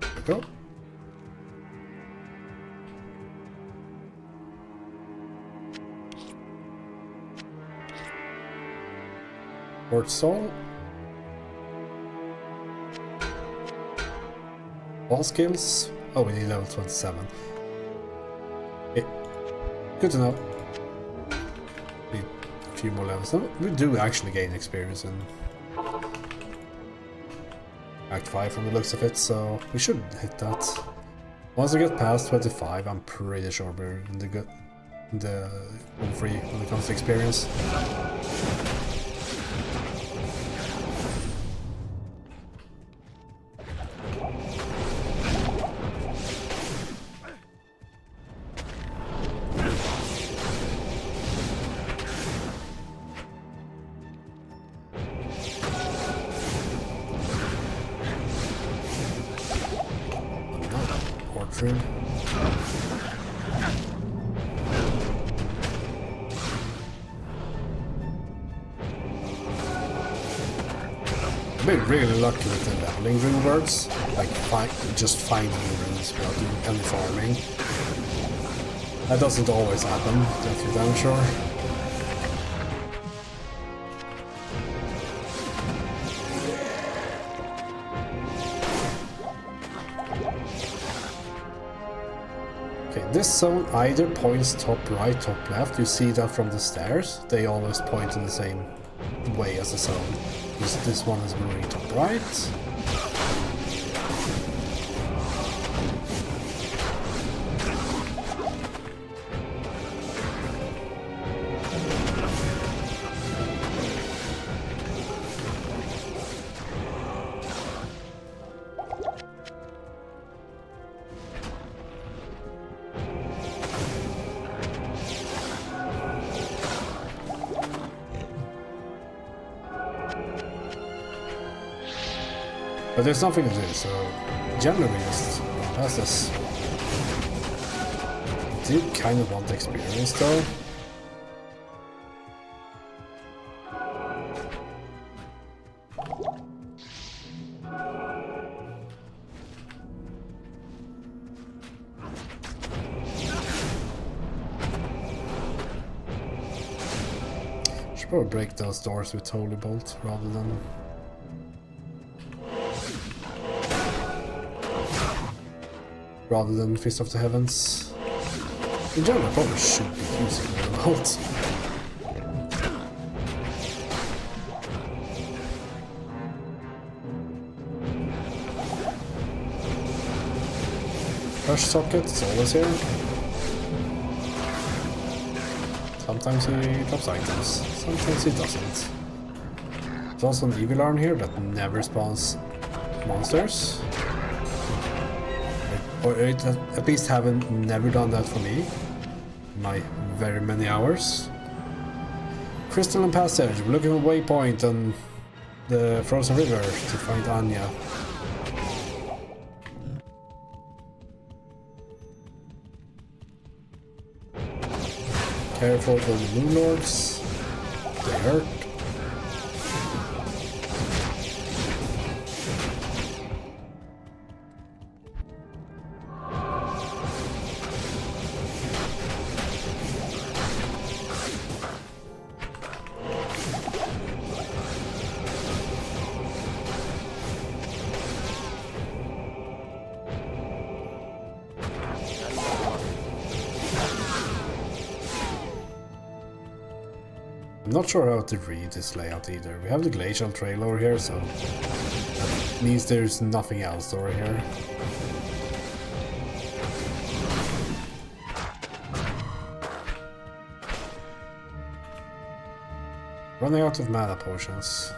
There we go. Lord Soul. All skills. Oh, we need level 27. Okay. Good to know. Need a few more levels. No, we do actually gain experience in Act 5 from the looks of it, so we should hit that. Once we get past 25, I'm pretty sure we're in the home free when it comes to experience. True. I've been really lucky with the leveling rune words, like just finding the runes without doing any farming. That doesn't always happen, that's for damn sure. Okay, this zone either points top right, top left. You see that from the stairs. They always point in the same way as the zone. This one is moving top right. But there's nothing to do, so generally just run past this. I do kind of want the experience though. Should probably break those doors with Holy Bolt rather than Fist of the Heavens. In general, I probably should be using the bolt. Rush socket is always here. Sometimes he drops items, sometimes he doesn't. There's also an evil arm here that never spawns monsters. Or it at least haven't never done that for me in my very many hours. Crystalline Passage, we're looking for a waypoint on the frozen river to find Anya. Careful with the Moon Lords, they hurt. I'm not sure how to read this layout either. We have the glacial trail over here, so that means there's nothing else over here. Running out of mana potions.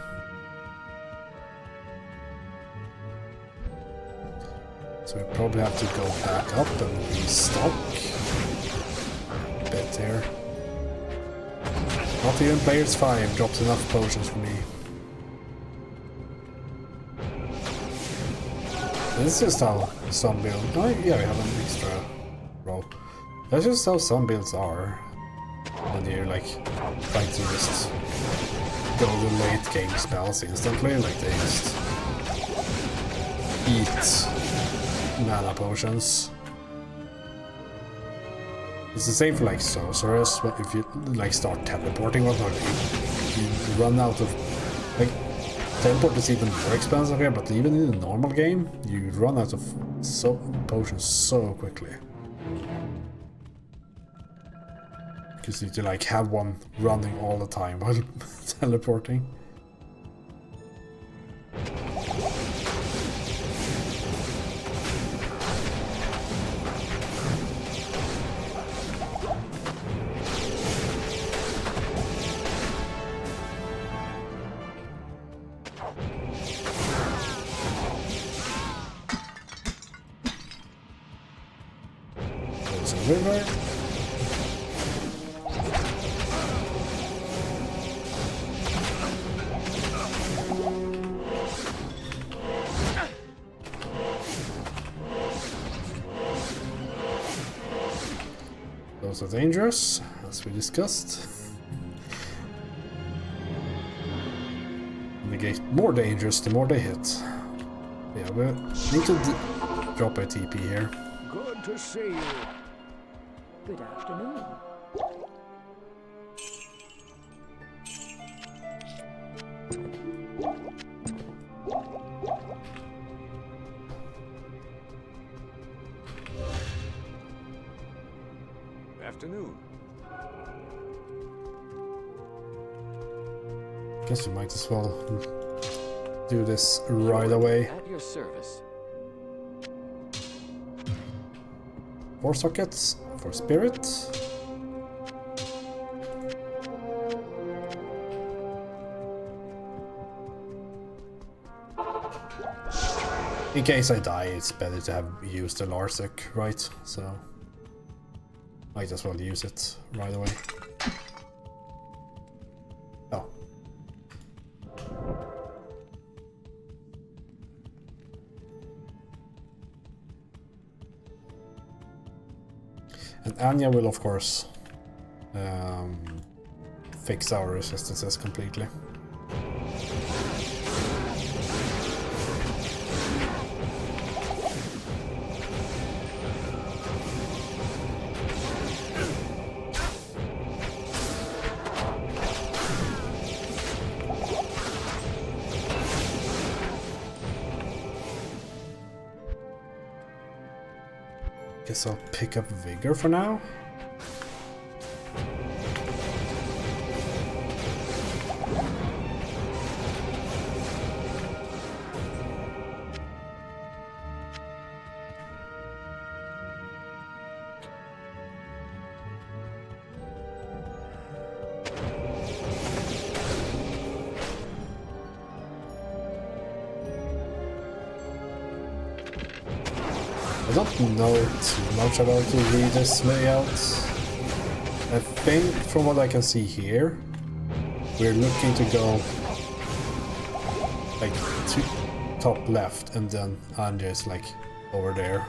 So we probably have to go back up and restock a bit here. Not even players 5 drops enough potions for me. This is how some builds. Oh, yeah, we have an extra row. That's just how some builds are. When you're like trying to just go the late game spells instantly, like they just eat mana potions. It's the same for like sorcerers. If you like start teleporting, whatnot, you run out of like teleport is even more expensive here. But even in the normal game, you run out of potions so quickly because you need to like have one running all the time while teleporting. There's a river. Those are dangerous, as we discussed. And they get more dangerous the more they hit. Yeah, we need to drop a TP here. Good to see you. Good afternoon. Afternoon. Guess we might as well do this right away. At your service. 4 sockets for spirit. In case I die, it's better to have used the Larsec, right? So might as well use it right away. Oh. And Anya will, of course, fix our resistances completely. Guess I'll pick up Vigor for now. I don't know too much about the reader's layout. I think from what I can see here, we're looking to go like to top left and then Anya is like over there.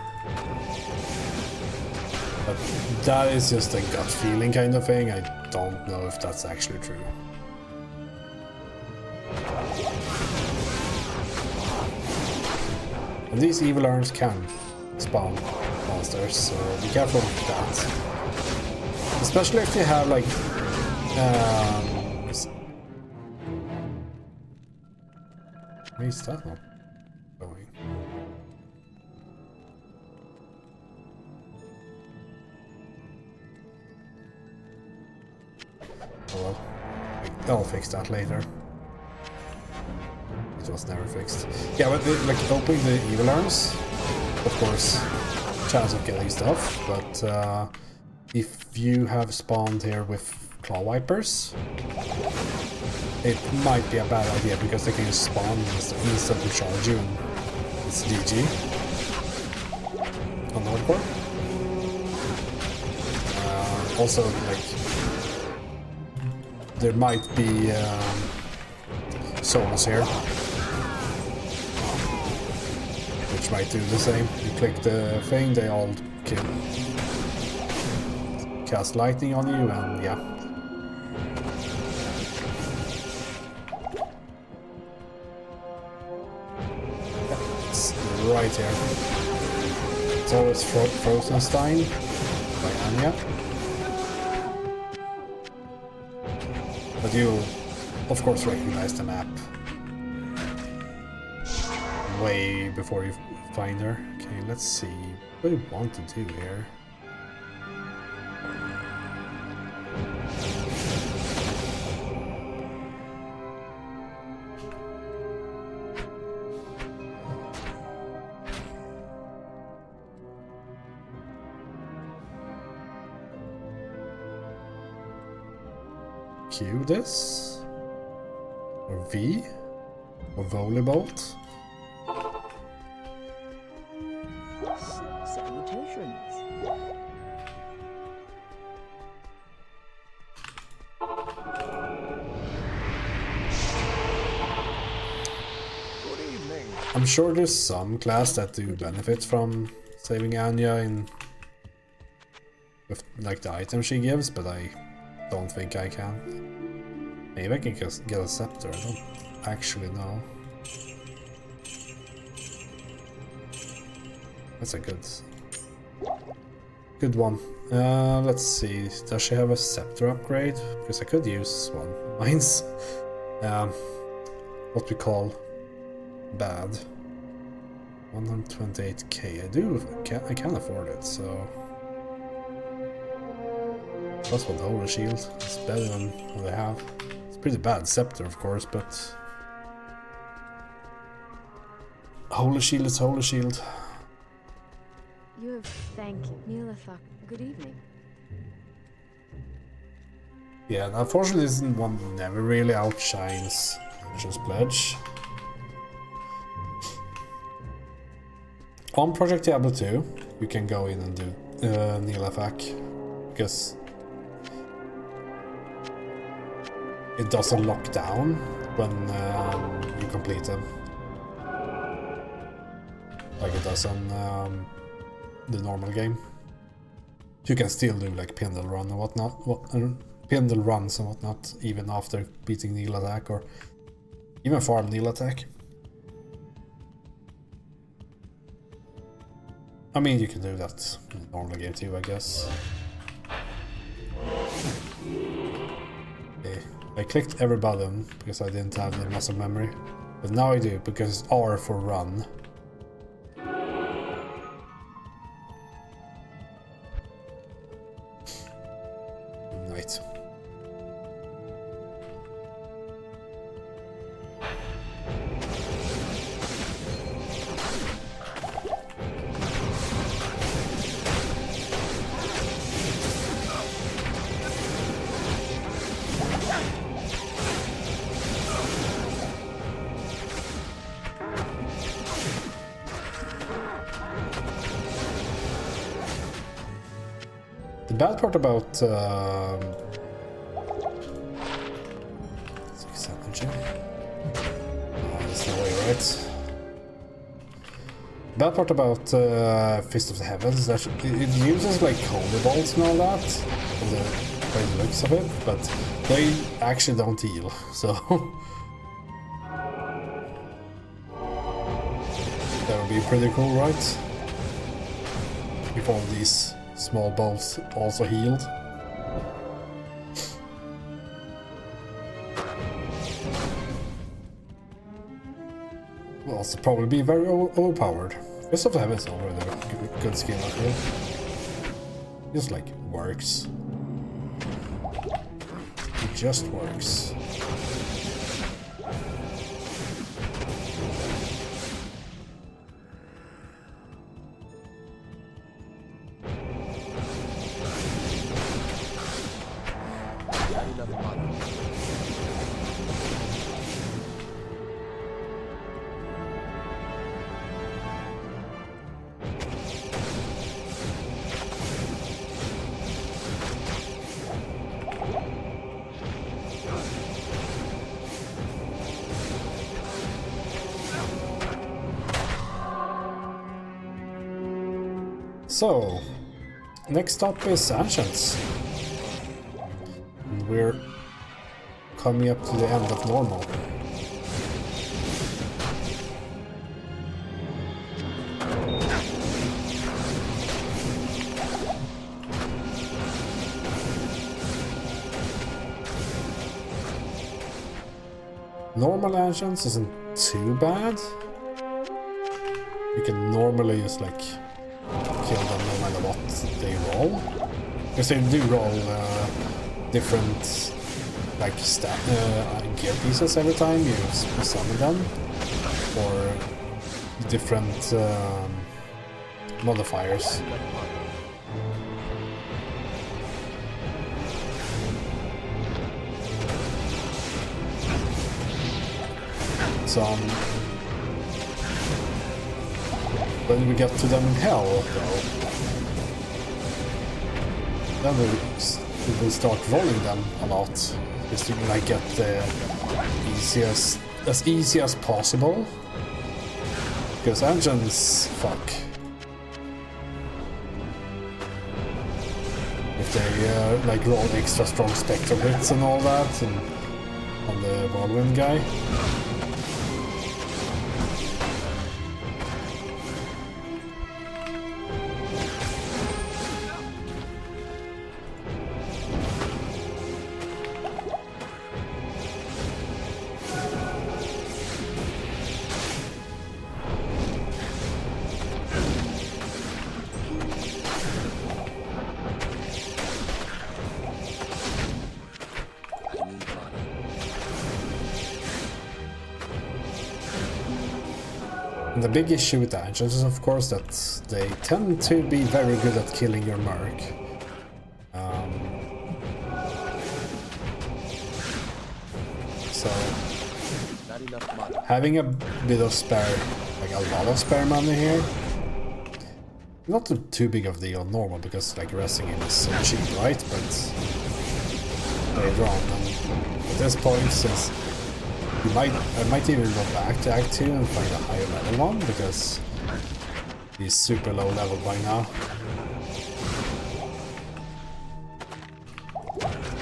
But that is just a gut feeling kind of thing. I don't know if that's actually true. And these evil urns can spawn monsters, so be careful with that. Especially if you have like why is that not going? Oh well, I'll fix that later. It was never fixed. Yeah, but like opening the evil arms, of course, chance of getting stuff, but if you have spawned here with claw wipers, it might be a bad idea because they can just spawn and instantly charge you and it's GG on hardcore. Also, like, there might be souls here, which might do the same. You click the thing, they all kill. Cast lightning on you, and yeah. It's right here. So it's Frozenstein by Anya. But you, of course, recognize the map way before you find her. Okay, let's see what do we want to do here. Q this? Or V? Or Volleybolt? Salutations. Good evening. I'm sure there's some class that do benefit from saving Anya in with like the item she gives, but I don't think I can. Maybe I can just get a scepter, I don't actually know. That's a good one. Let's see, does she have a scepter upgrade? Because I could use one. Mine's what we call bad. 128k. I can afford it, so plus one Holy Shield. It's better than what I have. It's pretty bad scepter, of course, but Holy Shield is Holy Shield. You have... Thank you. Neelathak. Good evening. Yeah, unfortunately this one never really outshines Angel's Pledge. On Project Diablo 2, you can go in and do Neelathak, because it doesn't lock down when you complete them, like it does on the normal game. You can still do like Pindle Run and whatnot, Pindle Runs and whatnot, even after beating Neelathak, or even farm Neelathak. I mean, you can do that in the normal game too, I guess. Okay. I clicked every button because I didn't have the muscle memory, but now I do because it's R for run. Right. The bad part about 6 energy. Oh, there's no way, right? Bad part about Fist of the Heavens is that it uses like holy bolts and all that, from the way it looks of it, but they actually don't heal, so that would be pretty cool, right? If all these small bolts also healed. Will also probably be very overpowered. Fist of Heaven is already a good skill up here. Just like works. It just works. So, next up is Ancients. And we're coming up to the end of normal. Normal Ancients isn't too bad. You can normally just like kill them no matter what they roll, because they do roll different like gear pieces every time you summon them, or different modifiers. So when we get to them in hell, though, then we will start rolling them a lot, just to like get the as easy as possible. Because engines fuck. if they like roll extra strong spectral hits and all that, and on the whirlwind guy. And the big issue with the Ancients is, of course, that they tend to be very good at killing your merc. So having a bit of spare, like a lot of spare money here, not too big of a deal normal, because like resting in is so cheap, right? But later on, and at this point, since I might even go back to Act 2 and find a higher level one, because he's super low level by now.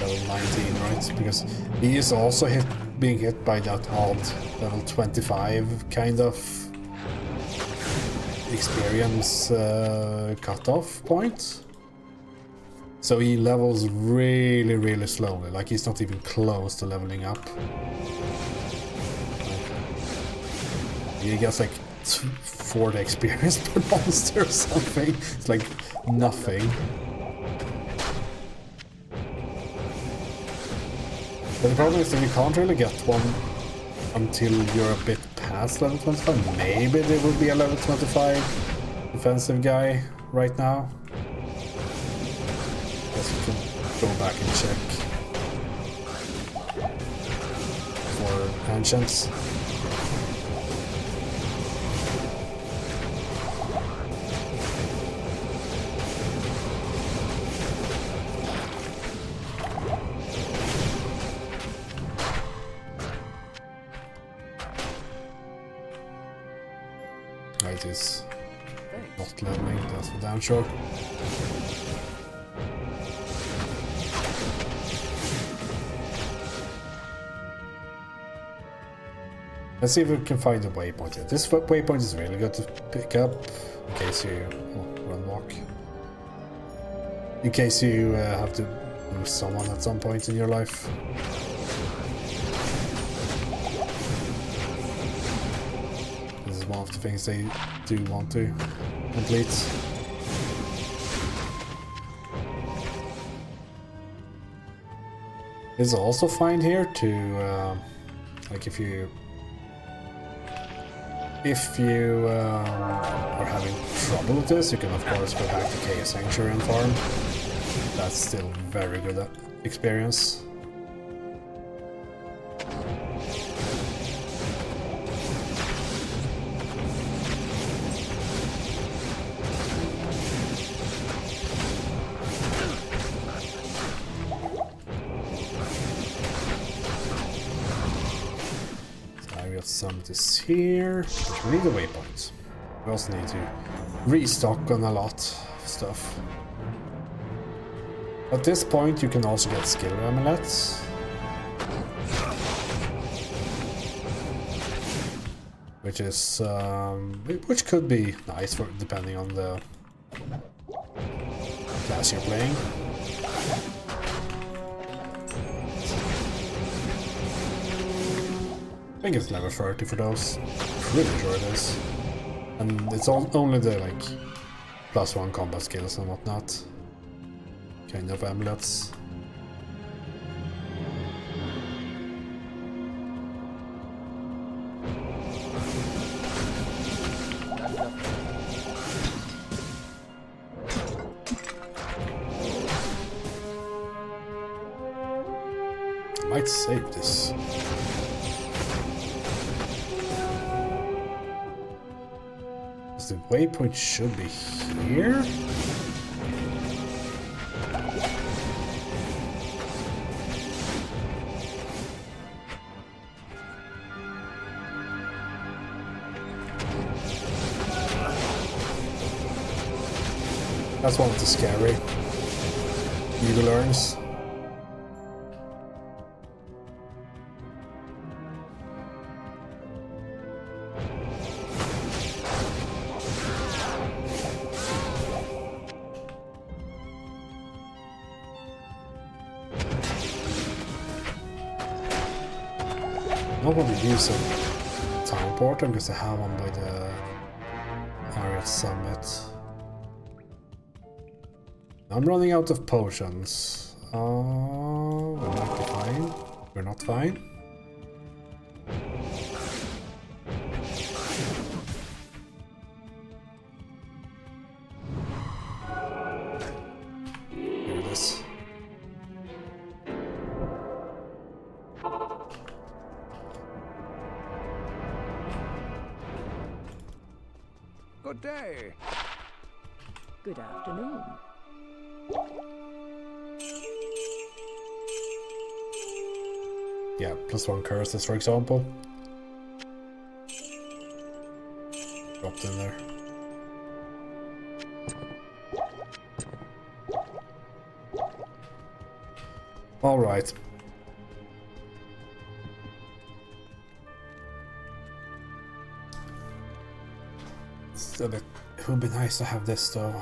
Level 19, right? Because he is also being hit by that odd level 25 kind of experience cutoff point. So he levels really, really slowly, like he's not even close to leveling up. He gets like 40 experience per monster or something. It's like nothing. But the problem is that you can't really get one until you're a bit past level 25. Maybe there will be a level 25 defensive guy right now. Guess you can go back and check for Ancients. It is not leveling, that's for damn sure. Let's see if we can find a waypoint here. This waypoint is really good to pick up in case you run walk. In case you have to lose someone at some point in your life. One of the things they do want to complete. It's also fine here to like if you are having trouble with this, you can of course go back to Chaos Sanctuary and farm. That's still very good experience. Some of this here, but we need a waypoint. We also need to restock on a lot of stuff. At this point you can also get skill amulets, which is which could be nice for depending on the class you're playing. I think it's level 30 for those. Pretty sure it is. And it's only the like +1 combat skills and whatnot. Kind of amulets. I might save this. The waypoint should be here. That's one of the scary. Evil urns. Nobody uses a town portal because I have one by the Ariat Summit. I'm running out of potions. We might be fine. We're not fine. Here it is. Good day. Good afternoon. Yeah, +1 curses, for example. Dropped in there. All right. It's a bit. It would be nice to have this though.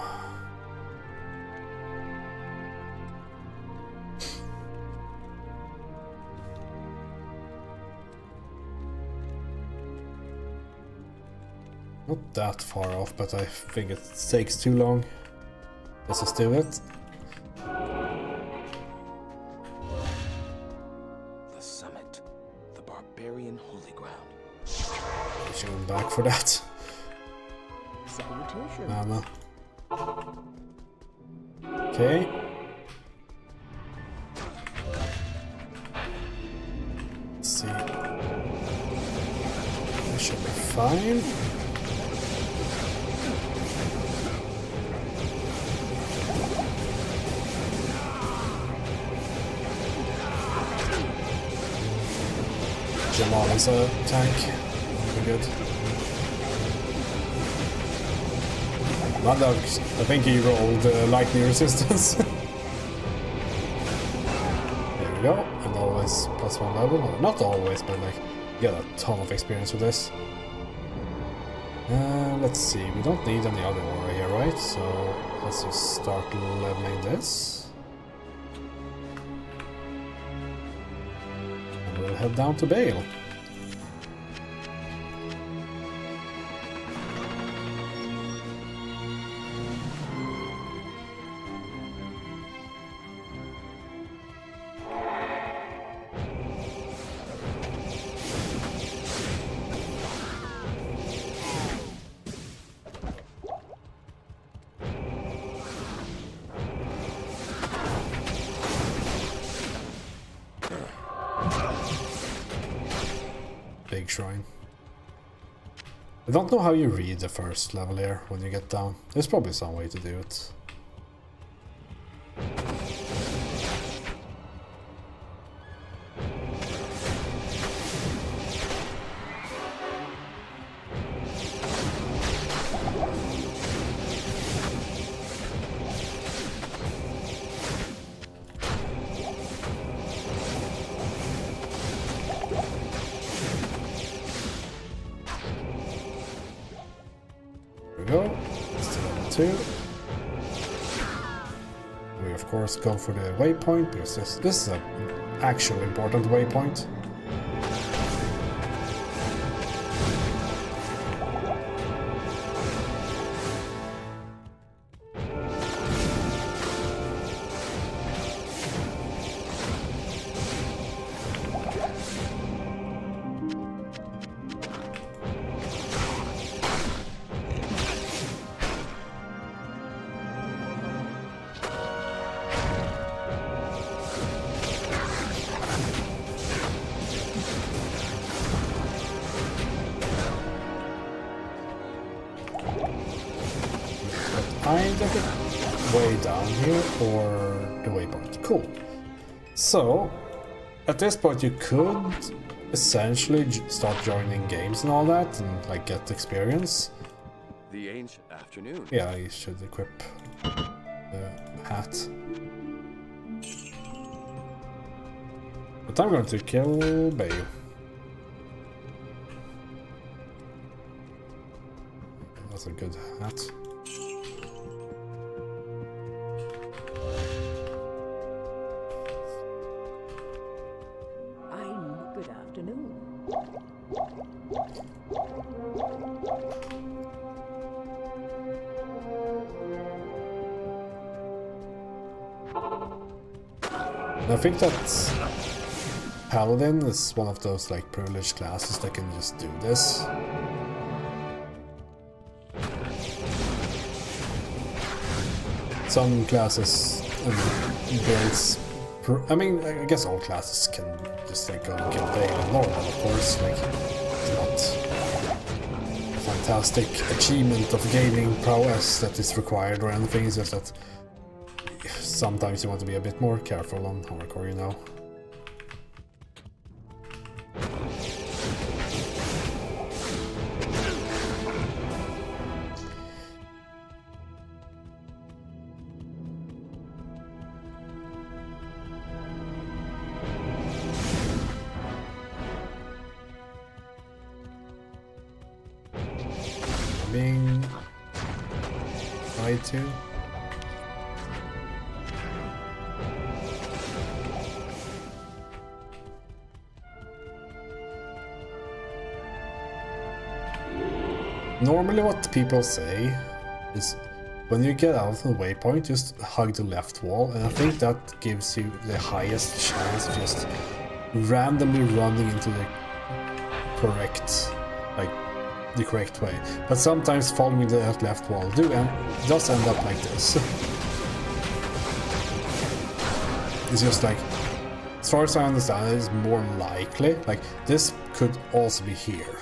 Not that far off, but I think it takes too long. Let's just do it. The summit. The barbarian holy ground. I should go back for that. Salutations. No. Okay. Let's see. This should be fine. Jamal is a tank. Very good. Maddox, I think he rolled lightning resistance. There we go. And always +1 level. Or not always, but like, you get a ton of experience with this. Let's see. We don't need any other aura here, right? So let's just start leveling this. And we'll head down to Bale. Big shrine. I don't know how you read the first level here when you get down. There's probably some way to do it. Go. Let's do level 2. We of course go for the waypoint because this is an actual important waypoint. Either the way down here or the waypoint. Cool. So, at this point you could essentially start joining games and all that and like get experience. The ancient afternoon. Yeah, I should equip the hat. But I'm going to kill Bayo. That's a good hat. Good afternoon. I think that Paladin is one of those like privileged classes that can just do this. Some classes and builds, I mean, I guess all classes can just like go and kill Bale normal, of course. Like, it's not a fantastic achievement of gaining prowess that is required or anything. It's just that sometimes you want to be a bit more careful on hardcore, you know. Being tried to. Normally what people say is when you get out of the waypoint, just hug the left wall, and I think that gives you the highest chance of just randomly running into the correct, like, the correct way. But sometimes following that left wall does end up like this. It's just like, as far as I understand, it is more likely, like, this could also be here.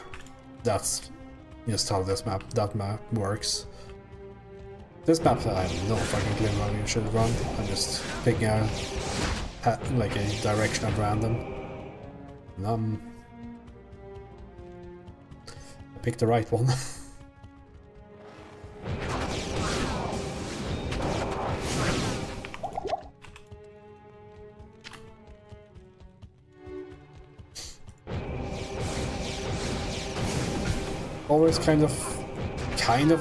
That's just how that map works. This map, I don't know if I can claim how you should run. I'm just picking a direction at random. And I picked the right one. Always kind of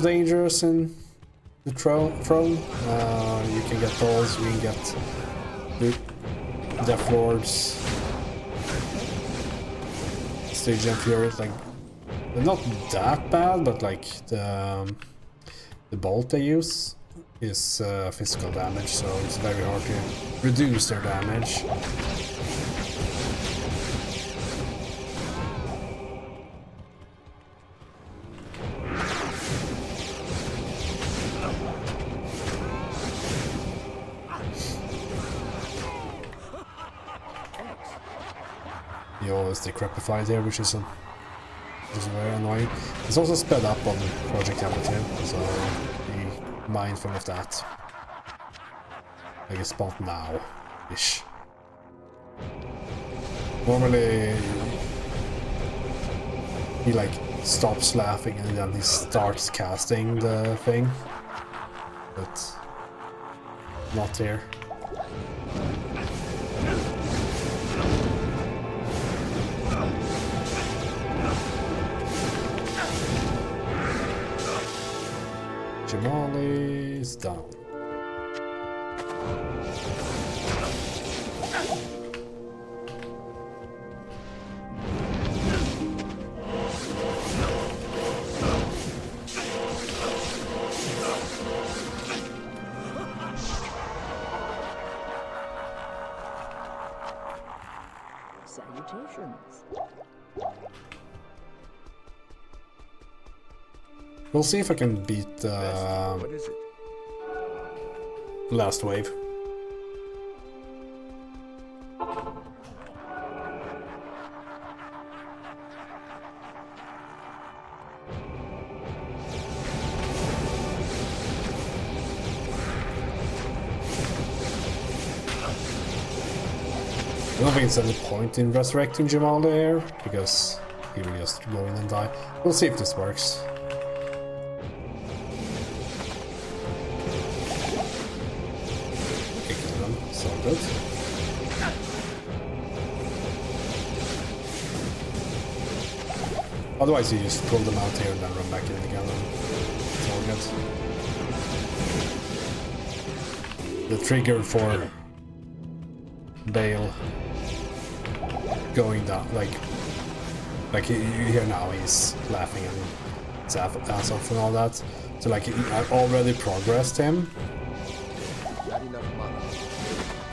dangerous in the throne. You can get dolls, you can get Death Lords, Stygian Furies. Like, they're not that bad, but like the bolt they use is physical damage, so it's very hard to reduce their damage. You always decrepified here, which is very annoying. It's also sped up on Project Amateur, so be mindful of that. I guess spawn now-ish. Normally he like stops laughing and then he starts casting the thing, but not here. Jamali is down. Salutations. We'll see if I can beat What is it? last wave. I don't think it's any point in resurrecting Jamal here, because he will just go in and die. We'll see if this works. Kicking them, so good. Otherwise you just pull them out here and then run back in again and target. The trigger for Bale going down, like you hear now he's laughing and his ass off and all that. So like I already progressed him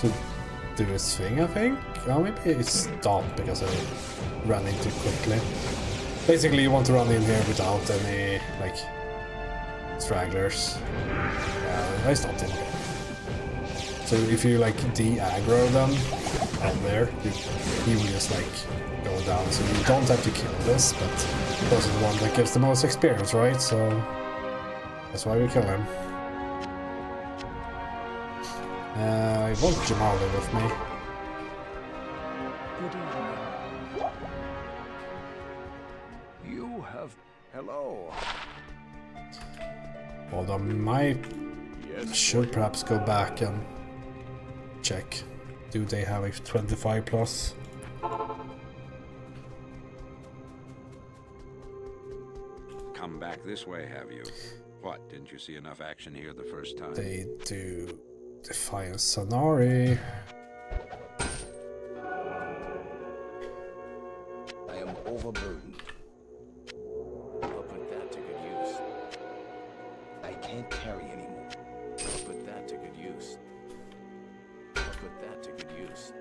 to do his thing, I think. Oh, maybe he stopped because I ran in too quickly. Basically, you want to run in here without any like stragglers. I stopped in here. So if you like de-aggro them out there, he will just like go down. So you don't have to kill this, but of course it's the one that gives the most experience, right? So that's why we kill him. I want Jamal in with me. Good evening. You have... Hello. Although I should perhaps go back and check. Do they have a 25 plus? Come back this way, have you? What, didn't you see enough action here the first time? They do. Defiance Sonari. I am overburdened. I'll put that to good use. I can't carry anymore. I'll put that to good use. I'll put that to good use.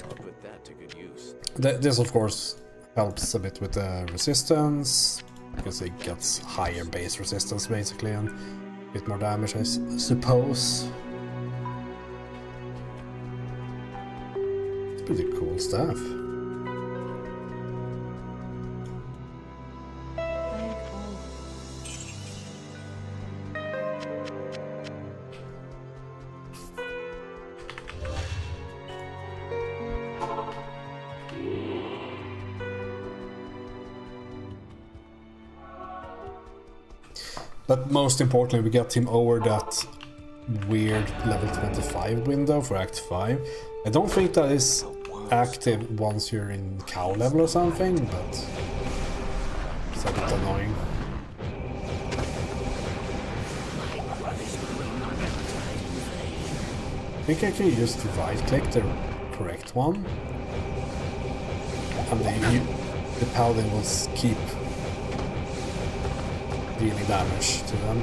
I'll put that to good use. This of course helps a bit with the resistance, because it gets higher base resistance basically and a bit more damage, I suppose. It's pretty cool stuff. But most importantly, we got him over that weird level 25 window for Act 5. I don't think that is active once you're in cow level or something, but it's a bit annoying. I think I can just right-click the correct one, and the paladin will keep dealing damage to them.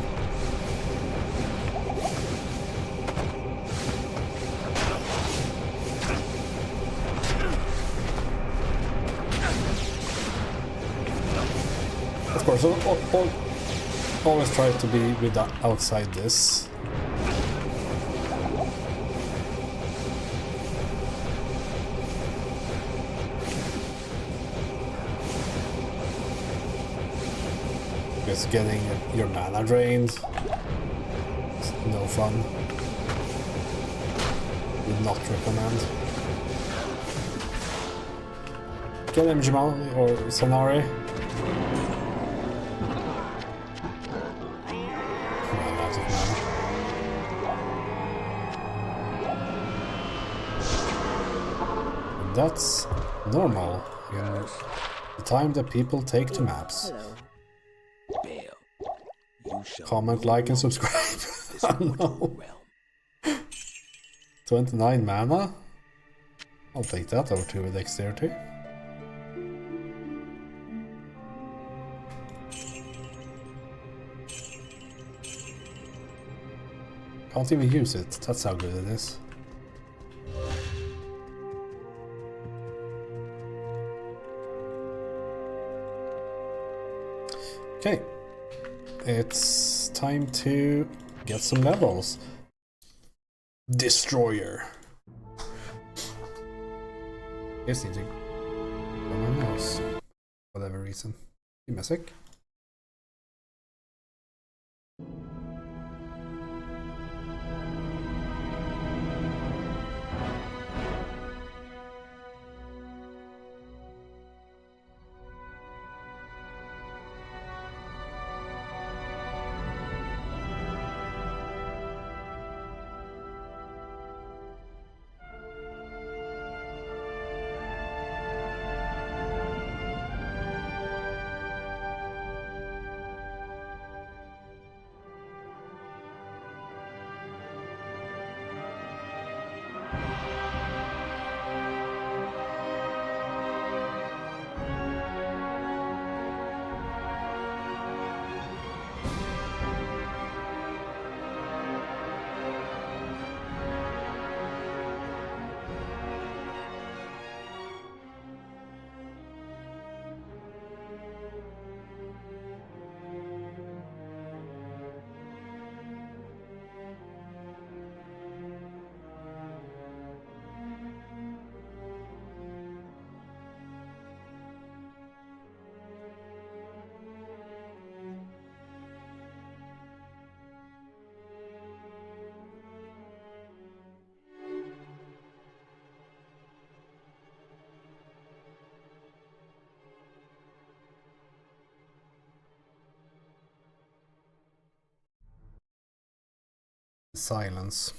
Of course, always try to be with outside this. Because getting your mana drained is no fun. Would not recommend. Get him, Jamal or Sonari. Ran out of mana. And that's normal in the time that people take to maps. Comment, like, and subscribe. No. 29 mana? I'll take that over 2 with dexterity. Can't even use it, that's how good it is. Okay. It's time to get some levels. Destroyer. Just need to go on my mouse. For whatever reason. Give me a sec. Silence.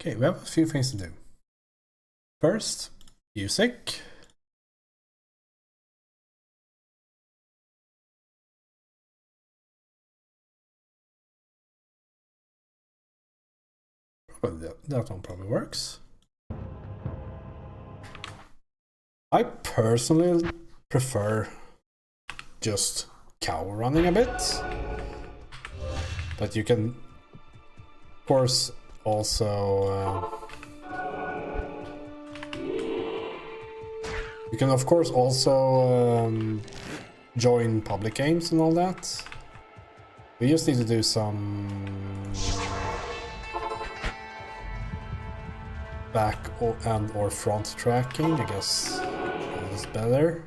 Okay, we have a few things to do. First, music. Well, that one probably works. I personally prefer just cow running a bit, but you can, of course, also join public games and all that. We just need to do some back or front tracking, I guess that is better.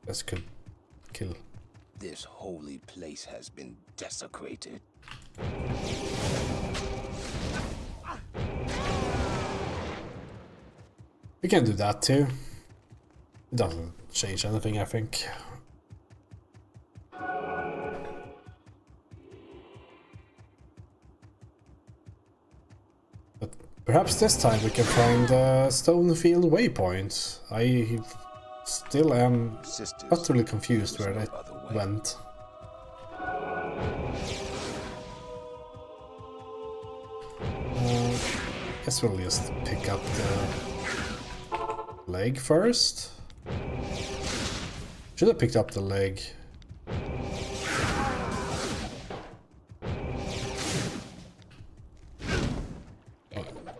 This could kill. This holy place has been desecrated. We can do that too. It doesn't change anything, I think. But perhaps this time we can find a Stonefield waypoint. I still am utterly confused where that went. Guess we'll just pick up the leg first. Should have picked up the leg.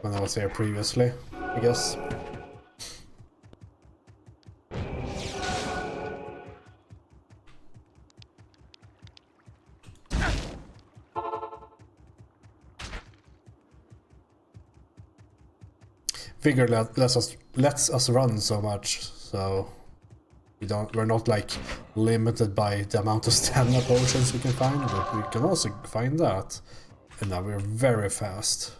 When I was here previously, I guess. Figure that lets us run so much, so we're not like limited by the amount of stamina potions we can find, but we can also find that. And now we're very fast.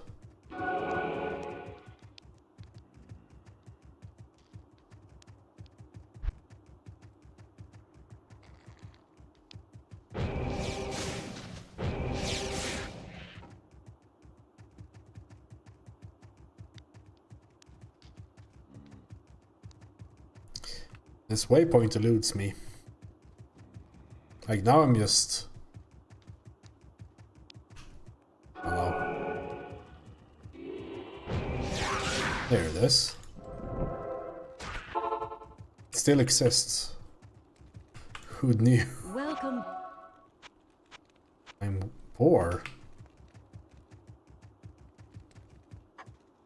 This waypoint eludes me. Like now I'm just... Hello. There it is. It still exists. Who knew? Welcome. I'm poor.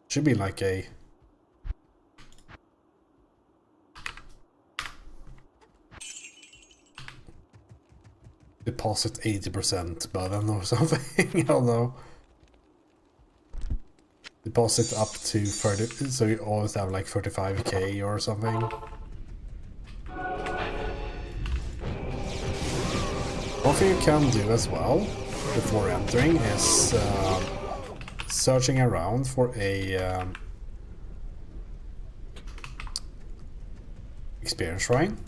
Should be like a... deposit 80% button or something. I don't know. Deposit up to 30, so you always have like 35k or something. One thing you can do as well before entering is searching around for a experience shrine.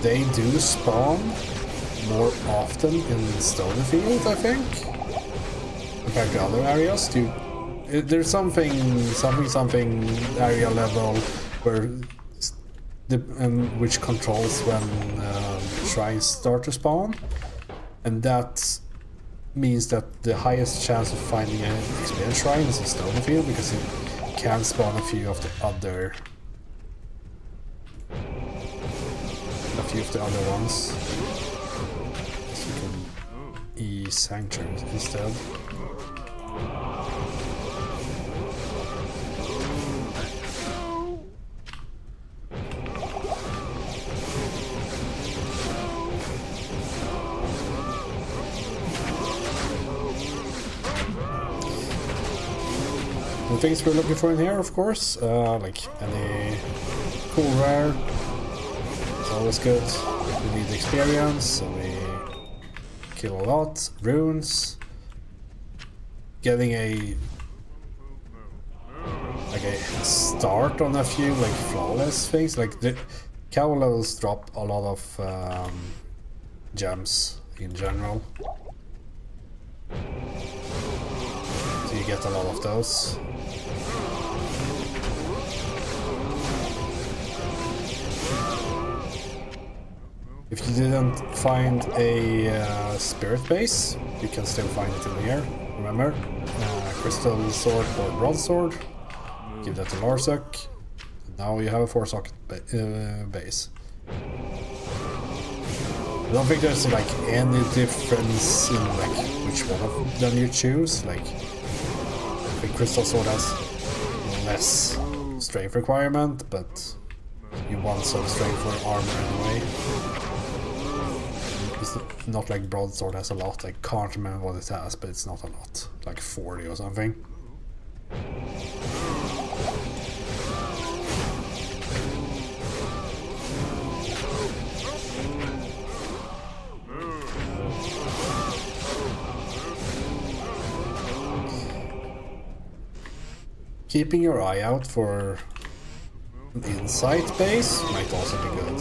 They do spawn more often in Stonefield, I think, compared to other areas. There's something area level where which controls when shrines start to spawn, and that means that the highest chance of finding an experience shrine is in Stonefield, because it can spawn a few of the other ones. E sanctuaries instead. the things we're looking for in here, of course. Like any cool rare. It's always good. We need experience, so we kill a lot. Runes. Getting a start on a few like flawless things. Like the cow levels drop a lot of gems in general. So you get a lot of those. If you didn't find a spirit base, you can still find it in here. Remember, crystal sword or broadsword. Give that to Larsuk. Now you have a 4-socket base. I don't think there's like any difference in like which one of them you choose. Like the crystal sword has less strength requirement, but you want some strength for armor anyway. It's not like broadsword has a lot. I can't remember what it has, but it's not a lot. Like 40 or something. Keeping your eye out for an insight base might also be good.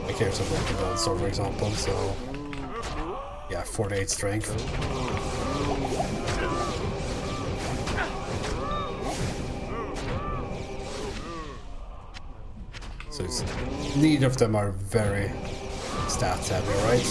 Like here's a broadsword, for example, so yeah, 48 strength. So neither of them are very stats heavy, right?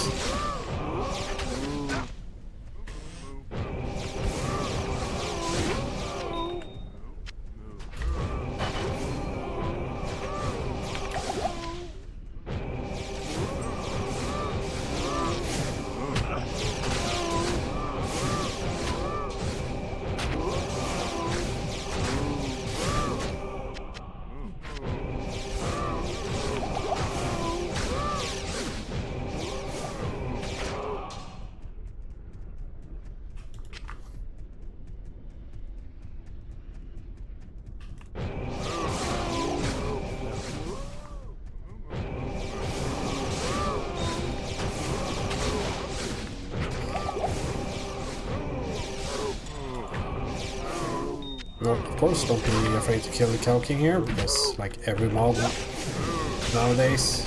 Of course, don't be afraid to kill the Cow King here, because like every mob nowadays,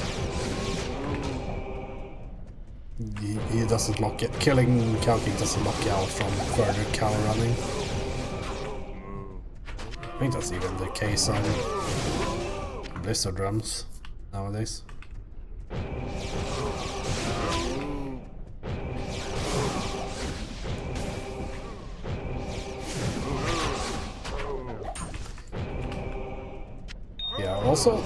he doesn't lock it. Killing Cow King doesn't lock you out from further cow running. I think that's even the case on Blizzard drums nowadays. Also,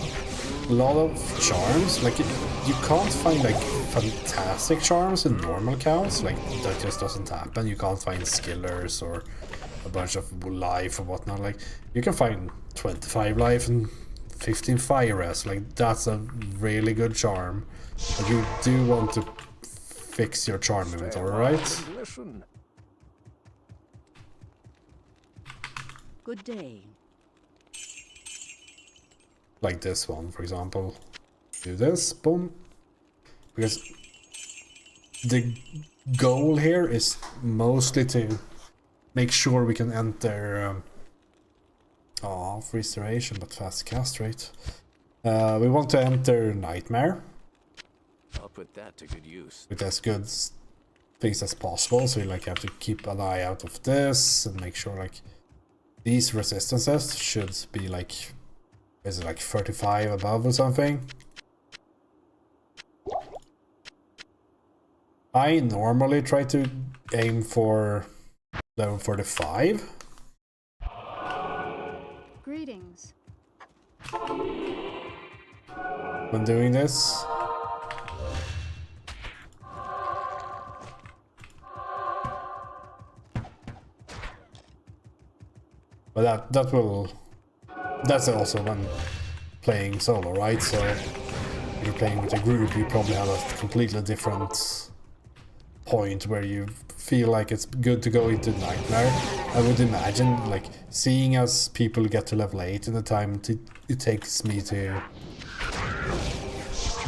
a lot of charms, like you can't find like fantastic charms in normal cows, like that just doesn't happen. You can't find skillers or a bunch of life or whatnot. Like you can find 25 life and 15 fire rest, like that's a really good charm. But you do want to fix your charm inventory, right? Good day. Like this one, for example. Do this, boom. Because the goal here is mostly to make sure we can enter restoration, but fast cast rate. We want to enter Nightmare. I'll put that to good use. With as good things as possible, so you like have to keep an eye out of this and make sure like these resistances should be like, is it like 35 above or something? I normally try to aim for level 45. Greetings. When doing this. But that's also when playing solo, right? So if you're playing with a group, you probably have a completely different point where you feel like it's good to go into Nightmare. I would imagine, like, seeing as people get to level 8 in the time it takes me to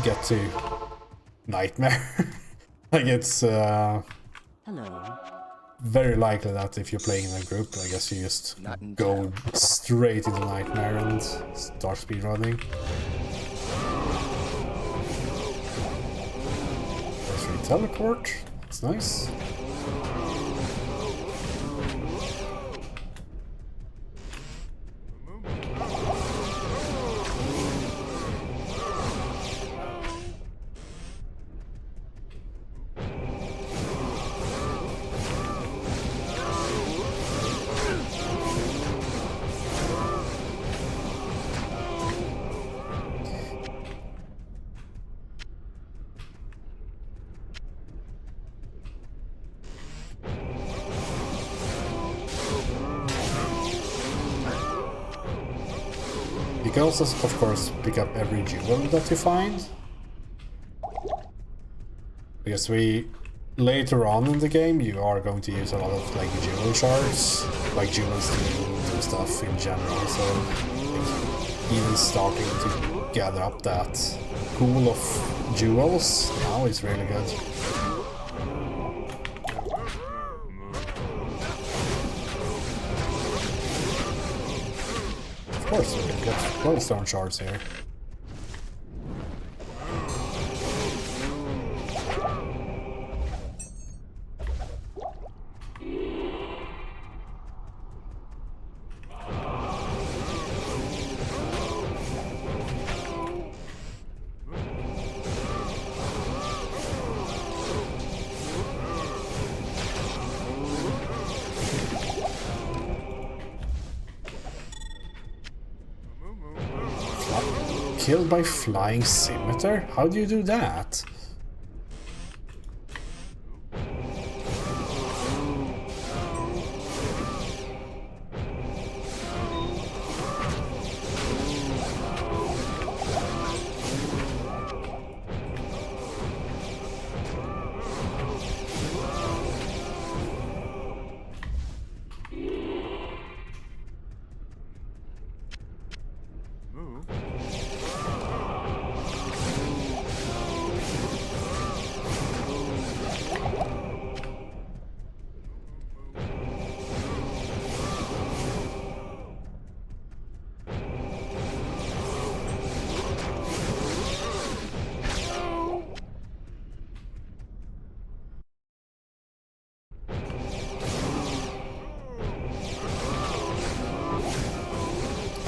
get to Nightmare. Like, it's Hello. very likely that if you're playing in a group, I guess you just go straight into Nightmare and start speedrunning. There's free teleport. That's nice. You can also, of course, pick up every jewel that you find. Because later on in the game, you are going to use a lot of, like, jewel shards, like jewels to do stuff in general, so like, even starting to gather up that pool of jewels now is really good. Of course, we can get glowstone shards here. Killed by flying scimitar? How do you do that?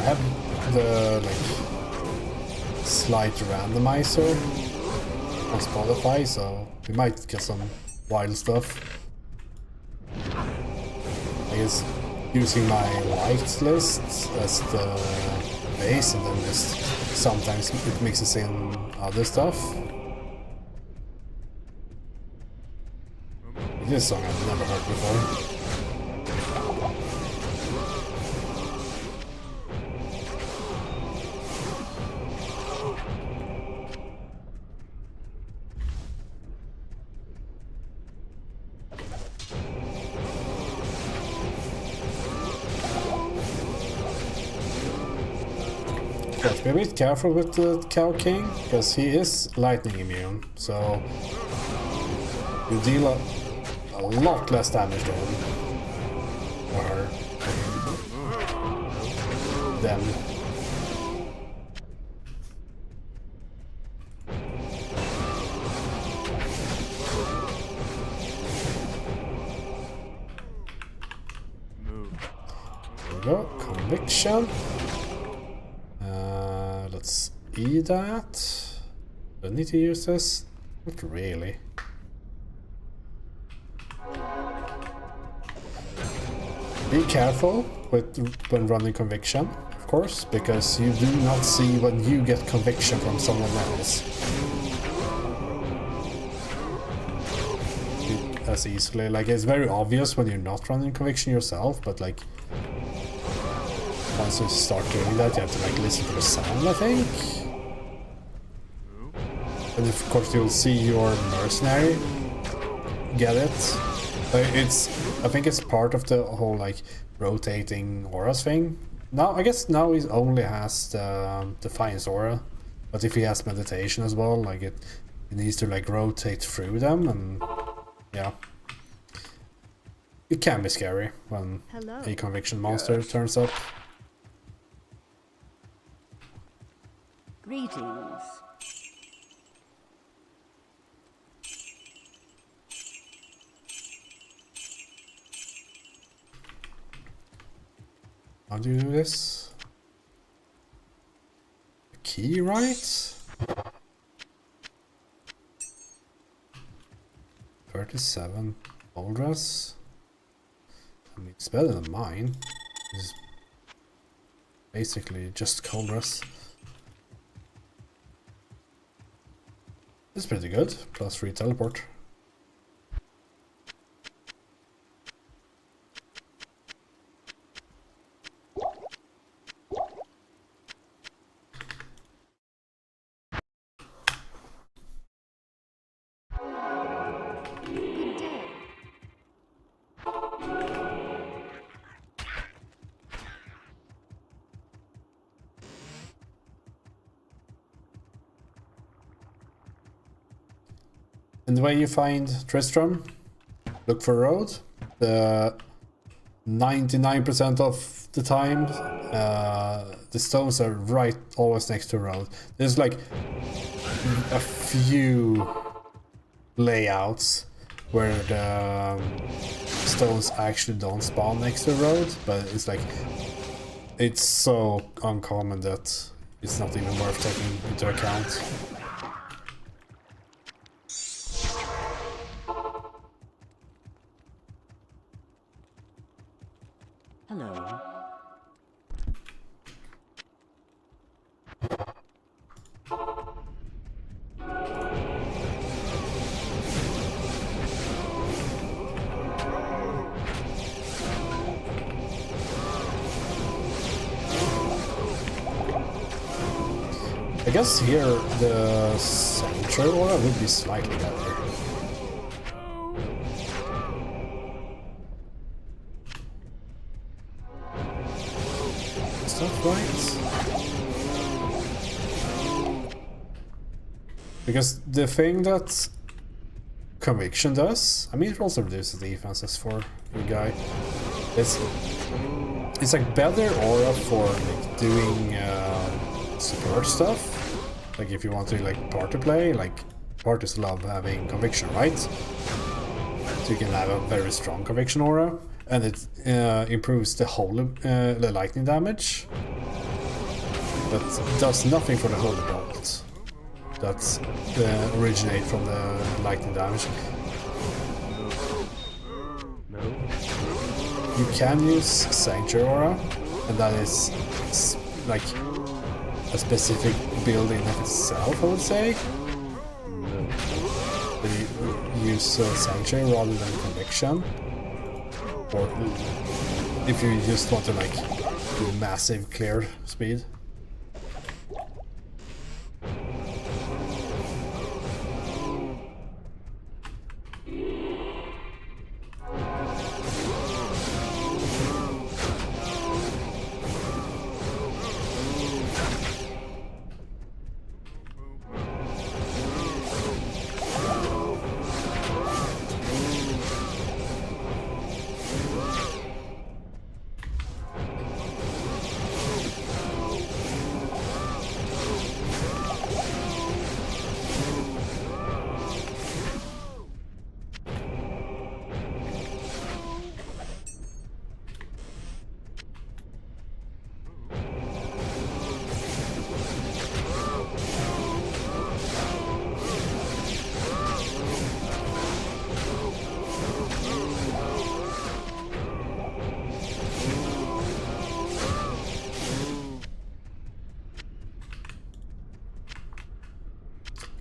I have the like slight randomizer on Spotify, so we might get some wild stuff. I guess using my liked list as the base, and then just sometimes it mixes in other stuff. This song I've never heard before. But be a bit careful with the Cow King, because he is lightning immune, so you deal a lot less damage to him or her than there we go, conviction. Let's eat that. Do I need to use this? Not really. Be careful when running conviction, of course, because you do not see when you get conviction from someone else as easily. Like, it's very obvious when you're not running conviction yourself, but like once you start doing that, you have to like listen to the sound, I think. And of course you'll see your mercenary get it, I think it's part of the whole like rotating auras thing. Now I guess now he only has the Defiance aura, but if he has meditation as well, like it needs to like rotate through them, and yeah, it can be scary when a conviction monster turns up. Greetings. How do you do this? The key, right? 37 old dress. I mean, it's better than mine. It's basically just cold dress. It's pretty good. Plus 3 teleport. And the way you find Tristram, look for a road. The 99% of the time, the stones are right always next to a road. There's like a few layouts where the stones actually don't spawn next to a road, but it's like it's so uncommon that it's not even worth taking into account. Hello. I guess here the Sanctuary aura would be slightly better. Is that right? Because the thing that Conviction does, I mean it also reduces defenses for your guy. It's like better aura for like doing support stuff. Like if you want to like party play, like parties love having Conviction, right? So you can have a very strong Conviction aura, and it improves the the lightning damage, but does nothing for the holy bolt that originate from the lightning damage. You can use Sanctuary aura, and that is like a specific build in of itself, I would say. But you use Sanctuary rather than Conviction, or if you just want to like do massive clear speed.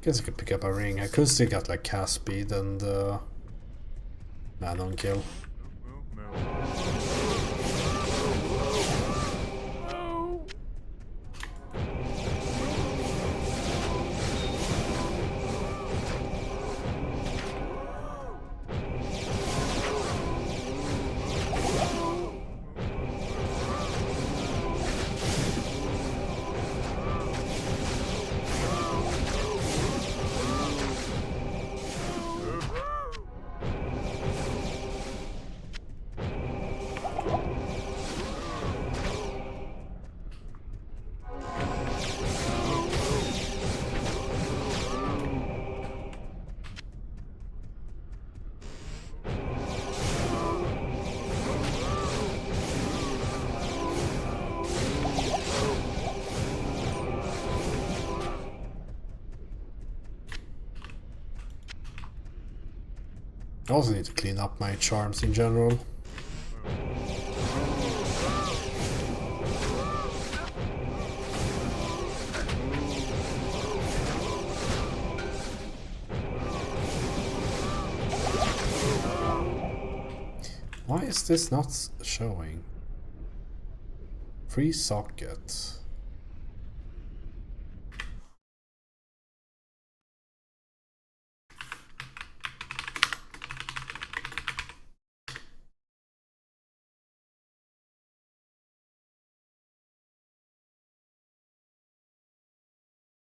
Guess I could pick up a ring. I could still get like cast speed and man on kill. I also need to clean up my charms in general. Why is this not showing? Free socket.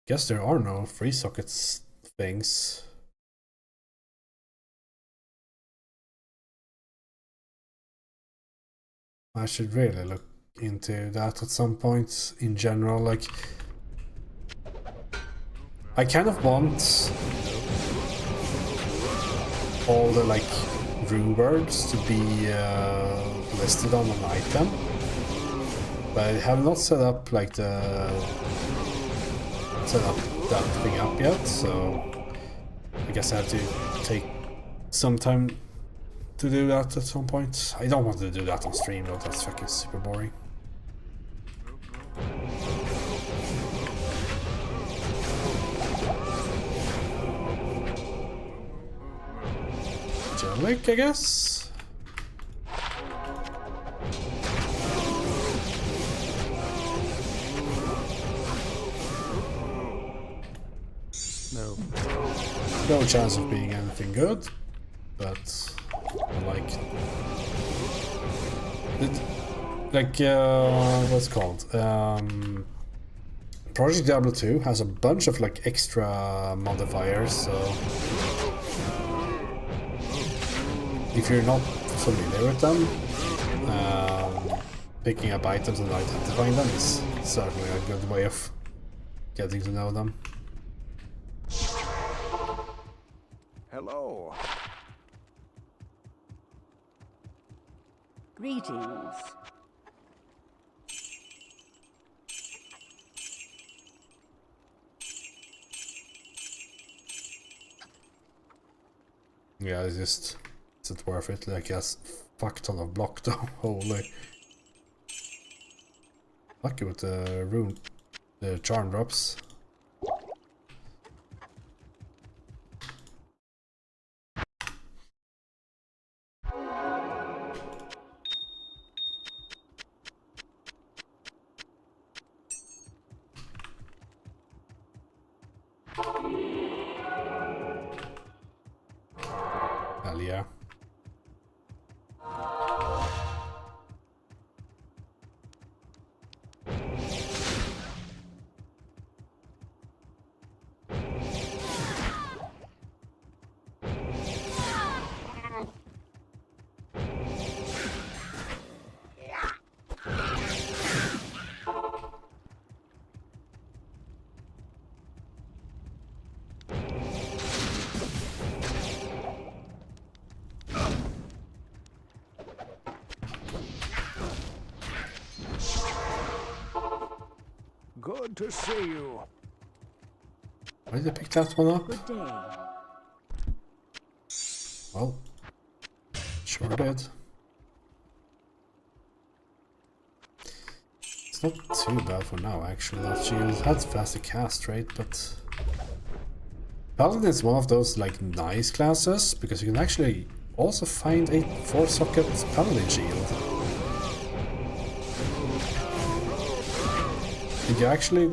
Guess there are no free sockets things. I should really look into that at some point in general. Like, I kind of want all the like rune words to be listed on an item, but I have not set up like that thing up yet, so I guess I have to take some time to do that at some point. I don't want to do that on stream though, that's fucking super boring. Jellic, I guess? No. No chance of being anything good, but I like it. Like, what's it called? Project Diablo 2 has a bunch of like extra modifiers, so if you're not familiar with them, picking up items and identifying them is certainly a good way of getting to know them. Hello. Greetings. Yeah, it's just, is it worth it? Like, yes, fuck ton of block though, holy. Lucky with the rune, the charm drops. Hell yeah. Good to see you. Why did I pick that one up? Good day. Well, sure did. It's not too bad for now, actually. That shield has faster cast rate, but Paladin is one of those like nice classes because you can actually also find a 4-socket Paladin shield. And you actually,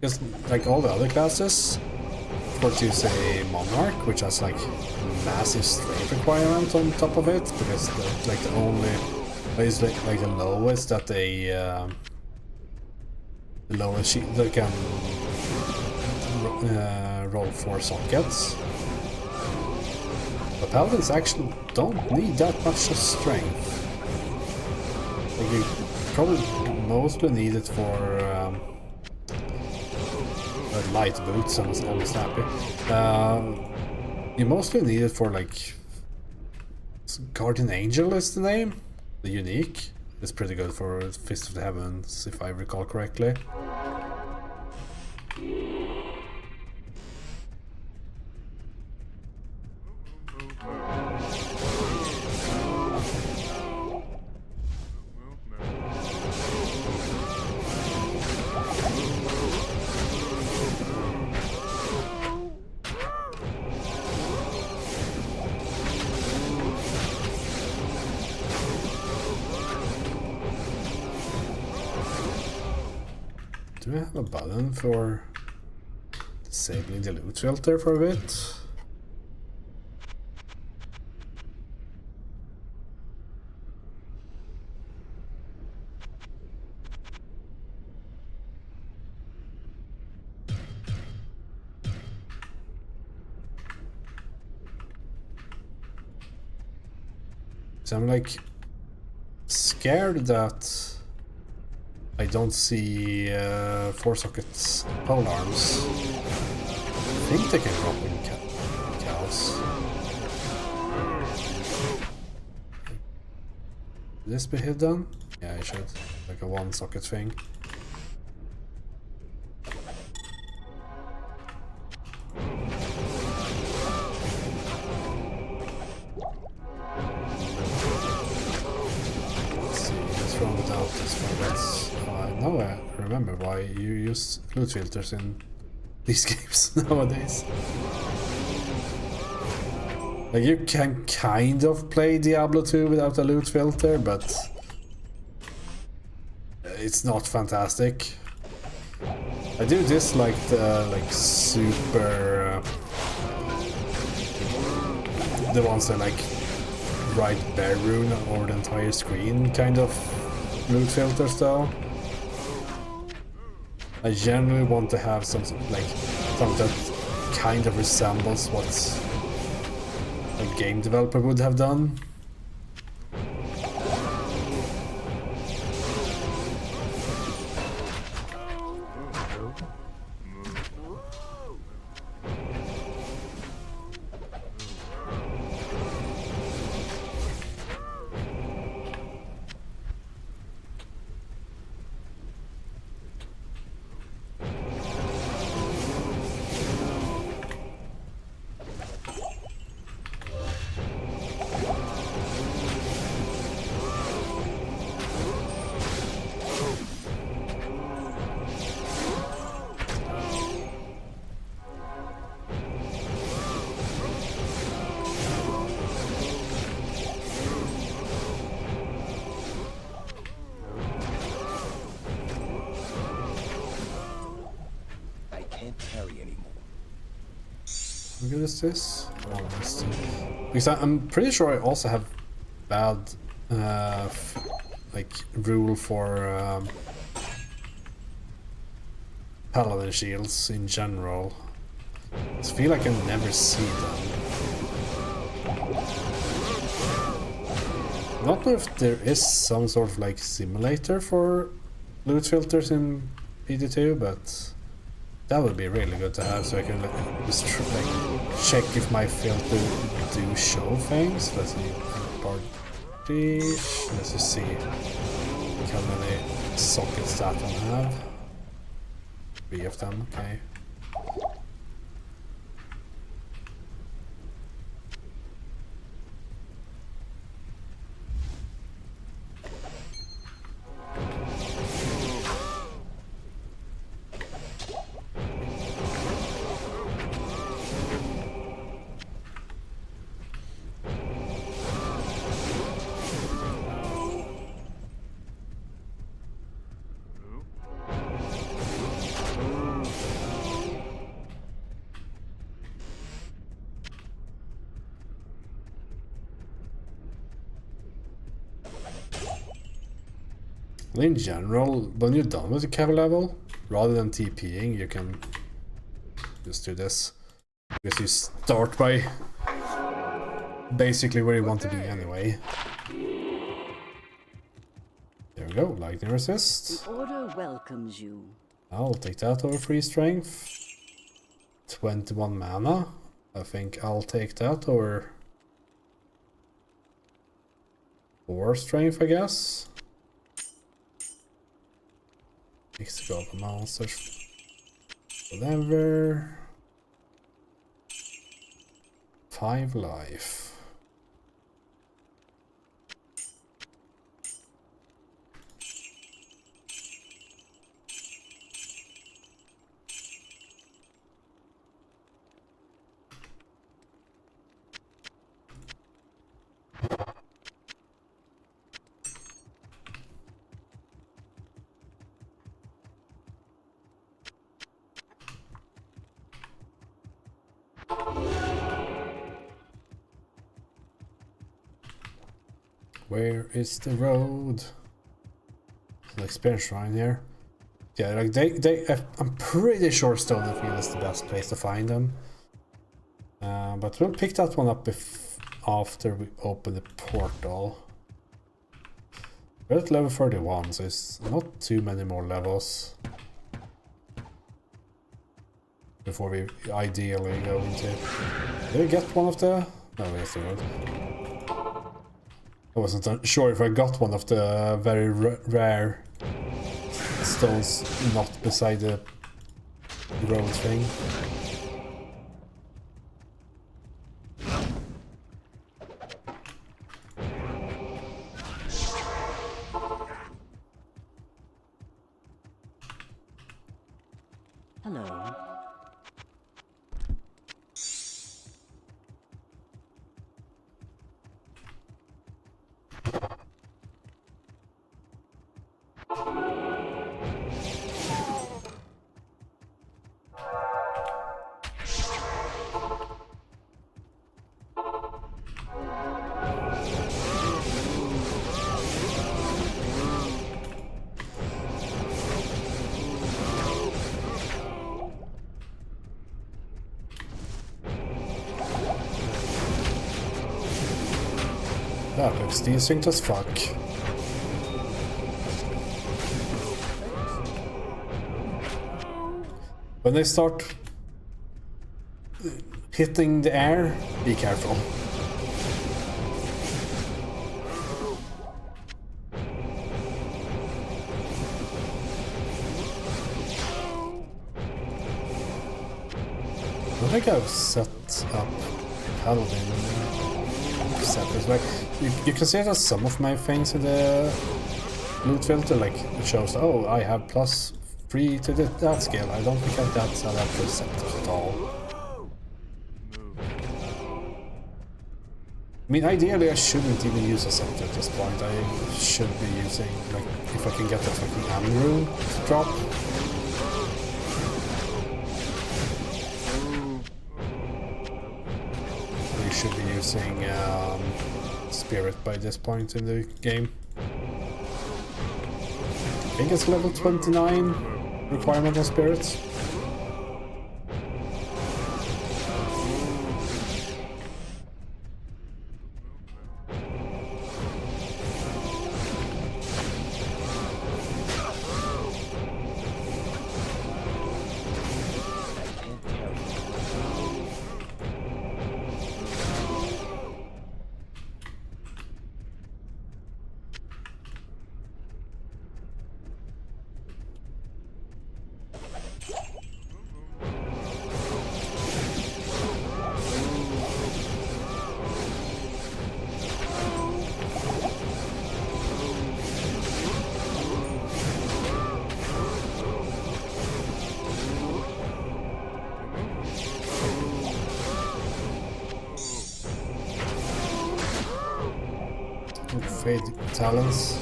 because like all the other classes, of course you say Monarch, which has like massive strength requirement on top of it, because like the only, is like the lowest that they, the lowest they can roll 4 sockets. But Paladins actually don't need that much strength. Like you probably mostly need it for light boots. I'm almost happy. You mostly need it for like Guardian Angel is the name. The unique. It's pretty good for Fist of the Heavens, if I recall correctly. do we have a button for disabling the loot filter for a bit? So I'm like scared that I don't see 4-socket pole arms. I think they can drop in cows. Should this be hidden? Yeah, I should. Like a 1-socket thing. Now I remember why you use loot filters in these games nowadays. Like, you can kind of play Diablo 2 without a loot filter, but it's not fantastic. I do dislike the super the ones that like write bare rune over the entire screen kind of loot filters though. I generally want to have something that kind of resembles what a game developer would have done. How good is this? Oh, because I'm pretty sure I also have bad rule for paladin shields in general. I feel like I never see them. I don't know if there is some sort of like simulator for loot filters in PD2, but that would be really good to have, so I can just check if my filter do show things. Let's see, party. Let's just see how many sockets that one have. 3 of them, okay. In general, when you're done with the cav level, rather than TPing, you can just do this. Because you start by basically where you want to be anyway. There we go, lightning resist. The order welcomes you. I'll take that over 3 strength. 21 mana. I think I'll take that over 4 strength, I guess. Next go up a monster. Whatever. 5 life. Where is the road? An experience shrine here. Yeah, like I'm pretty sure Stonefield is the best place to find them. But we'll pick that one up after we open the portal. We're at level 31, so it's not too many more levels before we ideally go into... Did we get one of the... No, we have the road. I wasn't sure if I got one of the very rare stones not beside the road thing. Hello. That looks decent as fuck. When they start hitting the air, be careful. I think I've set up Paladin settings. Like you can see that some of my things in the loot filter, like it shows, oh, I have +3 to that skill. I don't think I've set up for settings at all. I mean, ideally I shouldn't even use a scepter at this point. I should be using, like, if I can get the fucking ammo rune to drop. We should be using Spirit by this point in the game. I think it's level 29 requirement on Spirits. Fade talents.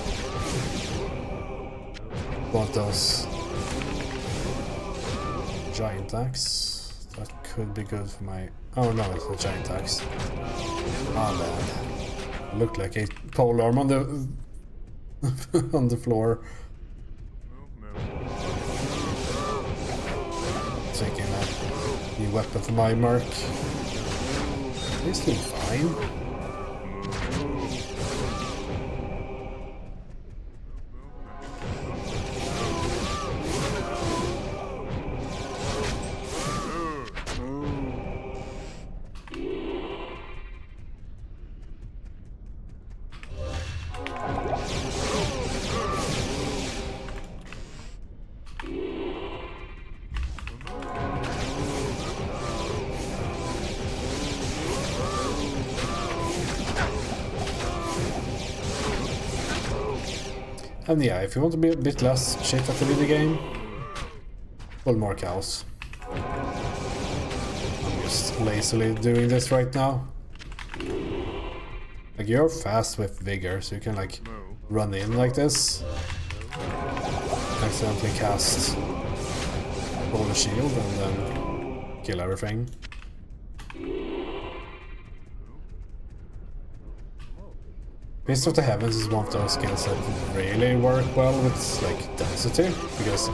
One of those giant axe. That could be good for my... Oh no, it's a giant axe. Ah man. Looked like a polearm on the on the floor. Taking a new weapon for my mark. He's doing fine. And yeah, if you want to be a bit less shit at the video game, well, more cows. I'm just lazily doing this right now. Like, you're fast with vigor, so you can like run in like this, accidentally cast roll the shield and then kill everything. Mist of the Heavens is one of those skills that really work well with like density, because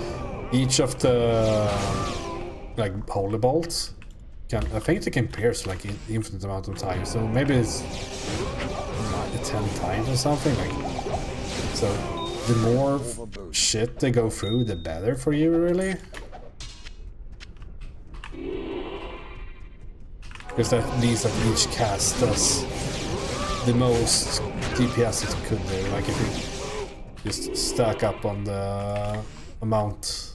each of the like holy bolts can, I think they can pierce like infinite amount of times, so maybe it's 10 times or something, like, so the more shit they go through, the better for you, really. Because that means that each cast does the most DPS it could do. Like if you just stack up on the amount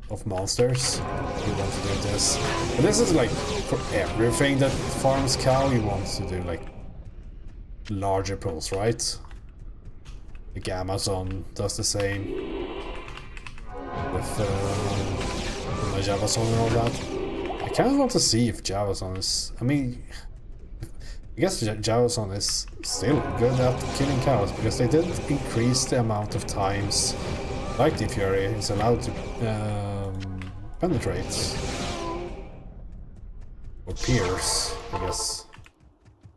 of monsters, you want to do this. But this is like for everything that farms cow, you want to do like larger pulls, right? The Gamazon does the same with the Javazon and all that. I kind of want to see if Javazon is... I mean, I guess Javazon is still good at killing cows, because they did increase the amount of times like the Fury is allowed to penetrate. Or pierce, I guess.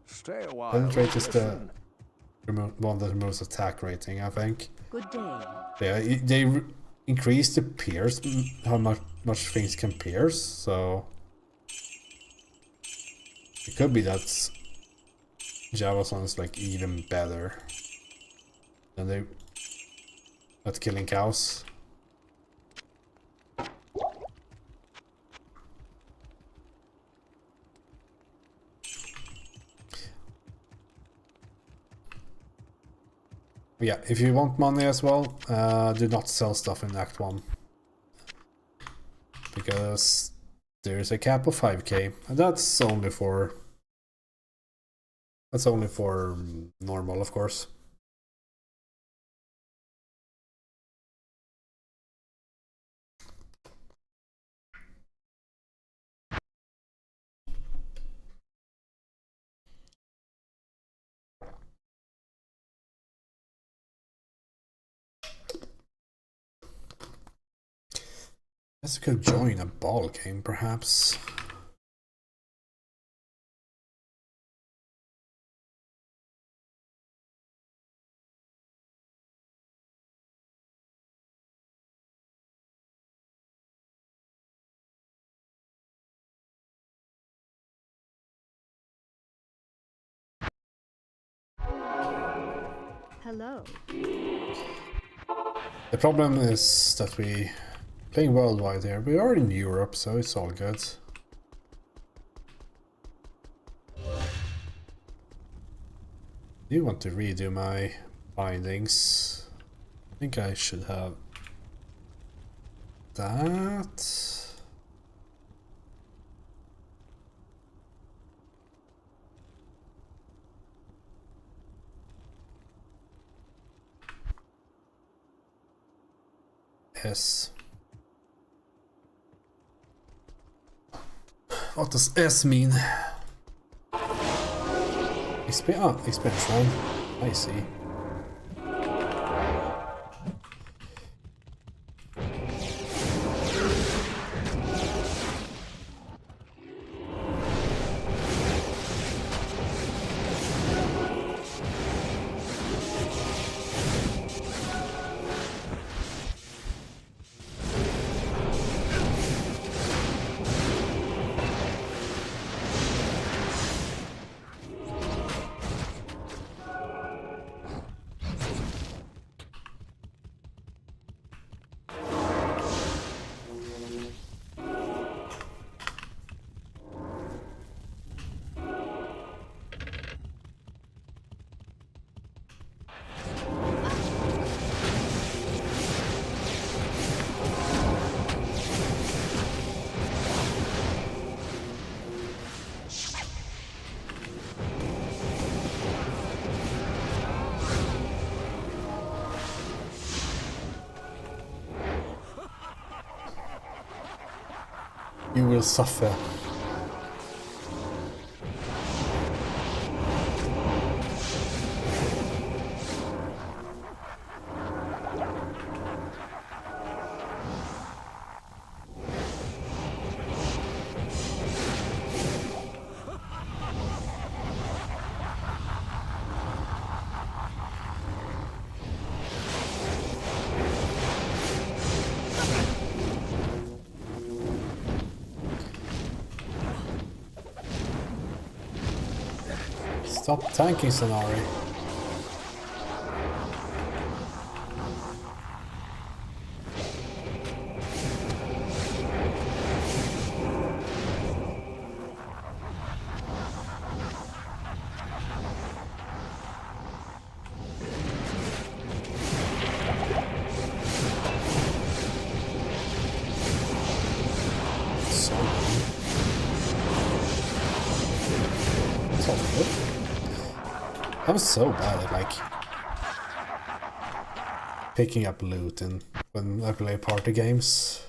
Stay a while. Penetrate is the one that removes attack rating, I think. Good day. Yeah, they increase the pierce, how much things can pierce, so it could be that Javazon is like even better than they at killing cows. Yeah, if you want money as well, do not sell stuff in Act 1. Because there is a cap of 5k, and that's only for normal, of course. Guess I could join a ball game, perhaps. Hello. The problem is that we playing worldwide here. We are in Europe, so it's all good. Do you want to redo my bindings? I think I should have that. S. What does S mean? Expansion. I see. You will suffer. Stop tanking, Sonari. I'm so bad at like picking up loot and when I play party games.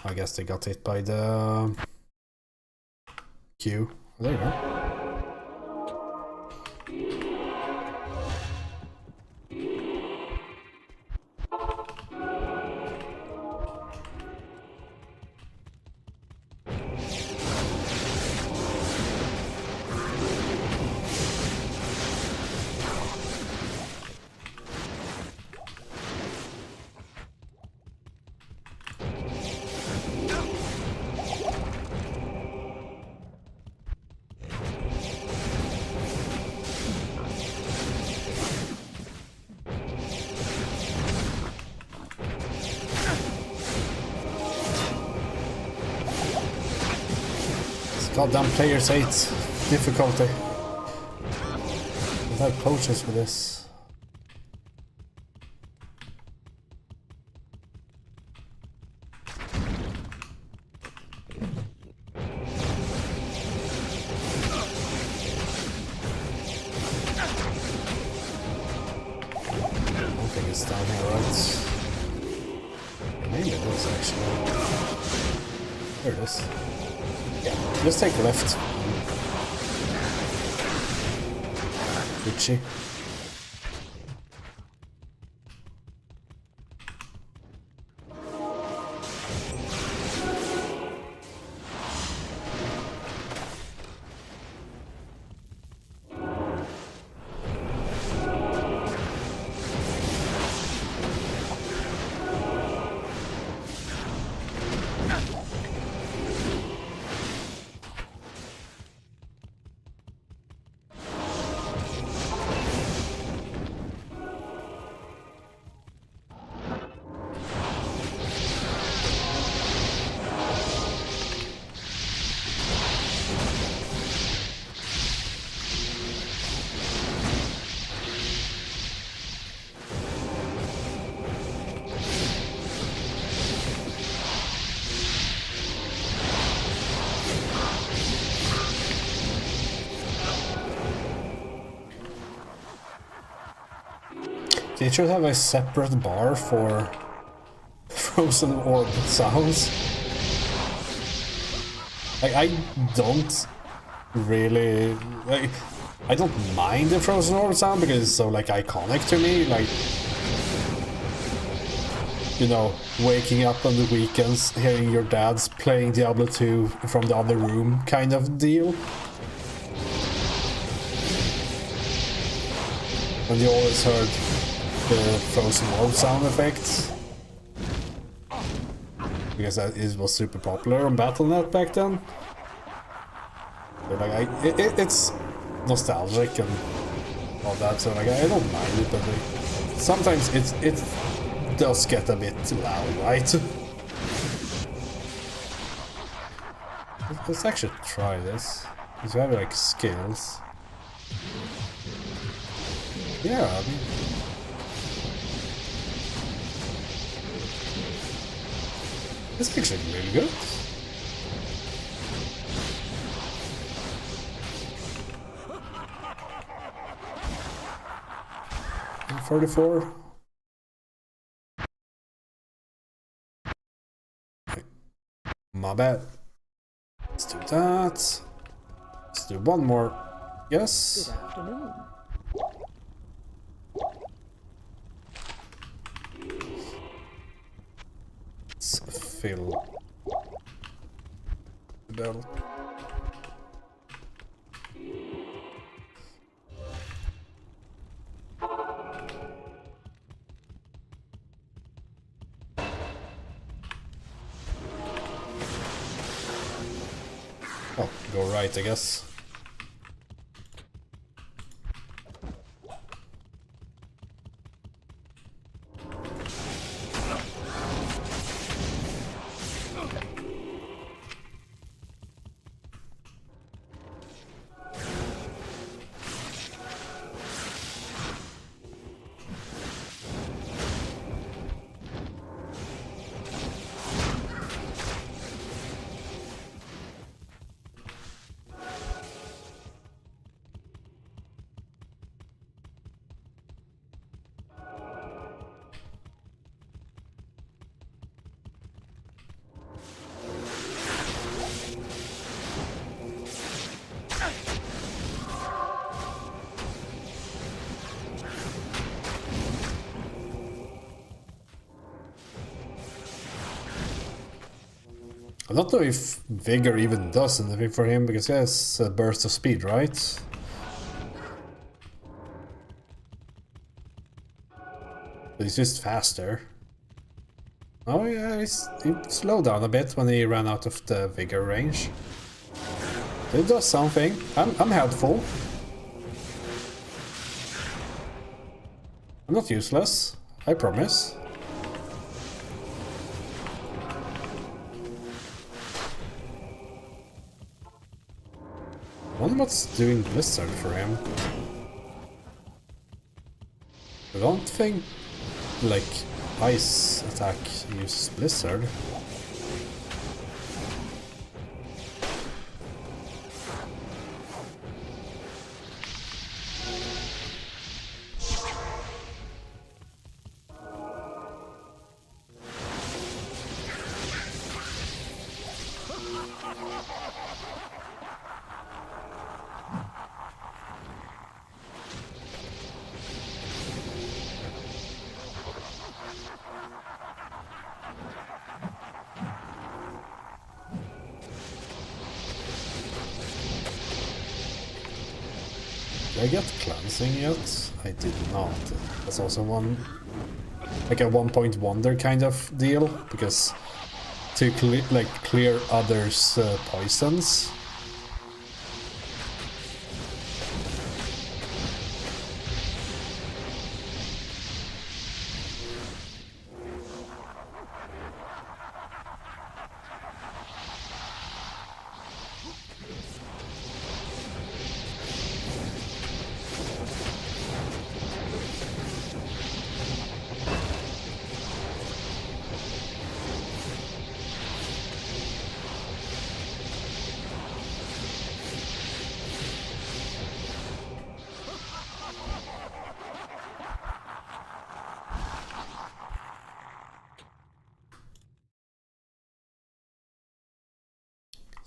I guess they got hit by the queue. There you go. Goddamn players hate difficulty. I've had potions for this. I don't think it's down here, right? Maybe it is actually. There it is. Yeah, just take the left. Richie. They should have a separate bar for frozen orb sounds. Like, I don't really... Like, I don't mind the frozen orb sound because it's so, like, iconic to me. Like, you know, waking up on the weekends, hearing your dad's playing Diablo 2 from the other room kind of deal. And you always heard the frozen orb sound effects because it was super popular on Battle.net back then. But like, it's nostalgic and all that, so like I don't mind it, but like, sometimes it does get a bit loud, right? Let's actually try this because we have like skills. Yeah, I mean, it's actually really good. And 44. My bad. Let's do that. Let's do one more. Yes. Good afternoon. Let's fill the bell. go right, I guess. I don't know if Vigor even does anything for him, because he has a burst of speed, right? But he's just faster. Oh yeah, he slowed down a bit when he ran out of the Vigor range. So it does something. I'm helpful. I'm not useless, I promise. I wonder what's doing Blizzard for him. I don't think, like, Ice Attack uses Blizzard. Did I get cleansing yet? I did not. That's also one, like a 1-point wonder kind of deal, because to clear others' poisons.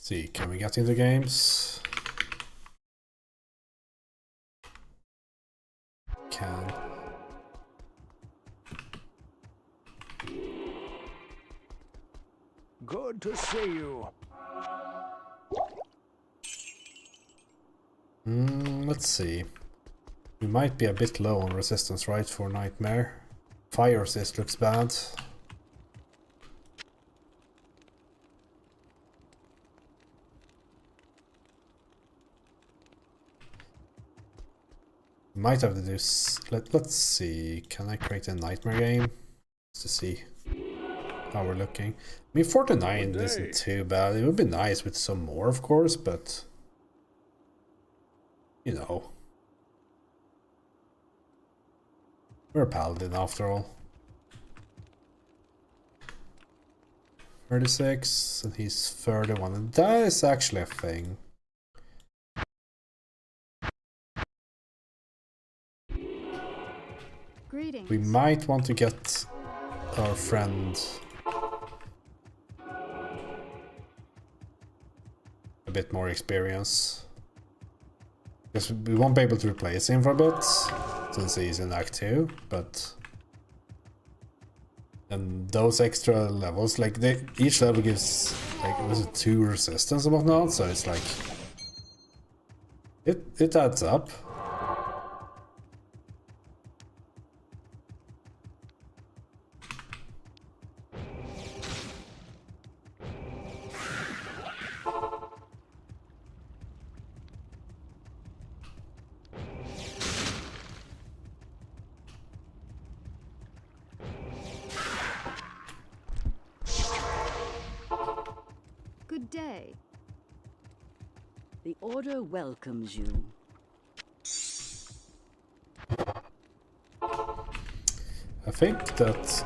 See, can we get into games? Can. Good to see you. Let's see. We might be a bit low on resistance, right, for Nightmare. Fire resist looks bad. Might have to do... Let's see. Can I create a Nightmare game? Just to see how we're looking. I mean, 49 isn't too bad. It would be nice with some more, of course, but... You know. We're a paladin after all. 36, and he's 31, and that is actually a thing. Greetings. We might want to get our friend a bit more experience. Because we won't be able to replace him for a bit, since he's in Act 2, but... And those extra levels, like, each level gives, like, was it 2 resistance and whatnot, so it's like... It adds up. day. The Order welcomes you. I think that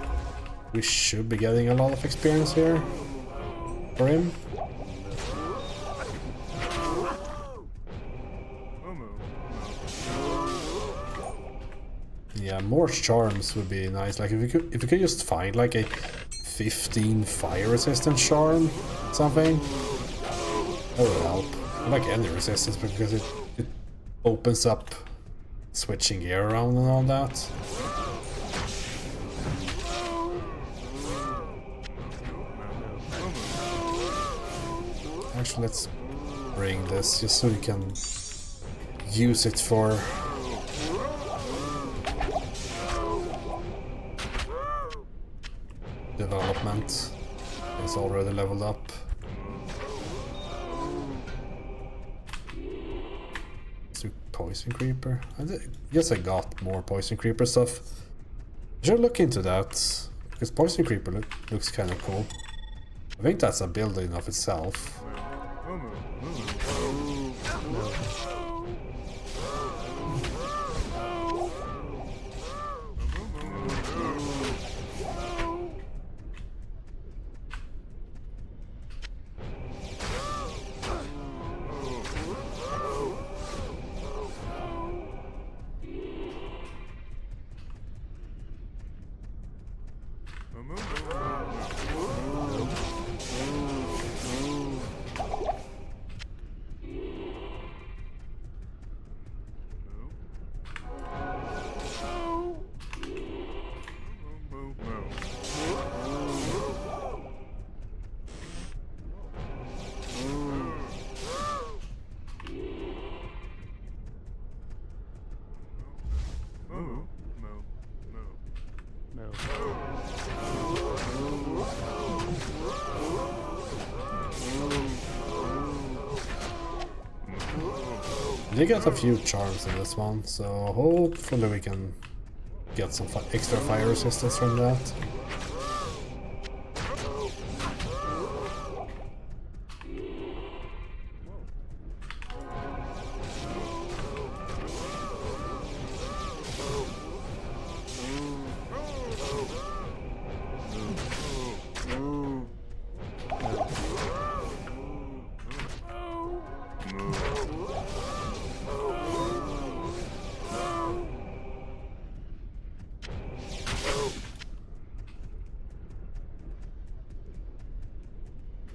we should be getting a lot of experience here for him. Yeah, more charms would be nice. Like if you could just find like a 15 fire resistance charm, something, that would help. I like any resistance because it opens up switching gear around and all that. Actually, let's bring this just so we can use it for development. It's already leveled up. Let's do Poison Creeper. Guess I got more Poison Creeper stuff. I should look into that, because Poison Creeper looks kind of cool. I think that's a building of itself. They got a few charms in this one, so hopefully we can get some extra fire resistance from that.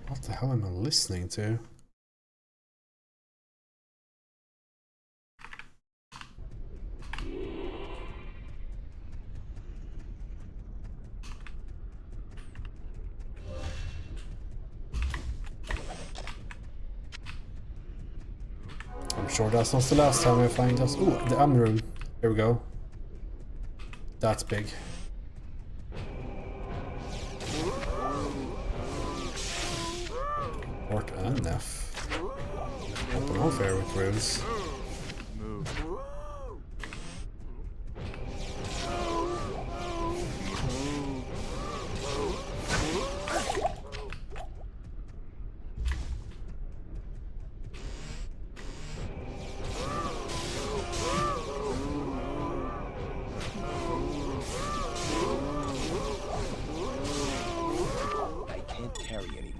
What the hell am I listening to? I'm sure that's not the last time I find us. Ooh, the ammo room. Here we go. That's big. Port and Neff. Open all fair with rooms. I can't carry anymore.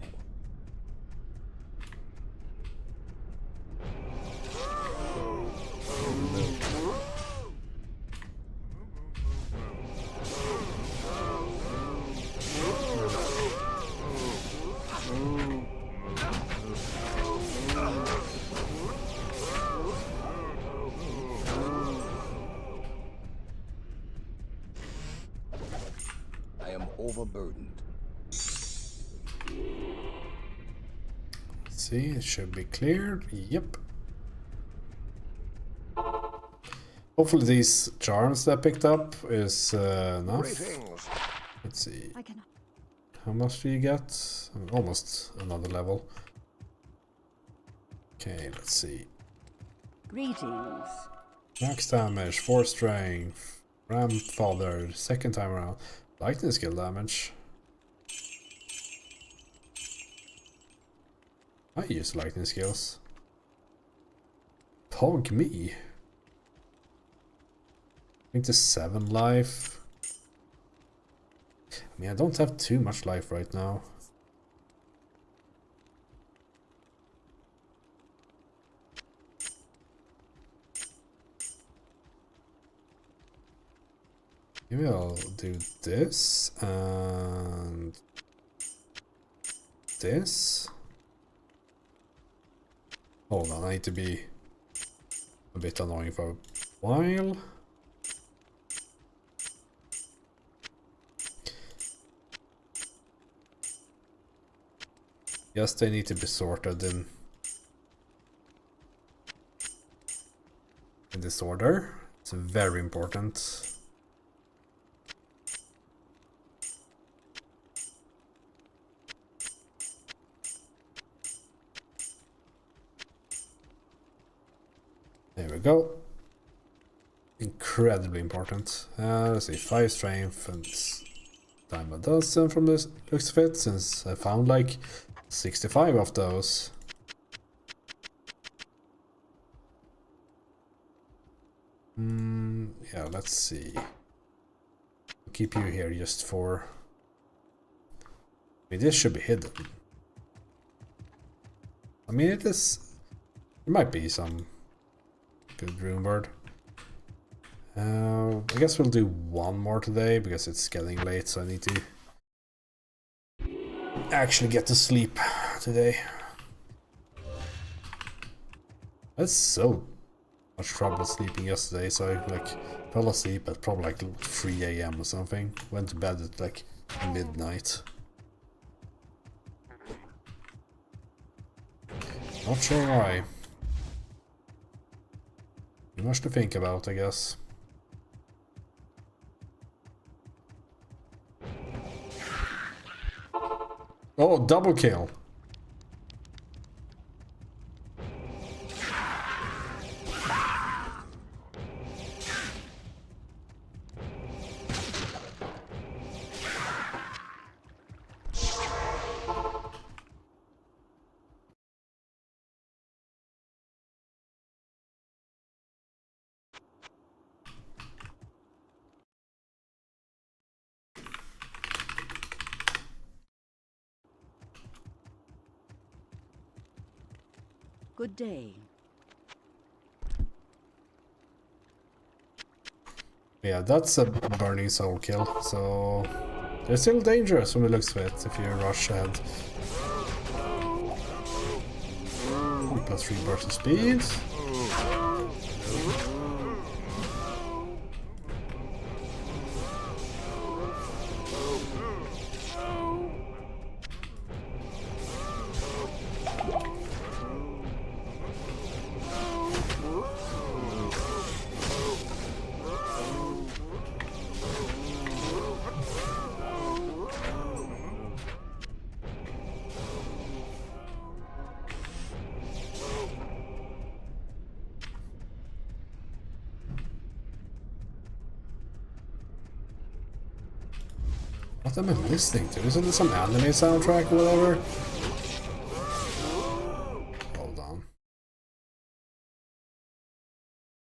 I am overburdened. See, it should be cleared. Yep. Hopefully these charms that I picked up is enough. Greetings. Let's see. I cannot. How much do you get? Almost another level. Okay, let's see. Greetings. Max damage, 4 strength, grandfather, second time around. Lightning skill damage. I use lightning skills. Pog me. I think the 7 life. I mean, I don't have too much life right now. Maybe I'll do this and this. Hold on, I need to be a bit annoying for a while. Yes, they need to be sorted in this order. It's very important. There we go. Incredibly important. Let's see, 5 strength and time a dozen from this looks fit, since I found like 65 of those. Yeah, let's see. Keep you here just for... I mean, this should be hidden. I mean, it is... There might be some good rune word. I guess we'll do one more today, because it's getting late, so I need to actually get to sleep today. That's so much trouble sleeping yesterday, so I like fell asleep at probably like 3 AM or something. Went to bed at like midnight. Not sure why. Too much to think about, I guess. Oh, double kill. Good day. Yeah, that's a burning soul kill, so they're still dangerous when it looks fit if you rush ahead. +3 burst of speed. What am I listening to? Isn't this some anime soundtrack or whatever? Hold on.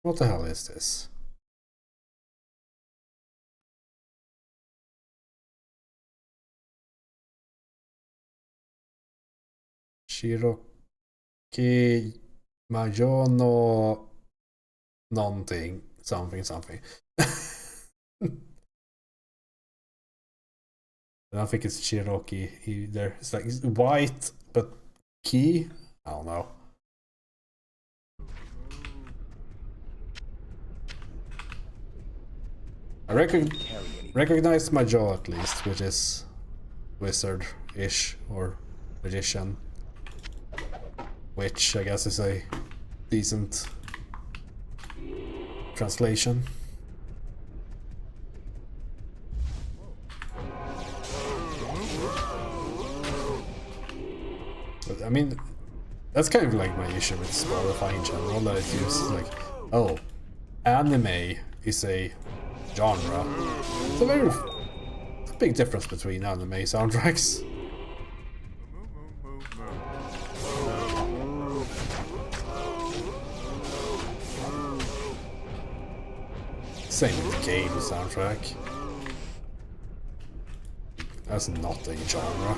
What the hell is this? Shiroki Majono någonting. Something. I don't think it's Cherokee either. It's like it's white, but key? I don't know. I recognize my jaw at least, which is wizard-ish or magician. Which I guess is a decent translation. But I mean, that's kind of like my issue with Spotify in general, that it uses like, oh, anime is a genre. It's a big difference between anime soundtracks. Same with the game soundtrack. That's not a genre.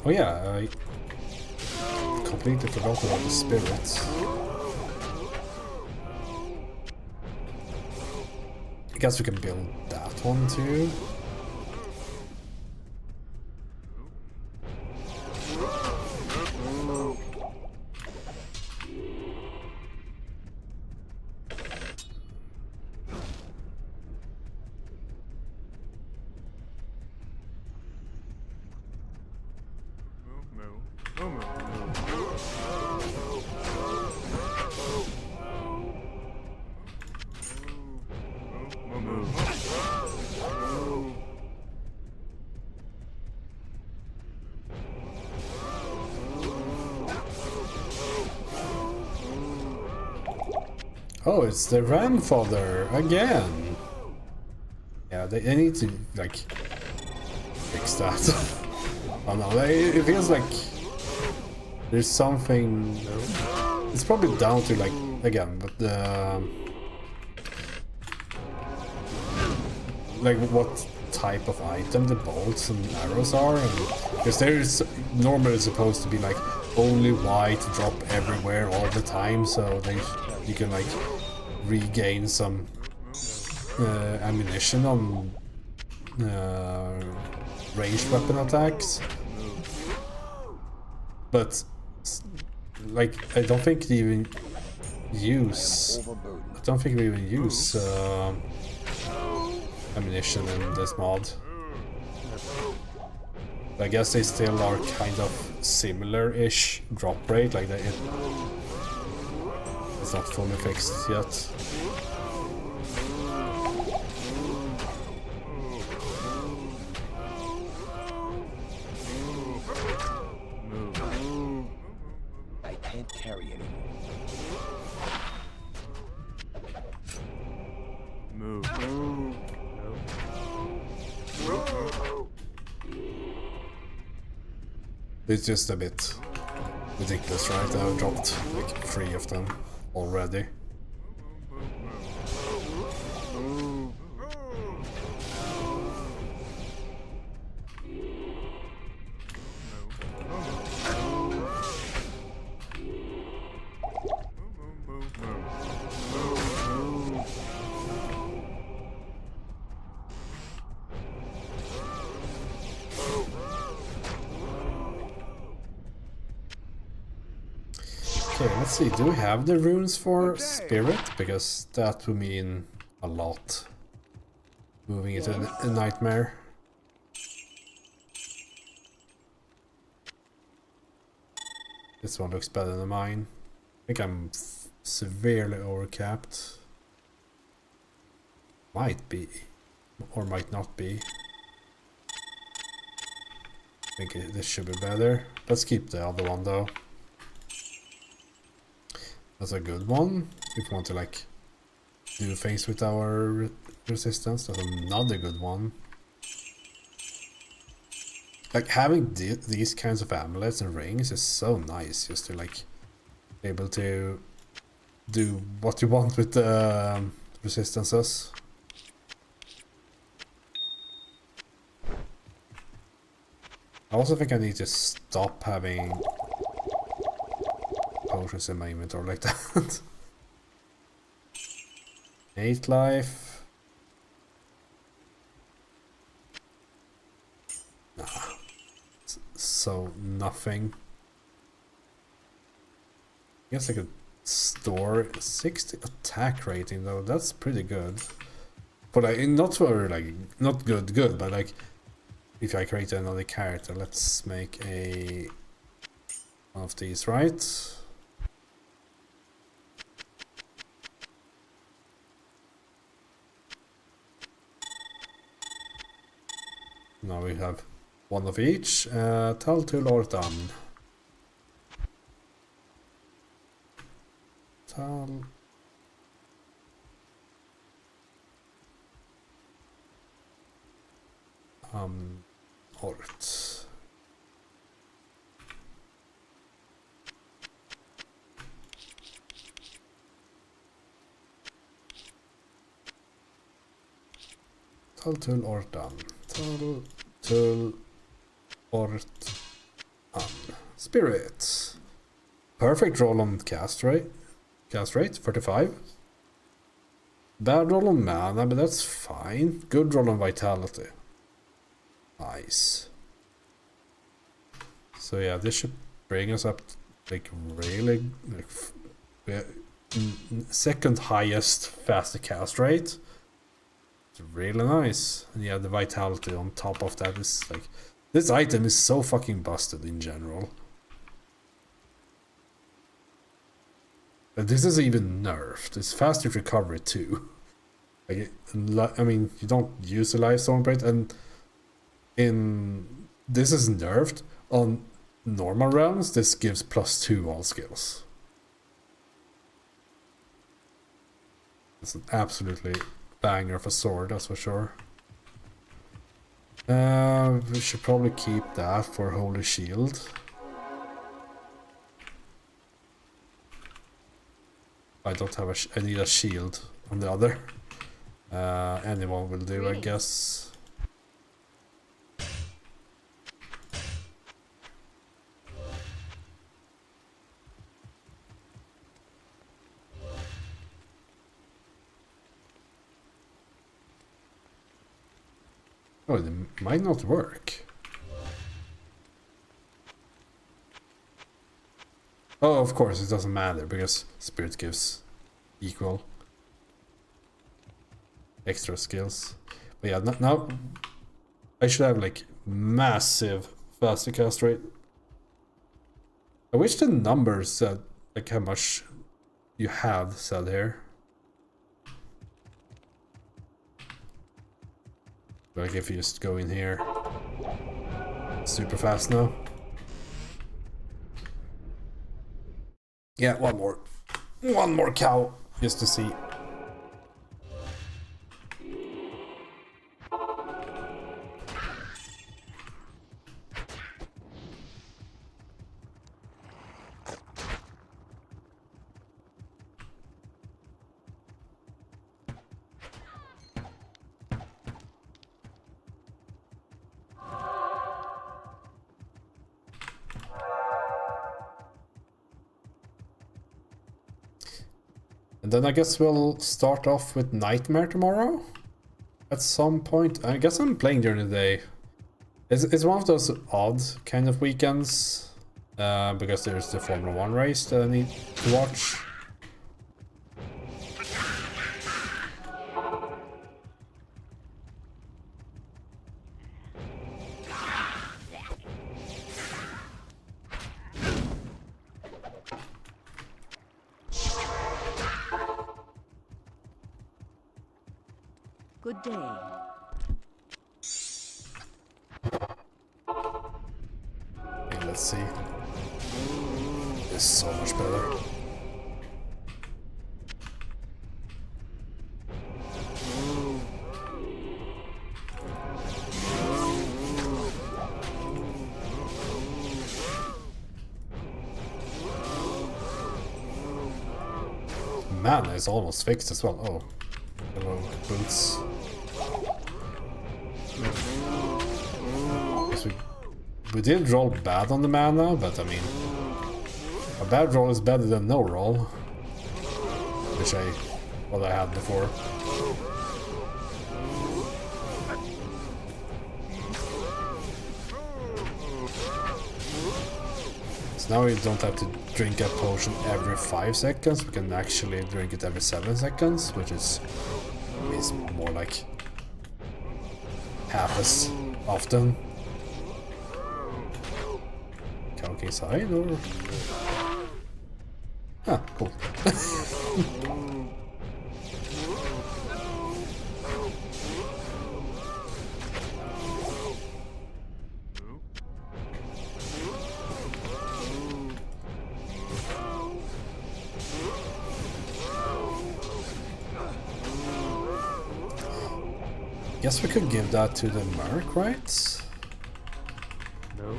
Oh yeah, I completely forgot about the spirits. I guess we can build that one too. Oh, it's the grandfather again. Yeah, they need to like fix that. Oh no, it feels like there's something. It's probably down to like again, but like what type of item the bolts and arrows are, and because there's normally supposed to be like only white drop everywhere all the time, so you can like regain some ammunition on ranged weapon attacks, but like I don't think they even use. I don't think we even use ammunition in this mod. I guess they still are kind of similar-ish drop rate, like it's not fully fixed yet. I can't carry anymore. It's just a bit ridiculous, right? I've dropped like 3 of them already. Okay, let's see, do we have the runes for spirit? Because that would mean a lot. Moving it to a nightmare. This one looks better than mine. I think I'm severely overcapped. Might be, or might not be. I think this should be better. Let's keep the other one though. That's a good one. If we want to like do things with our resistance, that's another good one. Like having these kinds of amulets and rings is so nice, just to like be able to do what you want with the resistances. I also think I need to stop having potions in my inventory like that. 8 life. Nah. So nothing. I guess I could store 60 attack rating though. That's pretty good. But like not for like not good, but like if I create another character, let's make a one of these, right? Now we have one of each. Tell to Lordan. Tal. Ort. Tull Ort done. Tull Ort on. Spirit. Perfect roll on cast rate. Cast rate 45. Bad roll on mana, but that's fine. Good roll on vitality. Nice. So yeah, this should bring us up like really like second highest faster cast rate. It's really nice. And yeah, the vitality on top of that is like, this item is so fucking busted in general. But this is even nerfed. It's faster recovery too. Like, I mean, you don't use a life zone break, and this is nerfed on normal realms. This gives +2 all skills. It's an absolutely banger of a sword, that's for sure. We should probably keep that for Holy Shield. I don't have I need a shield on the other. Anyone will do, I guess. Oh, it might not work. Oh, of course, it doesn't matter because Spirit gives equal extra skills. But yeah, now I should have like massive faster cast rate. I wish the numbers said like how much you have said here. Like if you just go in here super fast now. Yeah, one more cow just to see. And then I guess we'll start off with Nightmare tomorrow. At some point. I guess I'm playing during the day. It's one of those odd kind of weekends. Because there's the Formula 1 race that I need to watch. Good day. Okay, let's see. This is so much better. Mana is almost fixed as well. Oh, hello, boots. We did roll bad on the mana, but I mean, a bad roll is better than no roll, which I had before. So now we don't have to drink a potion every 5 seconds. We can actually drink it every 7 seconds, which is more like half as often. Okay, side or? Ah, cool. Guess we could give that to the merc, right? No.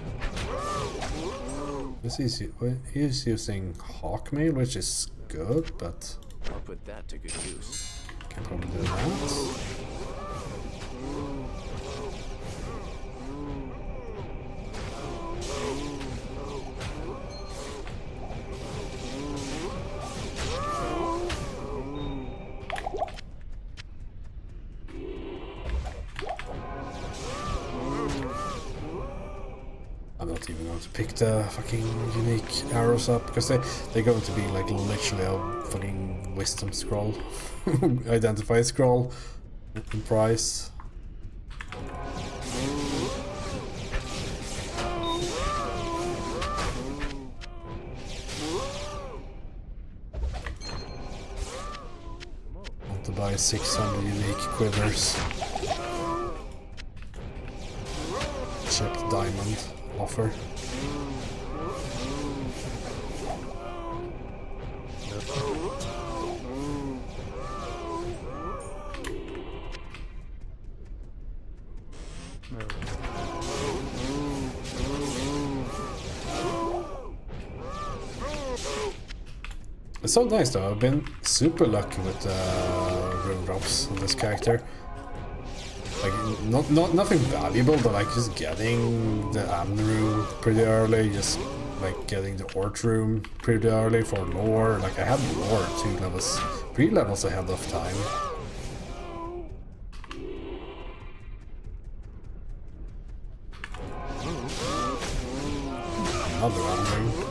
He's using Hawkmail, which is good, but I'll put that to good use. can probably do that. I'm not even going to pick the fucking unique arrows up because they're going to be like literally a fucking wisdom scroll, identify scroll in price. Want to buy 600 unique quivers. Chipped diamond offer. It's so nice though. I've been super lucky with rune drops on this character. Like nothing valuable, but like just getting the Amn room pretty early, just like getting the Ort room pretty early for lore. Like I had lore 2 levels, 3 levels ahead of time. Another Amn room.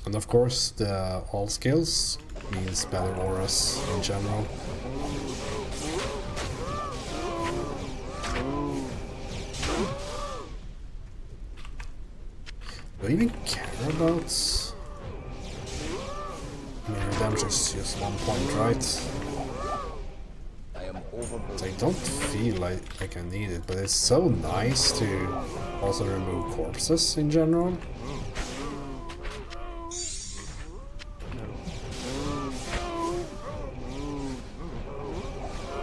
And of course, the all skills means better auras in general. Do I even care about mirror damage? Is just 1 point, right? So I don't feel like I need it, but it's so nice to also remove corpses in general.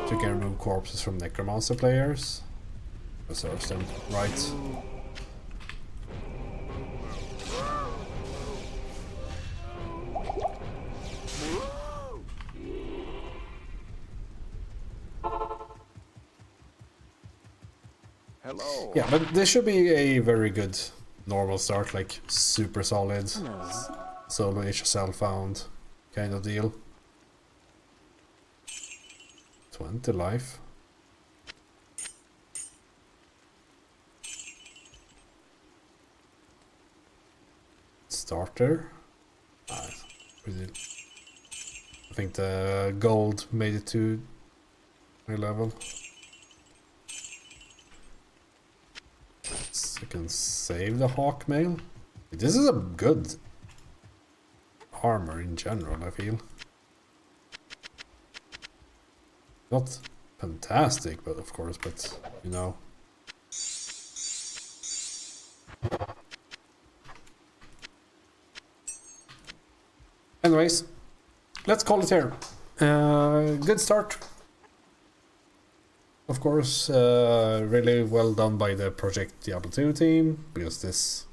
You can remove corpses from necromancer players. Reserves them, right? Hello. Yeah, but this should be a very good normal start, like super solid solo HSL found kind of deal. 20 life. Starter. I think the gold made it to my level. So I can save the Hawkmail. This is a good armor in general, I feel. Not fantastic, but of course, but you know. Anyways, let's call it here. Good start. Of course, really well done by the Project Diablo 2 team, because this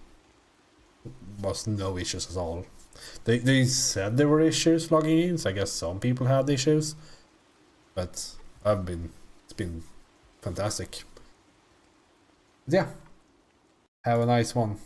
was no issues at all. They said there were issues logging in, so I guess some people had issues. But it's been fantastic. Yeah, have a nice one.